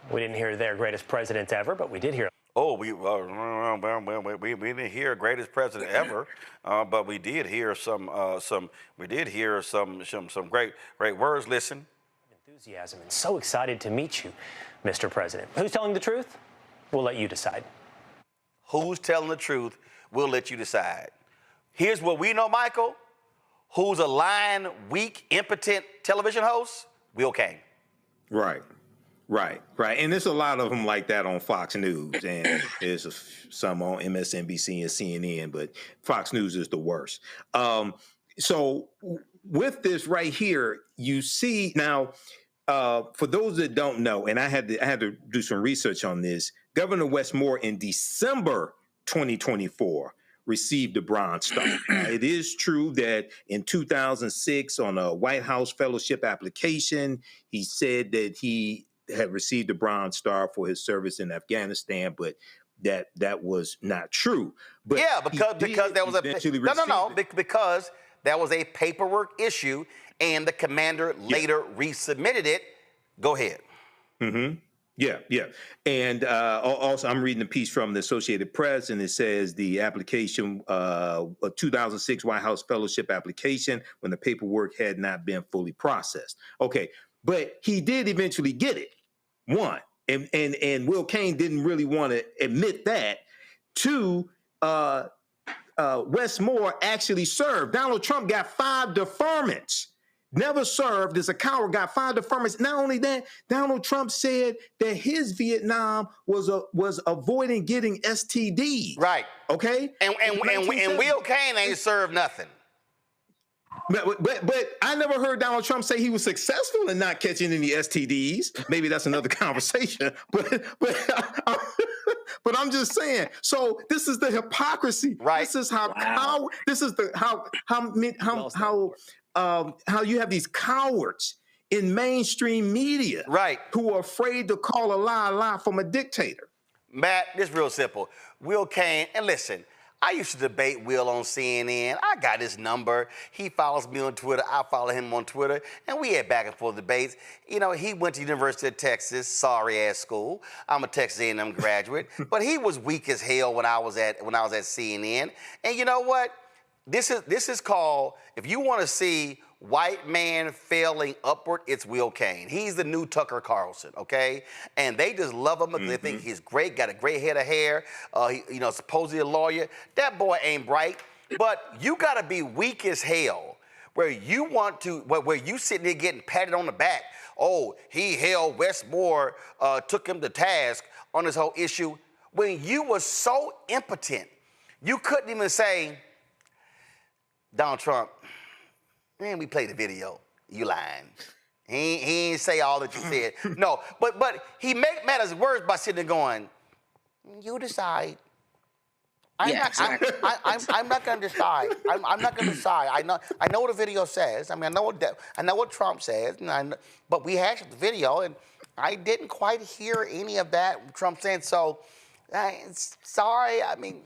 We didn't hear their greatest president ever, but we did hear. Oh, we didn't hear greatest president ever, but we did hear some great words. Listen. Enthusiasm and so excited to meet you, Mr. President. Who's telling the truth? We'll let you decide. Who's telling the truth? We'll let you decide. Here's what we know, Michael. Who's a lying, weak, impotent television host? Will Kane. Right. And there's a lot of them like that on Fox News, and there's some on MSNBC and CNN, but Fox News is the worst. So with this right here, you see now, for those that don't know, and I had to do some research on this, Governor Westmore in December 2024 received the Bronze Star. It is true that in 2006 on a White House fellowship application, he said that he had received the Bronze Star for his service in Afghanistan, but that was not true. But yeah, because there was because that was a paperwork issue, and the commander later resubmitted it. Go ahead. Mm-hmm. Yeah. And also, I'm reading a piece from the Associated Press, and it says the application, a 2006 White House fellowship application, when the paperwork had not been fully processed. Okay, but he did eventually get it. One, and Will Kane didn't really want to admit that. Two, Westmore actually served. Donald Trump got 5 deferments. Never served as a coward, got 5 deferments. Not only that, Donald Trump said that his Vietnam was avoiding getting STDs. Right. Okay. And Will Kane ain't served nothing. But I never heard Donald Trump say he was successful in not catching any STDs. Maybe that's another conversation. But I'm just saying. So this is the hypocrisy. Right. This is how how you have these cowards in mainstream media, right, who are afraid to call a lie from a dictator. Matt, this is real simple. Will Kane, and listen, I used to debate Will on CNN. I got his number. He follows me on Twitter. I follow him on Twitter. And we had back and forth debates. You know, he went to University of Texas, sorry-ass school. I'm a Texas A&M graduate. But he was weak as hell when I was at CNN. And you know what? This is called, if you want to see white man failing upward, it's Will Cain. He's the new Tucker Carlson, okay? And they just love him because they think he's great, got a great head of hair, supposedly a lawyer. That boy ain't bright. But you got to be weak as hell where you want to, where you sitting there getting patted on the back. Oh, he held Westmore, took him to task on this whole issue. When you were so impotent, you couldn't even say, Donald Trump, man, we played the video. You lying. He ain't say all that you said. No, but he make matters worse by sitting there going, you decide. I'm not going to decide. I'm not going to decide. I know what the video says. I mean, I know what Trump says. But we hashed the video, and I didn't quite hear any of that Trump saying. So, sorry. I mean,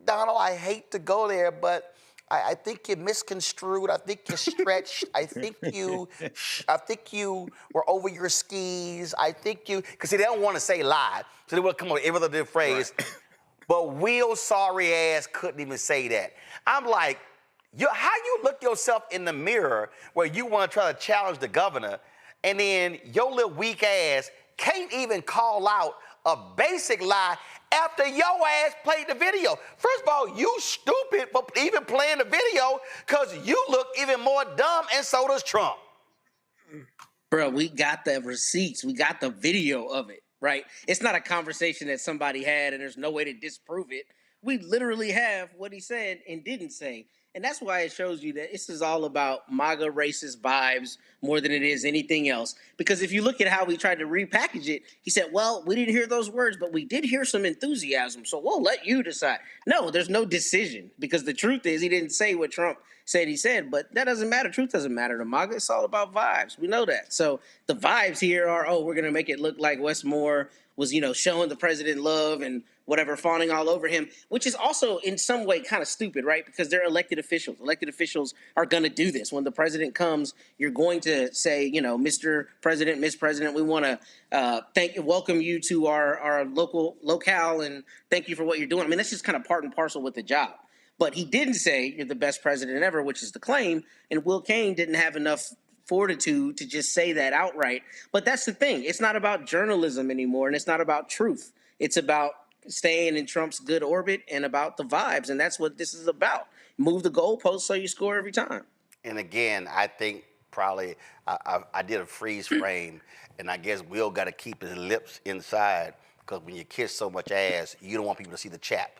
Donald, I hate to go there, but I think you misconstrued. I think you stretched. I think you were over your skis. I think you, because they don't want to say lie, so they will come up with every other phrase. Right. But Will's sorry ass couldn't even say that. I'm like, how you look yourself in the mirror where you want to try to challenge the governor, and then your little weak ass can't even call out a basic lie after your ass played the video. First of all, you stupid for even playing the video because you look even more dumb, and so does Trump. Bro, we got the receipts. We got the video of it, right? It's not a conversation that somebody had and there's no way to disprove it. We literally have what he said and didn't say. And that's why it shows you that this is all about MAGA racist vibes more than it is anything else. Because if you look at how we tried to repackage it, he said, well, we didn't hear those words, but we did hear some enthusiasm, so we'll let you decide. No, there's no decision, because the truth is he didn't say what Trump said he said, but that doesn't matter. Truth doesn't matter to MAGA. It's all about vibes. We know that. So the vibes here are, we're going to make it look like Westmore was, showing the president love and whatever, fawning all over him, which is also in some way kind of stupid, right? Because they're elected officials. Elected officials are going to do this. When the president comes, you're going to say, Mr. President, Miss President, we want to welcome you to our locale and thank you for what you're doing. I mean, that's just kind of part and parcel with the job. But he didn't say you're the best president ever, which is the claim. And Will Cain didn't have enough fortitude to just say that outright. But that's the thing. It's not about journalism anymore, and it's not about truth. It's about staying in Trump's good orbit and about the vibes, and that's what this is about. Move the goalpost so you score every time. And again, I think probably I did a freeze frame, and I guess Will got to keep his lips inside, because when you kiss so much ass, you don't want people to see the chap.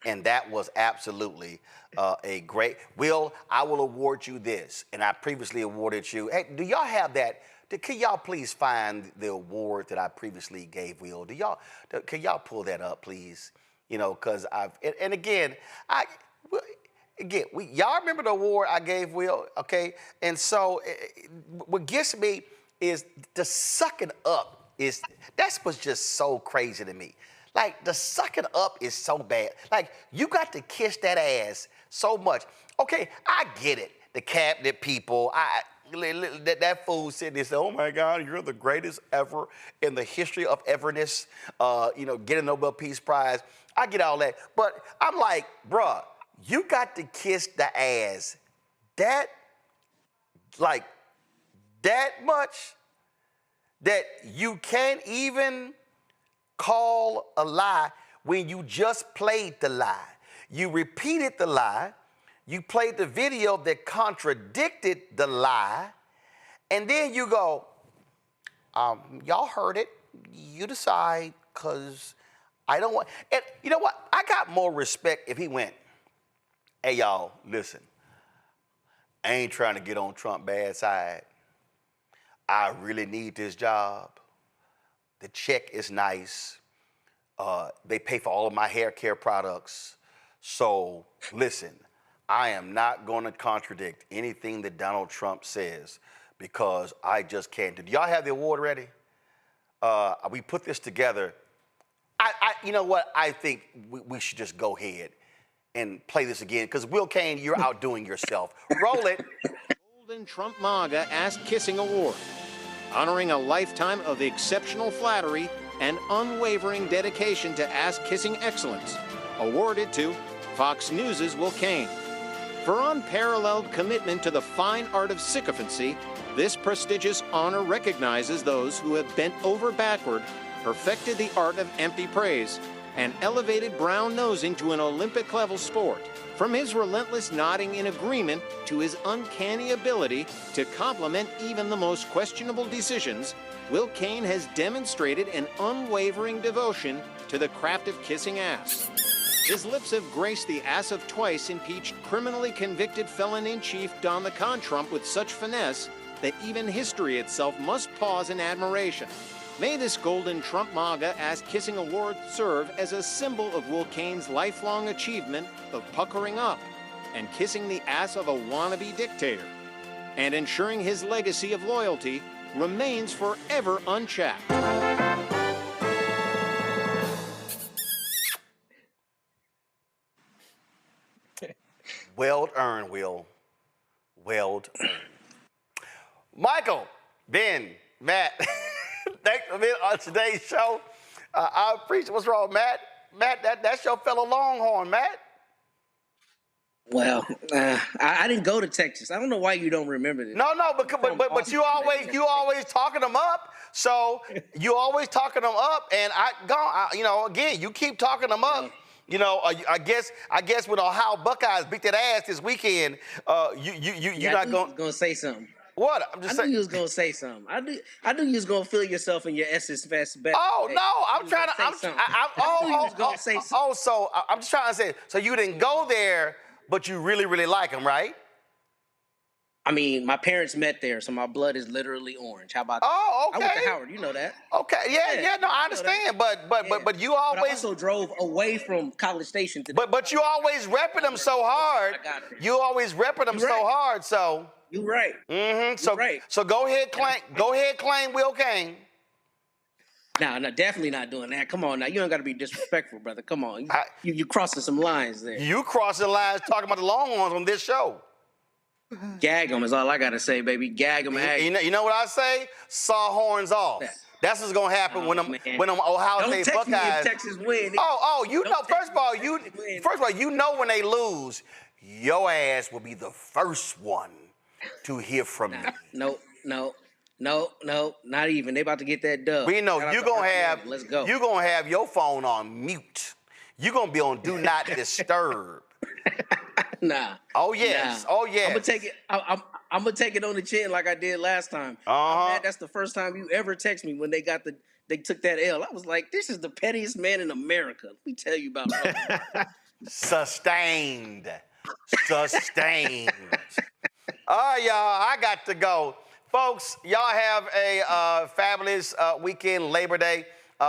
And that was absolutely a great. Will, I will award you this, and I previously awarded you. Hey, do y'all have that? Can y'all please find the award that I previously gave Will? Can y'all pull that up, please? Because y'all remember the award I gave Will, okay? And so what gets me is the sucking up that's what's just so crazy to me. Like, the sucking up is so bad. Like, you got to kiss that ass so much. Okay, I get it. The cabinet people, that fool said this, oh my God, you're the greatest ever in the history of everness, get a Nobel Peace Prize. I get all that. But I'm like, bruh, you got to kiss the ass that much that you can't even call a lie when you just played the lie. You repeated the lie. You played the video that contradicted the lie. And then you go, y'all heard it. You decide, because I don't want. And you know what? I got more respect if he went, hey, y'all, listen. I ain't trying to get on Trump's bad side. I really need this job. The check is nice. They pay for all of my hair care products. So listen, I am not going to contradict anything that Donald Trump says, because I just can't do. Do y'all have the award ready? We put this together. You know what? I think we should just go ahead and play this again, because Will Cain, you're outdoing yourself. Roll it. Golden Trump MAGA Ass Kissing Award, honoring a lifetime of exceptional flattery and unwavering dedication to ass-kissing excellence, awarded to Fox News' Will Cain. For unparalleled commitment to the fine art of sycophancy, this prestigious honor recognizes those who have bent over backward, perfected the art of empty praise, and elevated brown nosing to an Olympic-level sport. From his relentless nodding in agreement to his uncanny ability to compliment even the most questionable decisions, Will Cain has demonstrated an unwavering devotion to the craft of kissing ass. His lips have graced the ass of twice-impeached, criminally convicted felon-in-chief Don the Con Trump with such finesse that even history itself must pause in admiration. May this golden Trump MAGA ass-kissing award serve as a symbol of Will Cain's lifelong achievement of puckering up and kissing the ass of a wannabe dictator, and ensuring his legacy of loyalty remains forever unchapped. Well earned, Will. Well earned. Michael, Ben, Matt, thanks for being on today's show. I appreciate what's wrong, Matt. Matt, that's your fellow Longhorn, Matt. Well, I didn't go to Texas. I don't know why you don't remember this. No, but you always talking them up. So you always talking them up, and again, you keep talking them up. I guess when Ohio Buckeyes beat that ass this weekend, you're not gonna say something. What? I'm just saying. I knew you was gonna say something. I knew you was gonna feel yourself in your essence fast back. Oh no, I'm trying to. So I'm just trying to say. So you didn't go there, but you really, really like them, right? I mean, my parents met there, so my blood is literally orange. How about that? Oh, okay. I went to Howard. You know that. Okay, yeah, no, I understand, but you always. But I also drove away from College Station today. But you always repping them so hard. You always repping them so hard, so. You're right. Mm-hmm. So right. So go ahead, claim Will Cain. No, definitely not doing that. Come on now, you don't got to be disrespectful, brother. Come on, you crossing some lines there. You crossing lines talking about the Longhorns on this show. Gag them is all I gotta say, baby. Gag them. You know what I say? Saw horns off. That's what's gonna happen when them Ohio State Buckeyes. Me if Texas win. You know. First of all, you know when they lose, your ass will be the first one to hear from me. No, not even. They about to get that dub. We know you're gonna have. Let's go. You're gonna have your phone on mute. You're gonna be on do not disturb. Nah. Oh yes. Nah. Oh yes. I'm gonna take it. I'm gonna take it on the chin like I did last time. Man, that's the first time you ever text me when they took that L. I was like, this is the pettiest man in America. Let me tell you about it. Sustained. All right, y'all. I got to go, folks. Y'all have a fabulous weekend, Labor Day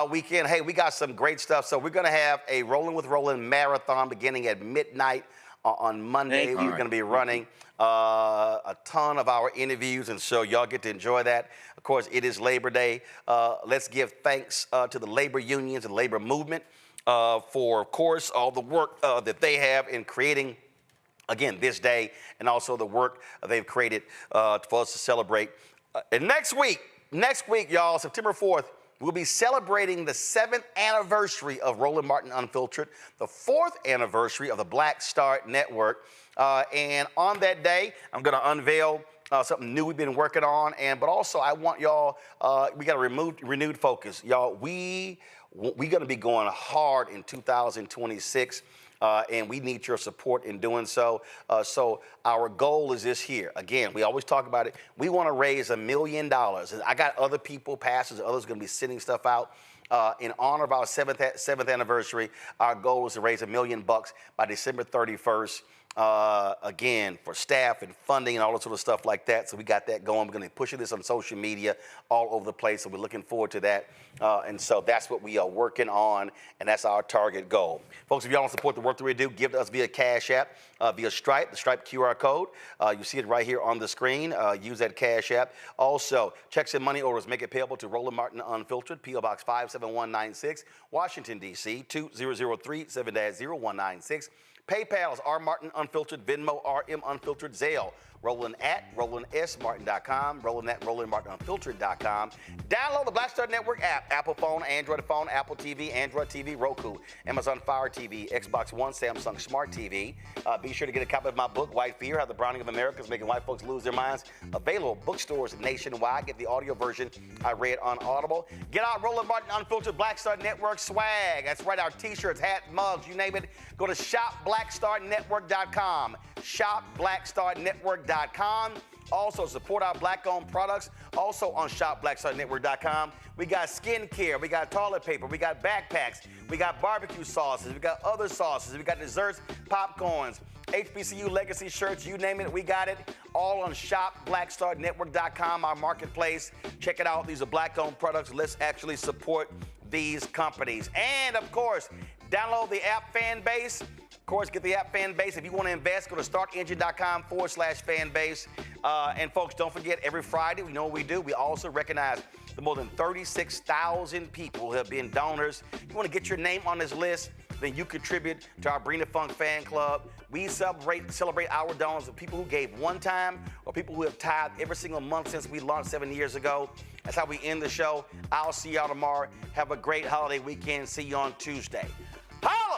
weekend. Hey, we got some great stuff. So we're gonna have a Rolling with Roland marathon beginning at midnight. On Monday, we're going to be running a ton of our interviews, and so y'all get to enjoy that. Of course, it is Labor Day. Let's give thanks to the labor unions and labor movement for, of course, all the work that they have in creating, again, this day, and also the work they've created for us to celebrate. And next week, y'all, September 4th, we'll be celebrating the 7th anniversary of Roland Martin Unfiltered, the 4th anniversary of the Black Star Network. And on that day, I'm going to unveil something new we've been working on. But also, I want y'all, we got a renewed focus. Y'all, we're going to be going hard in 2026. And we need your support in doing so. So our goal is this here. Again, we always talk about it. We want to raise $1 million. And I got other people, pastors, others going to be sending stuff out. In honor of our 7th anniversary, our goal is to raise $1 million by December 31st. Again, for staff and funding and all that sort of stuff like that. So we got that going. We're going to be pushing this on social media all over the place. So we're looking forward to that. And so that's what we are working on, and that's our target goal. Folks, if y'all want to support the work that we do, give to us via Cash App, via Stripe, the Stripe QR code. You see it right here on the screen. Use that Cash App. Also, checks and money orders make it payable to Roland Martin Unfiltered, P.O. Box 57196, Washington, D.C., 20037-0196. PayPal is R Martin Unfiltered, Venmo RM Unfiltered, Zelle. Roland at RolandSMartin.com, Roland at RolandMartinUnfiltered.com. Download the Black Star Network app, Apple phone, Android phone, Apple TV, Android TV, Roku, Amazon Fire TV, Xbox One, Samsung Smart TV. Be sure to get a copy of my book, White Fear, How the Browning of America is Making White Folks Lose Their Minds. Available bookstores nationwide. Get the audio version I read on Audible. Get our Roland Martin Unfiltered Black Star Network swag. That's right, our t-shirts, hats, mugs, you name it. Go to shopblackstarnetwork.com. Shopblackstarnetwork.com. Also, support our black-owned products. Also on shopblackstarnetwork.com. We got skincare, we got toilet paper, we got backpacks, we got barbecue sauces, we got other sauces, we got desserts, popcorns, HBCU legacy shirts, you name it, we got it. All on shopblackstarnetwork.com, our marketplace. Check it out. These are black-owned products. Let's actually support these companies. And, of course, download the app Fanbase. Of course, get the app Fanbase. If you want to invest, go to startengine.com/fanbase. And folks, don't forget, every Friday, we know what we do. We also recognize the more than 36,000 people who have been donors. You want to get your name on this list, then you contribute to our Bring the Funk fan club. We celebrate our donors of people who gave one time or people who have tithed every single month since we launched 7 years ago. That's how we end the show. I'll see y'all tomorrow. Have a great holiday weekend. See you on Tuesday. Holla!